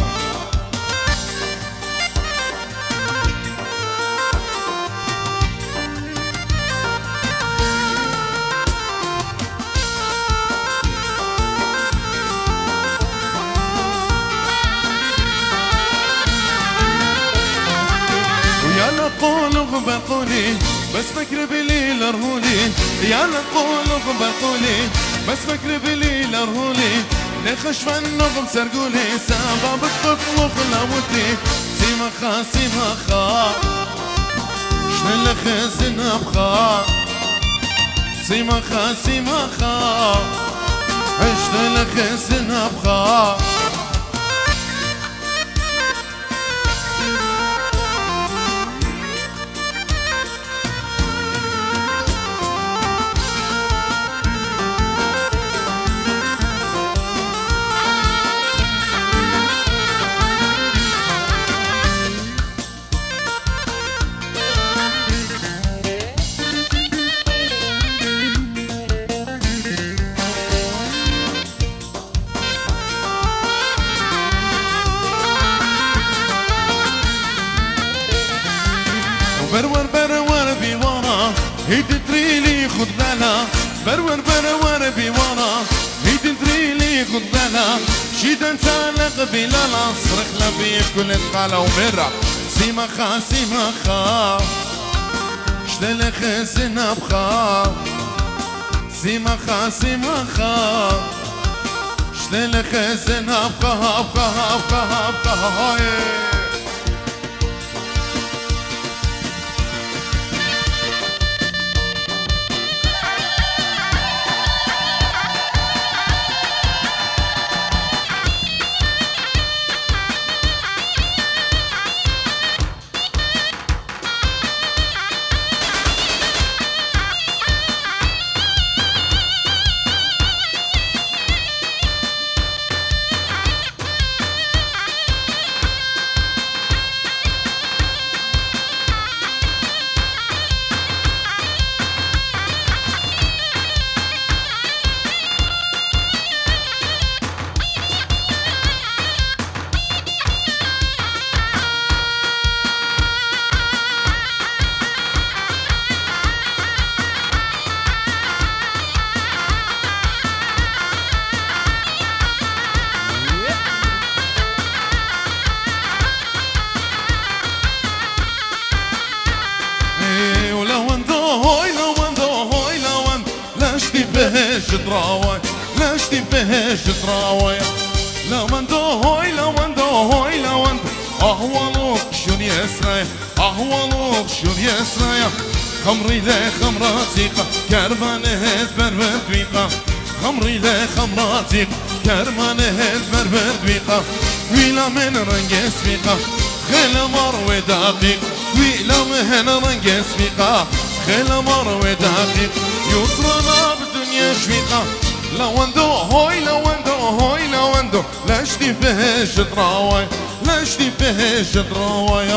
قولوا بقولي بس فكر بلي لرهولي يا قولوا بقولي بس فكر بلي لرهولي لخش فنغم سرقولي سبب تطلق لوتي سيما خا سيما خا شنل خزن بخا سيما خا سيما خا شنل خزن بخا برور برور بيوانا هي تدريلي خد بالها برور برور بيوانا هي تدريلي خد بالها شيدا تعلق بلالا صرخ لبي كل قالة ومرة سيما خا سيما خا شلل خزن بخا سيما خا سيما خا شلل خزن بخا بخا بخا بخا فيهش تراوي لاشتي فيهش تراوي لا وندو هوي لا وندو هوي لا وندو أهوالوك شون يسرايا أهوالوك شون يسرايا خمري لا خمراتيقة كرمانه بربر دويقة خمري لا خمراتيقة كرمانه بربر دويقة ويلا من رنج سبيقة خيل مروي دقيق ويلا من رنج سبيقة خيل مروي دقيق يطرنا بالدنيا شويقة لا وندو هوي لا وندو هوي لا وندو لاشتي فيهش تراوي لاشتي فيهش تراوي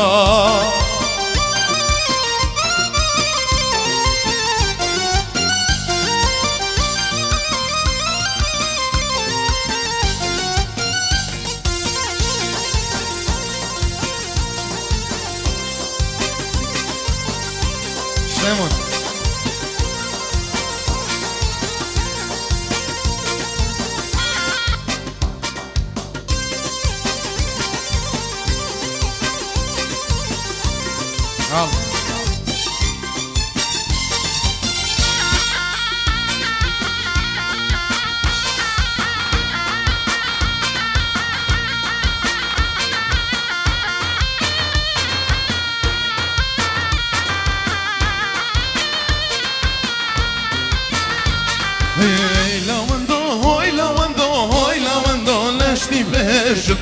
شلمون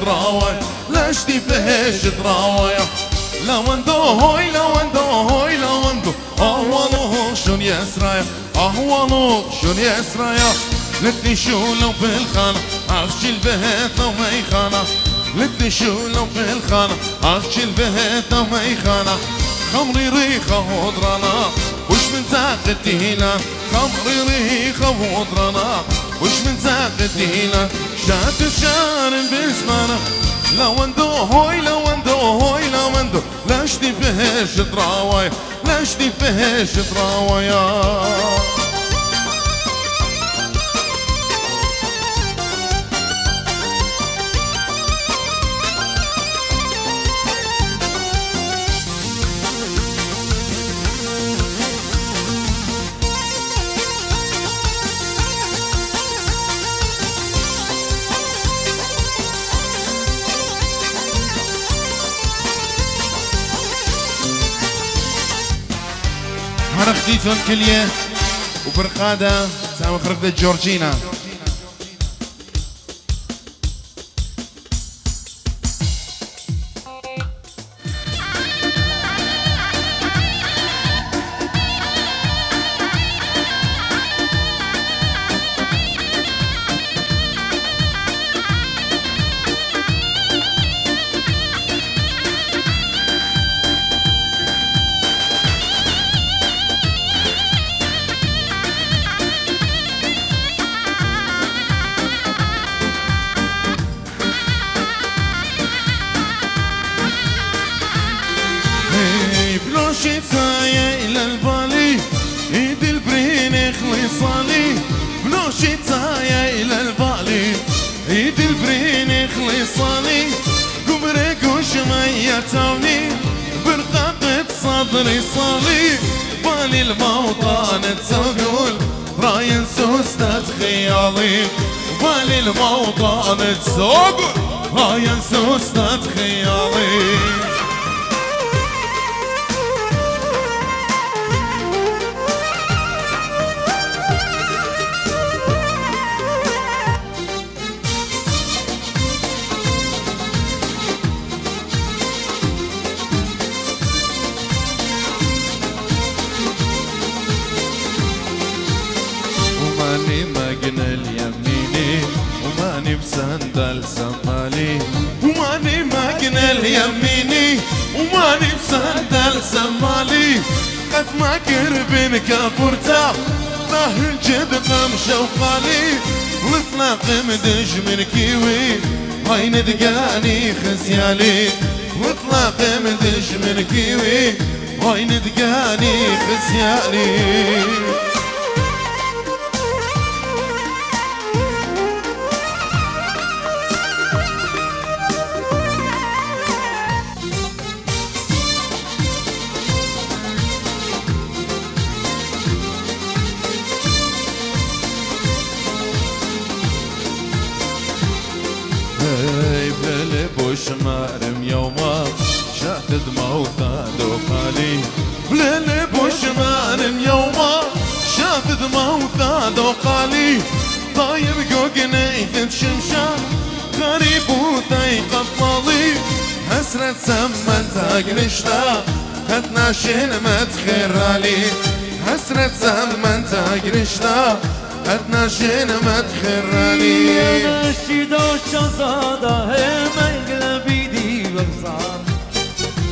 تراوي لاشتي فيهش تراوي لا وندو هوي لا وندو هوي لا وندو أهوالوك شون يسرايا أهوالوك شون يسرايا لتني شو لو بالخانة أخشي البهت وما يخانة لتني شو لو بالخانة أخشي البهت وما يخانة خمري ريخة هدرانا وش من تاقتينا خمري ريخة هدرانا وش من تاقتينا شات الشارم باسمنا لا وندو هوي لا وندو هوي لا وندو لاشتي فيهش تراوي لاشتي فيهش تراوي خرجتيتون كلية وبرقادة سام خرجت جورجينا شتايا إلى البالي إيدي البرين خلصالي بلو شتايا إلى البالي إيدي البرين خلصالي قمرك وشمية تاوني برقاقة صدري صالي بالي الموطن تقول راين سوستة خيالي بالي الموطن تقول راين سوستة خيالي وماني بسندل سمالي وماني ماكنة اليميني وماني بسندل سمالي قد ما قربين كابورتا ظهر جد قمشة وقالي وطلق مدش من كيوي هاي ندقاني خزيالي وطلق مدش من كيوي هاي ندقاني خزيالي قالي طايب قوقني ثت شمشان غريب وثيق الطالي حسرة سمن تاقرشتا خدنا شين ما تخرالي حسرة سمن تاقرشتا خدنا شين ما تخرالي أنا الشيدو الشزادة هم قلبي دي بغصان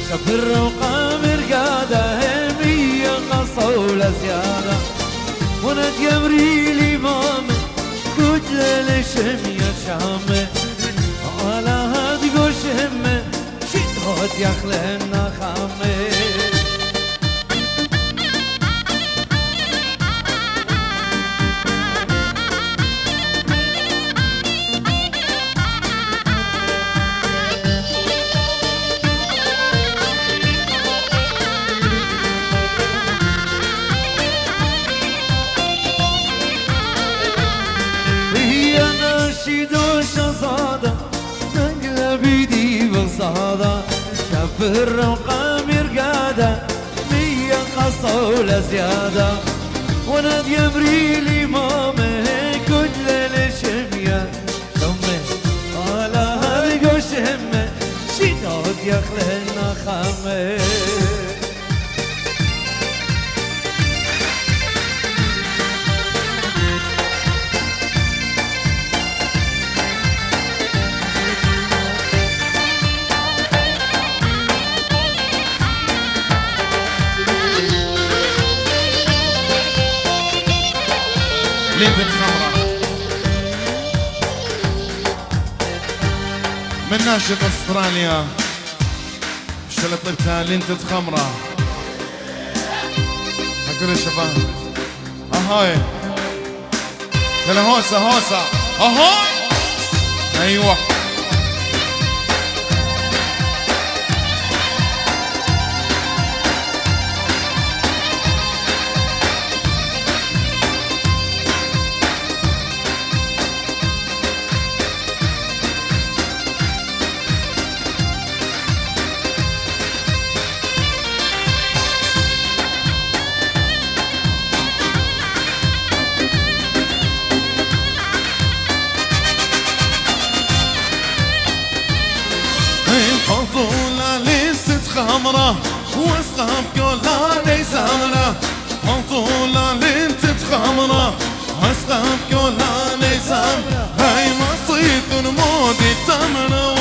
شفر وقامر قادة همي قصولة زيادة ونت يمري لي مامي كتلة لشم يا شامي على هاد قوش همي شيدوت يخلنا خامي صادا شفر وقامر قادة مية قصولة زيادة وانا يمري لي مامي كل الشمية شمي على هذي قوش همي شيدود يخلنا خامي لينتة خمرة من ناشط استراليا اشتغل طلبتها لينتة خمرة اقول يا شباب اهاي يلا هوسة هوسة اهاي ايوه خمرة واسقف كلاني سمرة مطولة لنت خمرة واسقف كلاني سمرة هاي مصيد نمودي تمرة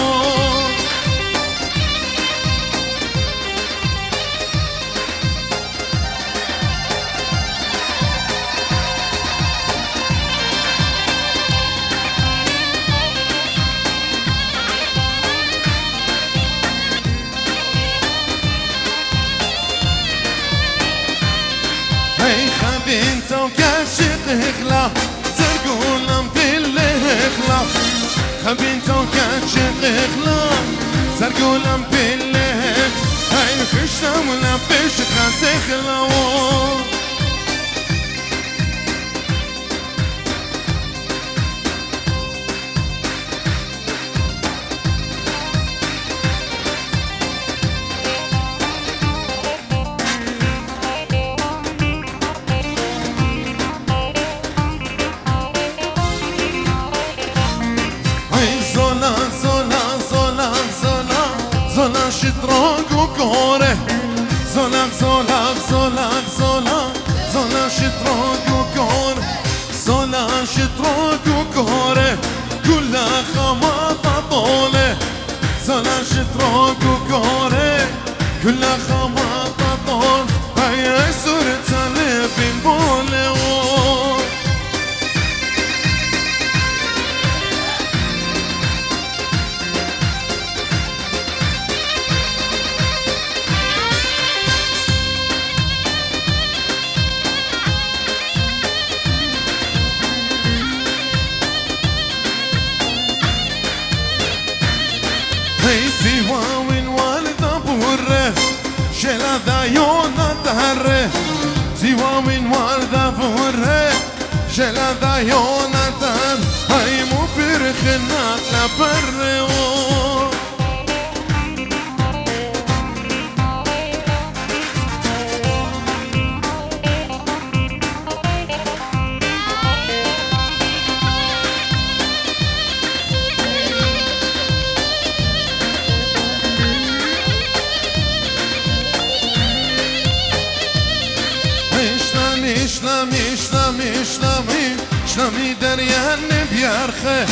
انت وكاشق اخلا زرقولم في اللي اخلا خبي انت وكاشق اخلا زرقولم في اللي هاي خشتم ولا فيش خاس اخلا شتراك وكورة زولك زولك زولك زولك زولك شتراك وكورة زولك شتراك وكورة كلها خماطة طولة زولك شتراك وكورة كلها خماطة طولة هيا سورة لبين بولة زيواوين والدة بوره شلا دايونا تهره زيواوين والدة بوره شلا دايونا تهره هاي مو برخنات لبره شلامي دريان بيارخه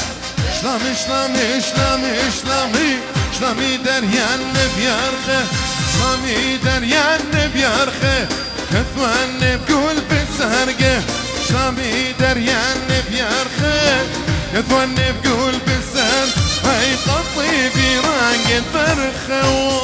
شلامي شلامي شلامي شلامي شلامي دريان بيارخه شلامي دريان بيارخه كثوان بقول بتسرقه شلامي دريان بيارخه كثوان بقول بتسر هاي قطي براق البرخه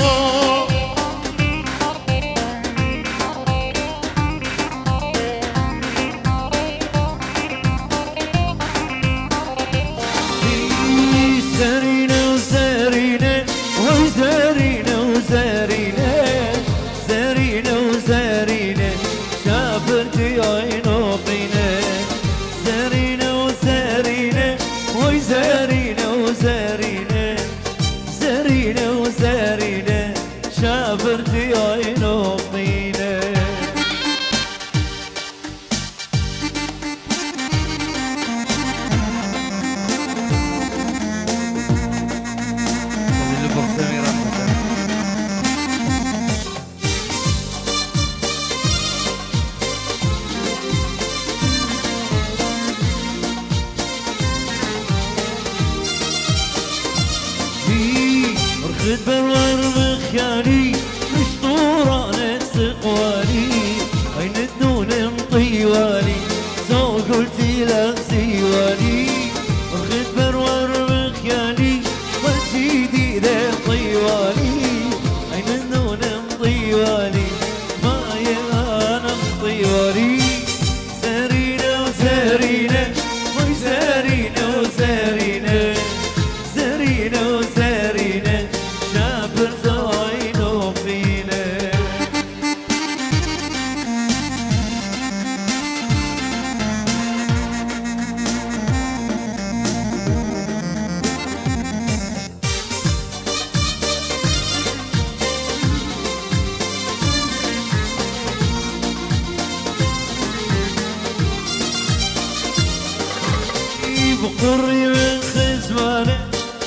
بقري من خزمانه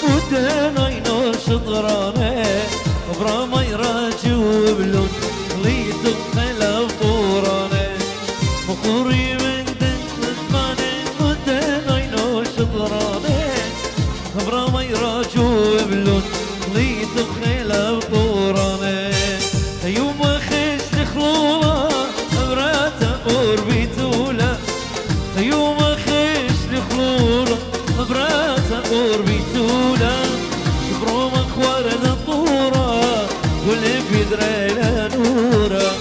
ودناينو شطرانه برا ما يراجع وبلون خليته خلاف طورانه بقري من خزمانه ودناينو شطرانه برا ما يراجع وبلون خليته خلاف طورانه يوم خش لخلوله براته قربي توله يوم براتا قربي تولا شبرو مخوار دطورة واللي في درينا نورة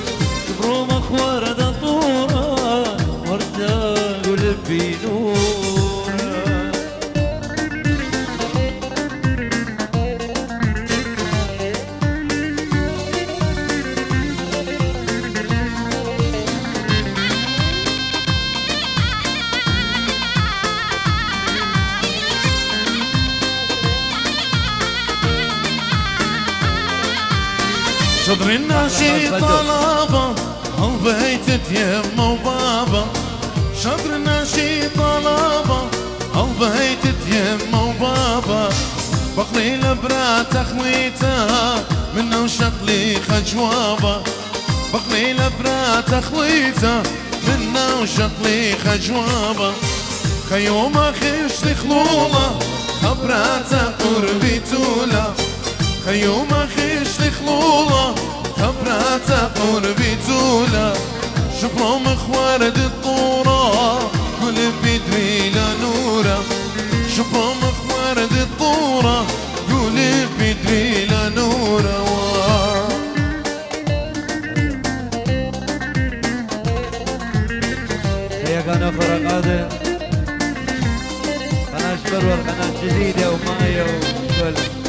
شبرو مخوار دطورة وردا واللي في نورة شطر الناشي طلبة أو بيت يمه وبابا شطر الناشي طلبة أو بيت يمه وبابا بقري لبرات أخويتها منه شقلي خجوابة بقري لبرات أخويتها منه شقلي خجوابة خيوم أخيش لخلولة خبرات قربي تولا خيوم أخيش لخلولة خبرات قربي تولا شبرو مخوارد الطورة كل بدري لا نورة شبرو مخوارد الطورة كل بدري لا نورة هي قناة فرق هذا قناة برور قناة جديدة وماية وكل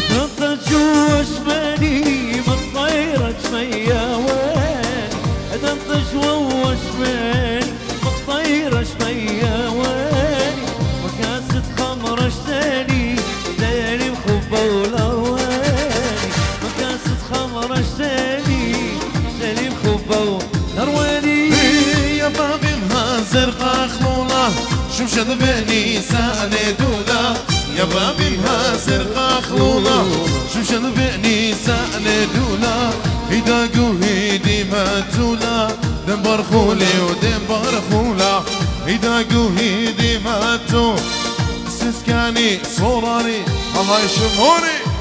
تنطر جوا شمالي من طيرة شمية وين تنطر جوا شمالي من طيرة شمية وين وكاسة خمر اشتري داري وخبة ولواني وكاسة خمر اشتري داري وخبة ولواني يا باغي زرقاء خلولة شمشد بني سالي دولا يا بابي هازر خاخلونا شمشن بعني سأندونا إذا قوهيدي ماتولا دم برخولي ودم برخولا إذا قوهيدي ماتو سسكاني صوراني الله يشموني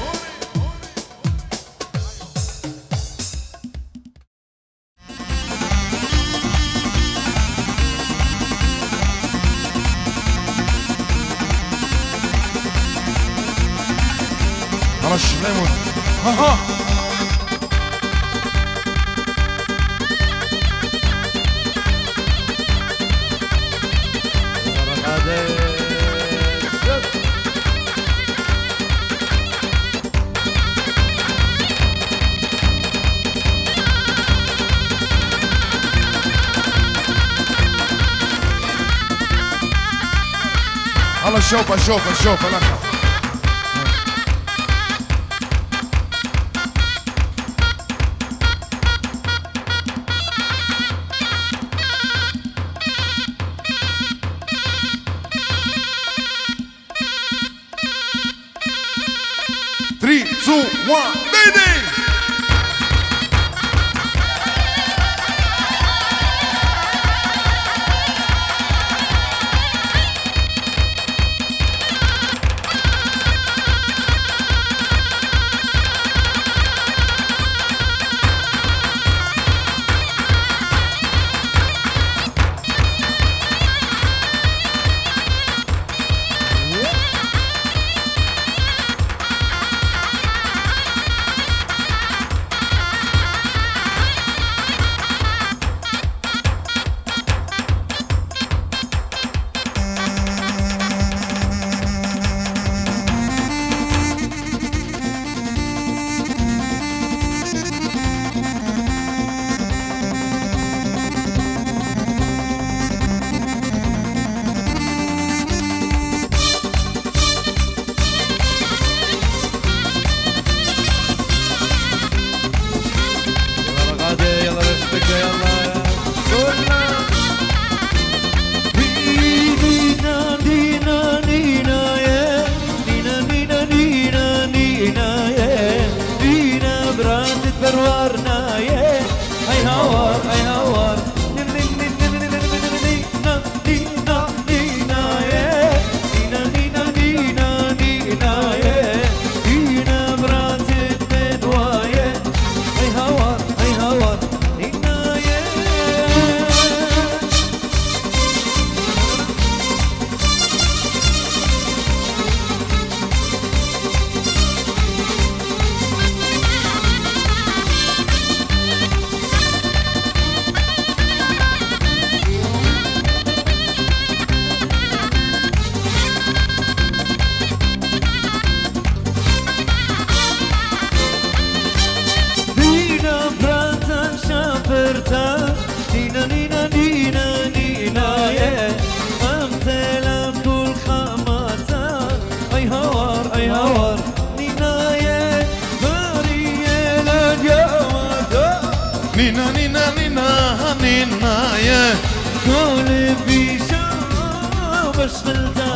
رش ليمون ها هلا شوف الاخر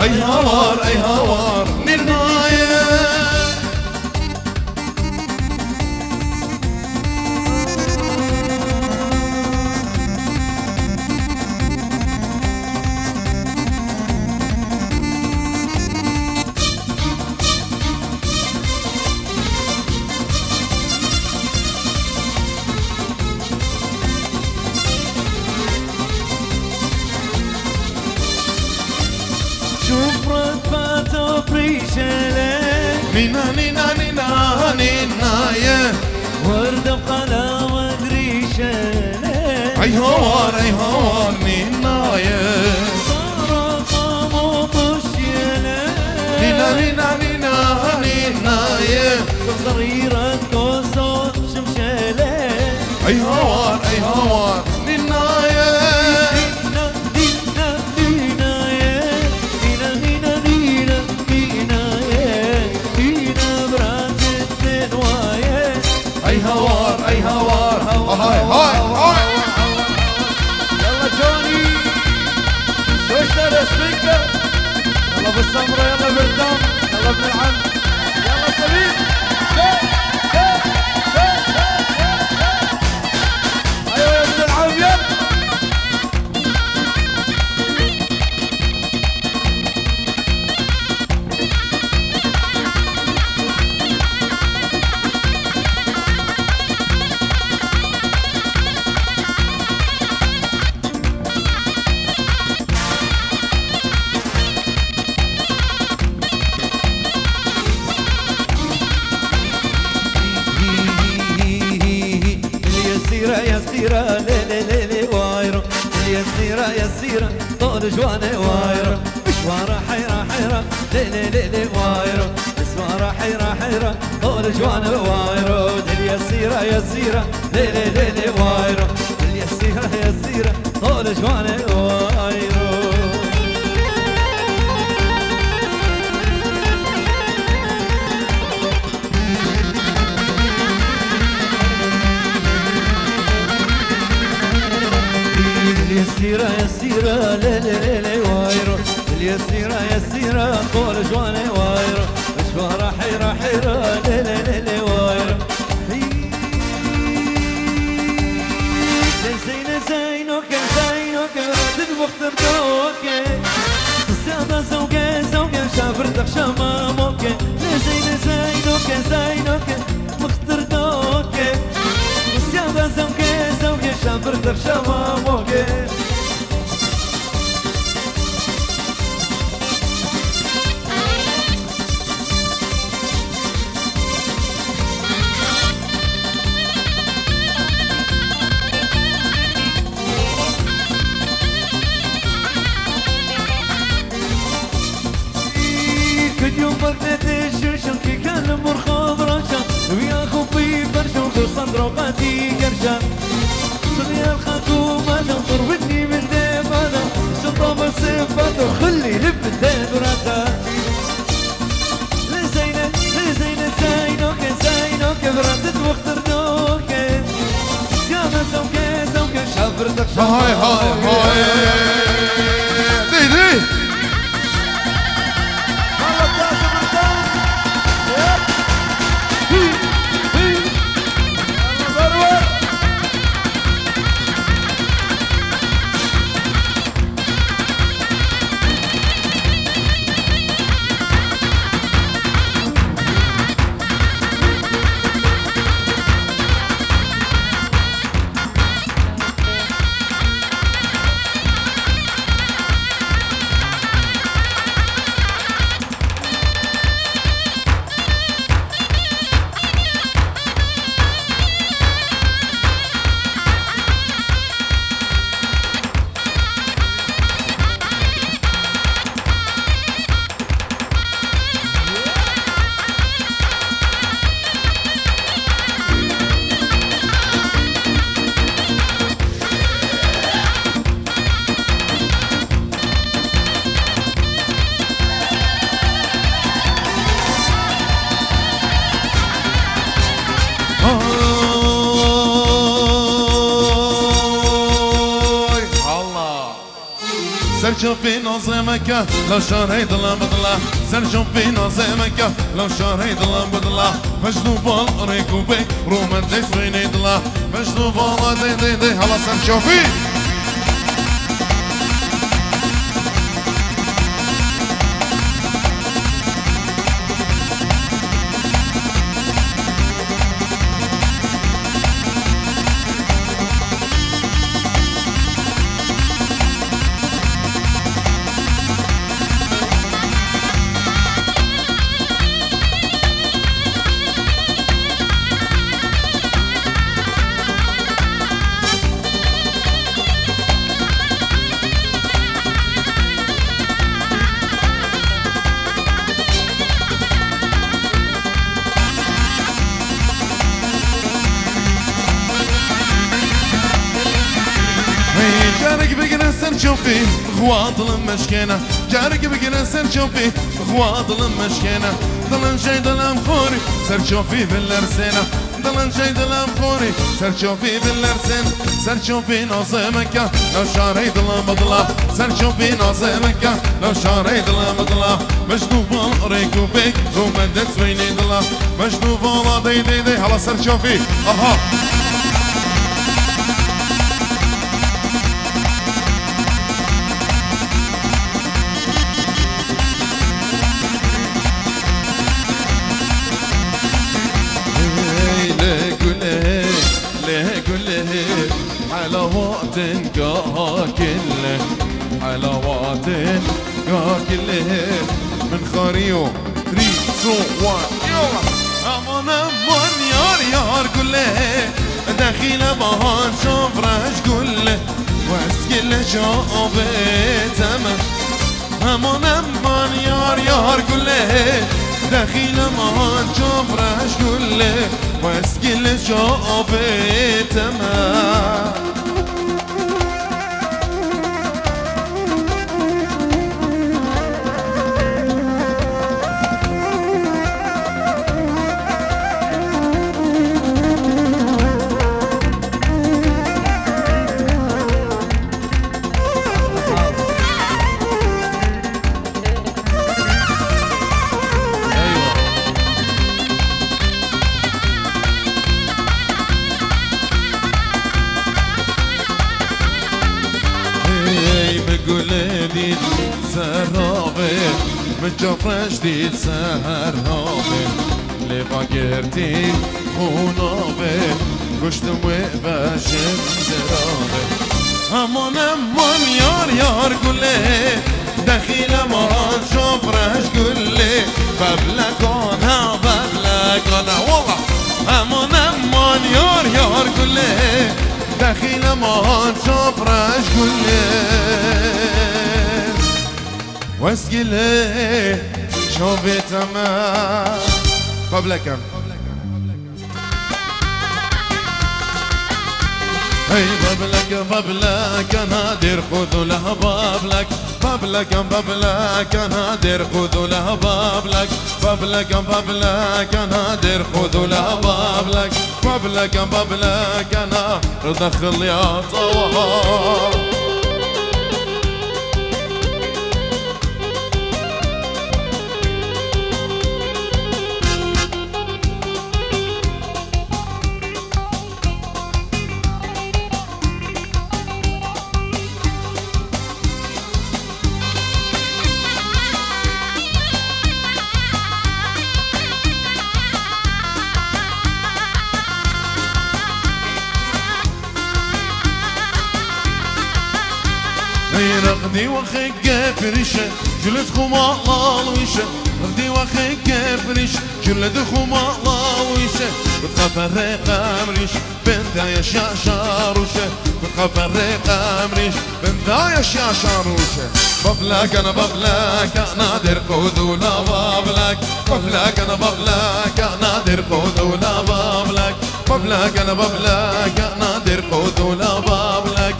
اي هوار ننايه نينا نينا نينا نينا يا وردة بقنا وادري شلي اي هوار نينا يا صار قامو مشيلي نينا نينا نينا نينا يا صغيرة كوسو شمشلي اي هوار نينا يا اي هوار هاي يلا جوني شو اشتري سبيكر يلا بالسمرة يلا بالدم ابن العم يلا سليم ايوه يا ابن العم يلا يسيرة ليلي وايرو يسيرة طول جواني وايرو مشوارة حيرة ليلي وايرو مشوارة حيرة طول جواني وايرو يسيرة ليلي وايرو يسيرة طول جواني وايرو يسيرة ليلي وايرو يسيرة طول جواني وايرو مشوارة حيرة ليلي وايرو زينك راتب مختار دوكي السيادة زوجة شافرتك شماموكي زينك مختار دوكي السيادة زوجة شافرتك شماموكي روقاتي قرشة صديا الخاتومة تنطر ودني من ديفانا شطامة صفاته خلي لب الدين وراتا لزينة زينوك براتت واختر دوكي سيامة زوكي شافرتك هاي دي سرجو في نظامك لو شريد الله بضلا سرجو في نظامك لو شريد الله بضلا فجدو بال ريكو بيك رومان ديس فين يدلا فجدو بال دي هلا سرجو في جارك بقنا سنشوفي خواطل المشكينة جارك بقنا سنشوفي خواطل المشكينة ظلم شي ظلم خوري سنشوفي في الارسينة دلن شي دلم خوري سرشوفي بالارسن سرشوفي ناصمك لو شاري دلم بضلا سرشوفي ناصمك لو شاري دلم بضلا مجنوب الريكو بيك ومدت ويني دلا مجنوب الله دي دي دي هلا سرشوفي اها على وقت كله على وقت كله من خريو 3 2 1 يلا امان امان يار يار كله داخل بهان شفرش كله واسكل شعبت امان امان يار يار كله داخل بهان شفرش كله واسكل شعبت جديد سرابه متجفرش دید سرابه لباگرتی خونابه کشتم و بشم زرابه امان امان یار یار گله دخیل امان شفرش گله ببلکانا ببلکانا والله امان امان یار یار گله دخیل امان شفرش گله واسقله شوفي تمام قبلك هي بابلك نادر خذوا لها بابلك نادر خذوا لها بابلك نادر خذوا لها بابلك انا دخل يا طوال رغدي وخيك فريشة جلد خما الله ويشة رغدي وخيك فريشة جلد خما الله ويشة بتخفرق أمريش بنت يا شاشاروشة بتخفرق أمريش بنت يا شاشاروشة بابلك أنا نادر خذولا بابلك أنا نادر خذولا بابلك أنا نادر خذولا بابلك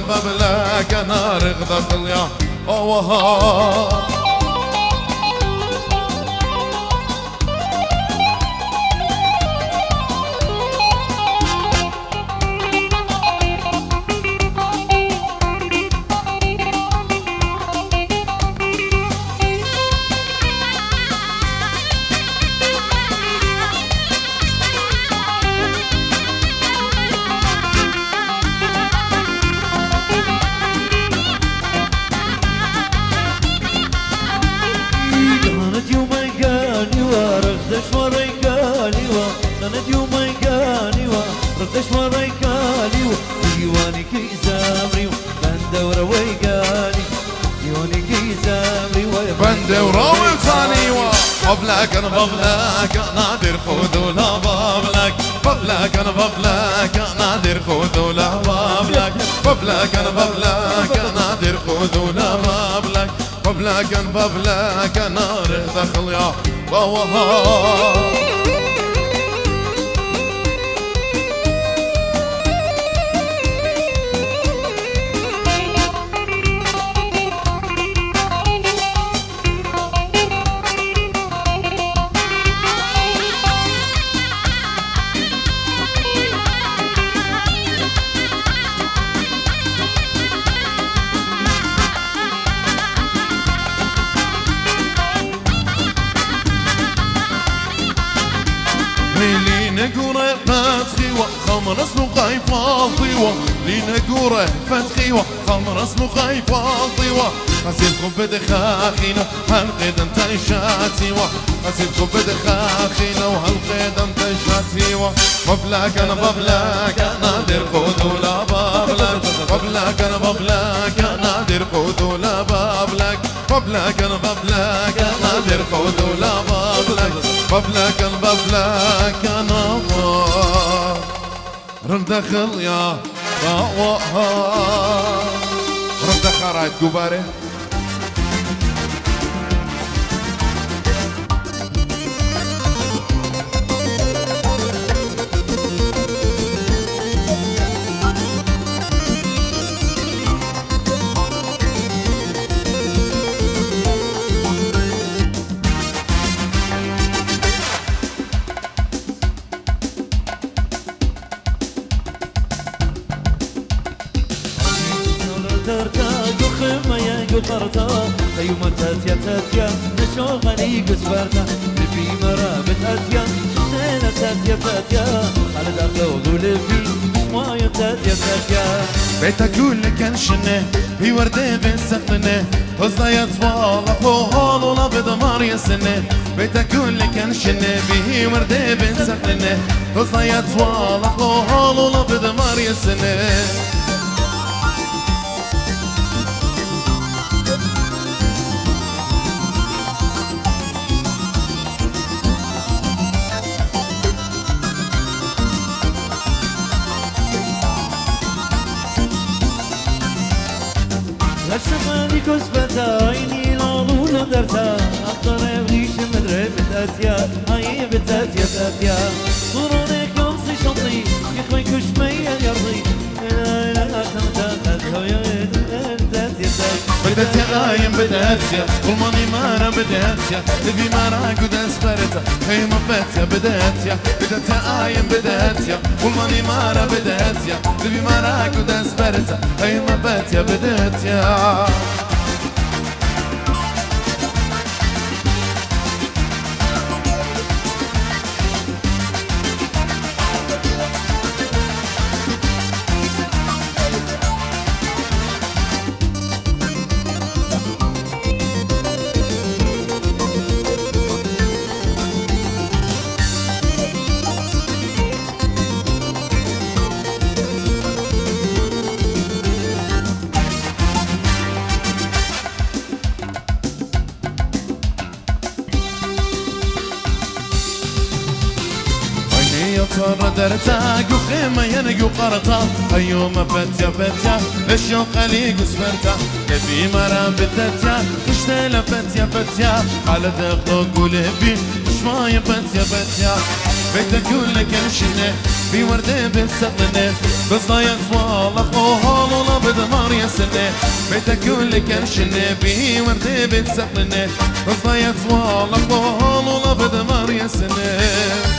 بابلك انا رغدة يا اوها ردش مريكالي ديواني كي زامري بندورة ويقالي ديواني كي زامري بندورة ويقالي بابلك انا نادر خذولا بابلك انا نادر خذولا بابلك انا نادر خذولا بابلك انا دخل يا بوها فتخي وخمر اسمه خيفاطي لينا قوره فتخي وخمر اسمه خيفاطي قصيدكم بدخاخينا هالقيد انت شاتي قصيدكم بدخاخينا وهالقيد انت شاتي وبلاك انا ببلاك نادر خذولا بابلك وبلاك انا ببلاك نادر خذولا بابلك وبلاك انا ببلاك نادر خذولا بابلك وبلاك انا ببلاك انا رندخل يا ضوها رندخل رايت قباري قرطا أيوم تاتيا تاتيا نشوف غني قسبرتا في مرابط أتيا سنة تاتيا تاتيا على داخل وقول في ما يتاتيا تاتيا بيتك كل كان شنه بوردة بنسقنه تزدا يطفال هول ولا بدمار يسنه بيتك كل كان شنه بوردة بنسقنه تزدا يطفال هول ولا بدمار يسنه الشمالي كسبتا عيني العضو درتا أخطر أبليش مدري بتاتيا هاي بتاتيا تاتيا صورونك يوصي شنطي يخوي كشمية يرضي لا لا لا تمتاز هويا تاتيا بدأت عايم بدأتيا والماني مارا بدأتيا تبي مارا قد اسبرتا هي ما بتيا بدأت عايم بدأتيا والماني مارا بدأتيا تبي مارا قد اسبرتا هي ما بتيا بدأتيا صار درتا قخيمة ينقو قرطا أيوم بتيا بتيا لشيو قليق سبرتا كفي مرام بتتيا اشتلا بتيا على دخلو قلبي شماي بتيا بيتك كل كنشنه في وردة بالسقنه بس ضايت والله قوهال ولا بدمار يسنه بيتك كل كنشنه في وردة بالسقنه بس ضايت والله قوهال ولا بدمار يسنه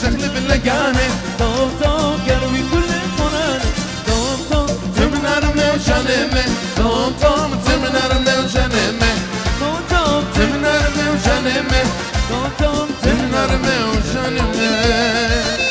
تخلف اللقانة توم توم كروي كل قرانة توم توم تمنى رمي وجنمه توم توم تمنى رمي وجنمه توم توم تمنى رمي وجنمه توم توم تمنى رمي وجنمه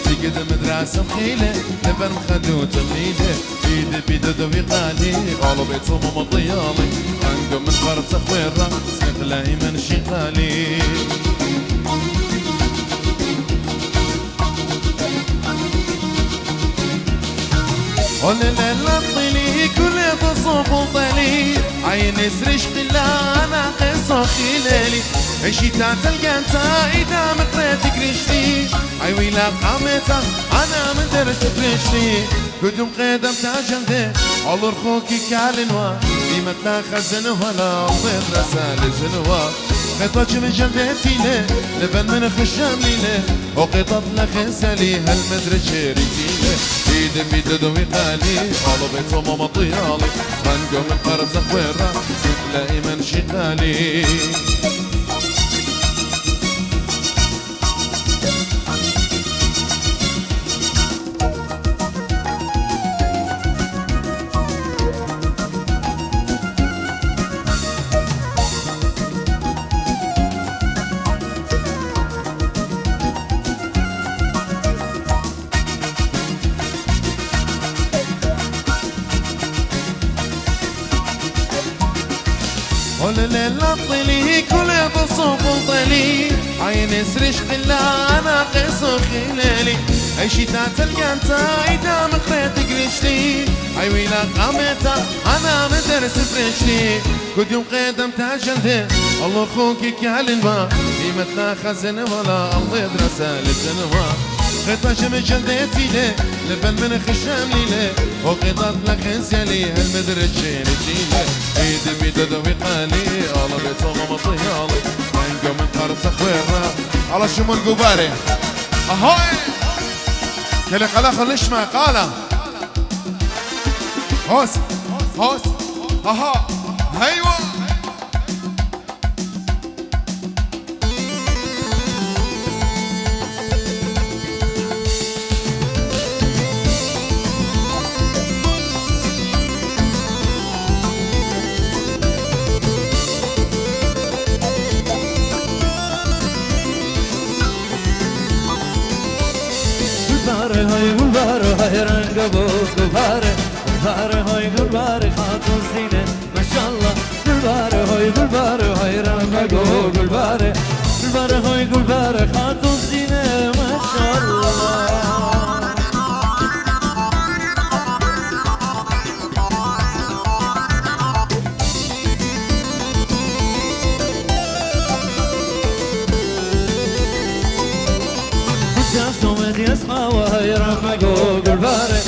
تقد مدرسة مخيلة لبن مخدو تمليلة ايدي بيدو دوي قالي قالوا بيتهم مضيالي عنقم من فرط اخويرا سنت لاهي من شغالي قول لا طلي كل تصوف وطلي عيني سرش قلا انا قصة خلالي عيشي تاتا القانتا اذا مقريتك رشتي عيوي لا قامتا انا من درس برشتي قدم قدم تاجنده على رخوكي كالنوا ديما تلاخى زنوا لا ضيط رسالة زنوا قطعت من جنبتي له لبن من خشام ليله وقطعت لخسالي هالمدري شريتي له ايدي بيدو دوي قالي على بيت ماما طيالي غنقوم من قرب زخويرة زيد لاقي من شغالي لا طلي كل بصوف طلي عيني سرش قلا انا قصو خلالي عيشي تاتا القانتا اذا مقريتك رشتي عيوي لا قامتا انا مدرس فرشتي كل يوم قدم تاجنده الله خوكي كالنما ديما تلاخى زن ولا الله يدرس للزنوا قطعت من جلدتي له لبن من خشام ليله وقطعت لك انسالي هالمدرج شينتي له ايدي بيدو دوي قالي على بيت ماما طيالي عنقو من قرب سخويرة على شمال قباري اهوي كلي قلاخ نشمع قالا هوس هوس اها هيوا هاي قلبارة هاي رنقبو قلبارة قلبارة هاي قلبارة خاطر زينة ما شاء الله قلبارة هاي قلبارة هاي رنقبو قلبارة قلبارة هاي قلبارة خاطر زينة ما شاء الله يسقى وهي رمقو قلبارة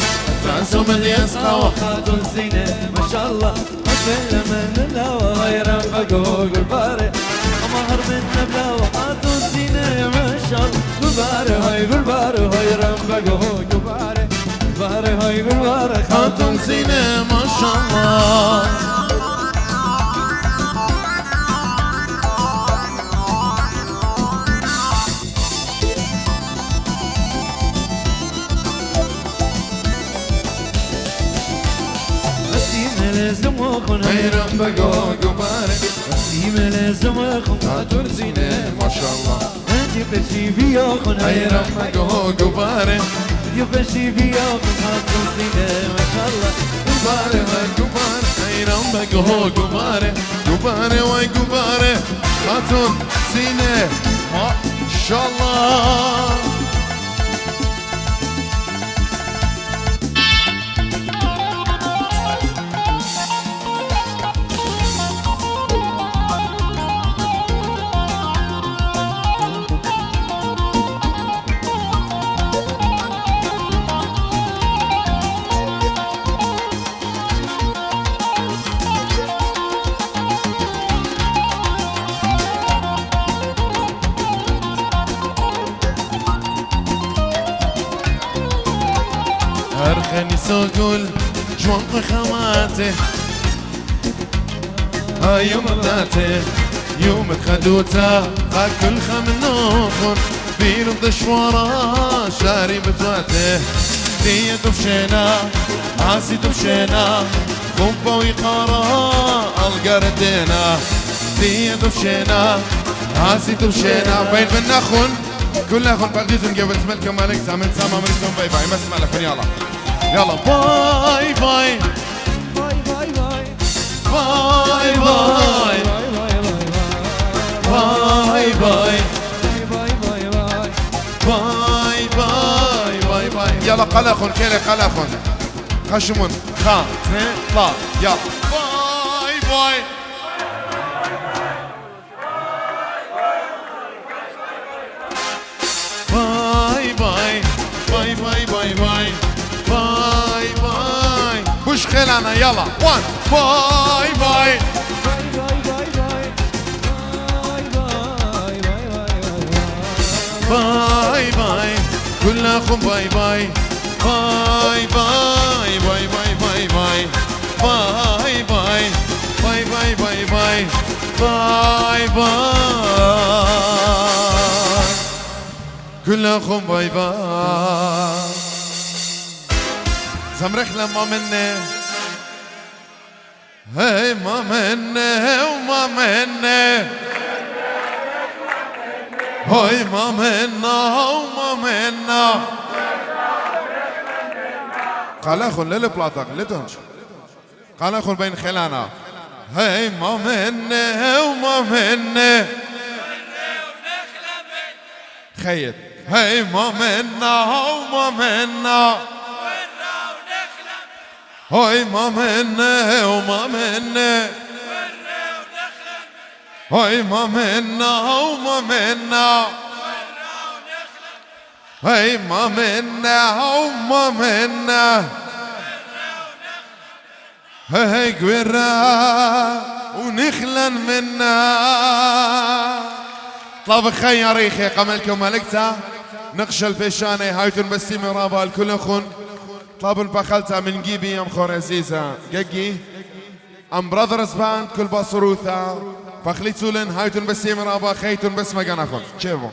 فانسوم اللي يسقى وخاتون زينة ما شاء الله أفل من الله وهي رمقو قلبارة مهر من نبلا وخاتون زينة ما شاء الله قلبارة هاي قلبارة هاي رمقو قلبارة قلبارة هاي قلبارة خاتون زينة ما شاء الله لازم أخون هيرم بقو قباري ديما لازم أخون هاتون زينة ما شاء الله أنت بشي في أخون هيرم بقو قباري يبشي في أخون هاتون زينة ما شاء الله قباري وقباري هيرم بقو قباري قباري وقباري هاتون زينة ما شاء الله أرخني سوقل جوان خواته هاي يوم ذاته يوم خدوته قال كل خمنوخن بيرو دشوارا شاري بتواته دي دفشينا عاسي دفشينا بومبا ويقارا القردينا دي دفشينا عاسي دفشينا بين بناخن كل اخن بغديتن قبل تملكم مالك تعمل سما مريتهم باي باي ما اسمع لكم يلا يلا باي باي باي باي باي باي باي باي باي باي باي باي باي يلا قلخن كيلي قلخن خشمون خا اثنين طلع يلا باي باي باي باي باي باي باي باي باي بوش خلعنا يلا 1 باي باي باي باي كلكم باي باي باي باي باي باي باي باي باي باي باي باي باي باي باي باي كلكم باي باي زمرخ لما مني هي ما مني وما مني هاي ما منا وما منا قال اخون للبلاطة لتنش قال اخون بين خلانا هاي ما مني وما مني خيط هاي ما منا وما منا هاي ما مني وما مني هاي ما منا وما منا هاي ما منا وما منا هاي قورا ونخلن منا طلب خير ريخي قملكم ملكتا نقش الفشاني هايتون بسيمي رابا الكل خن طلب البخلتا من جيبي يم خور عزيزة جيجي ام براذرز باند كل باصروثا فخليتولن هايتون بسيمي رابا خيتون بس مجانا خن شيفو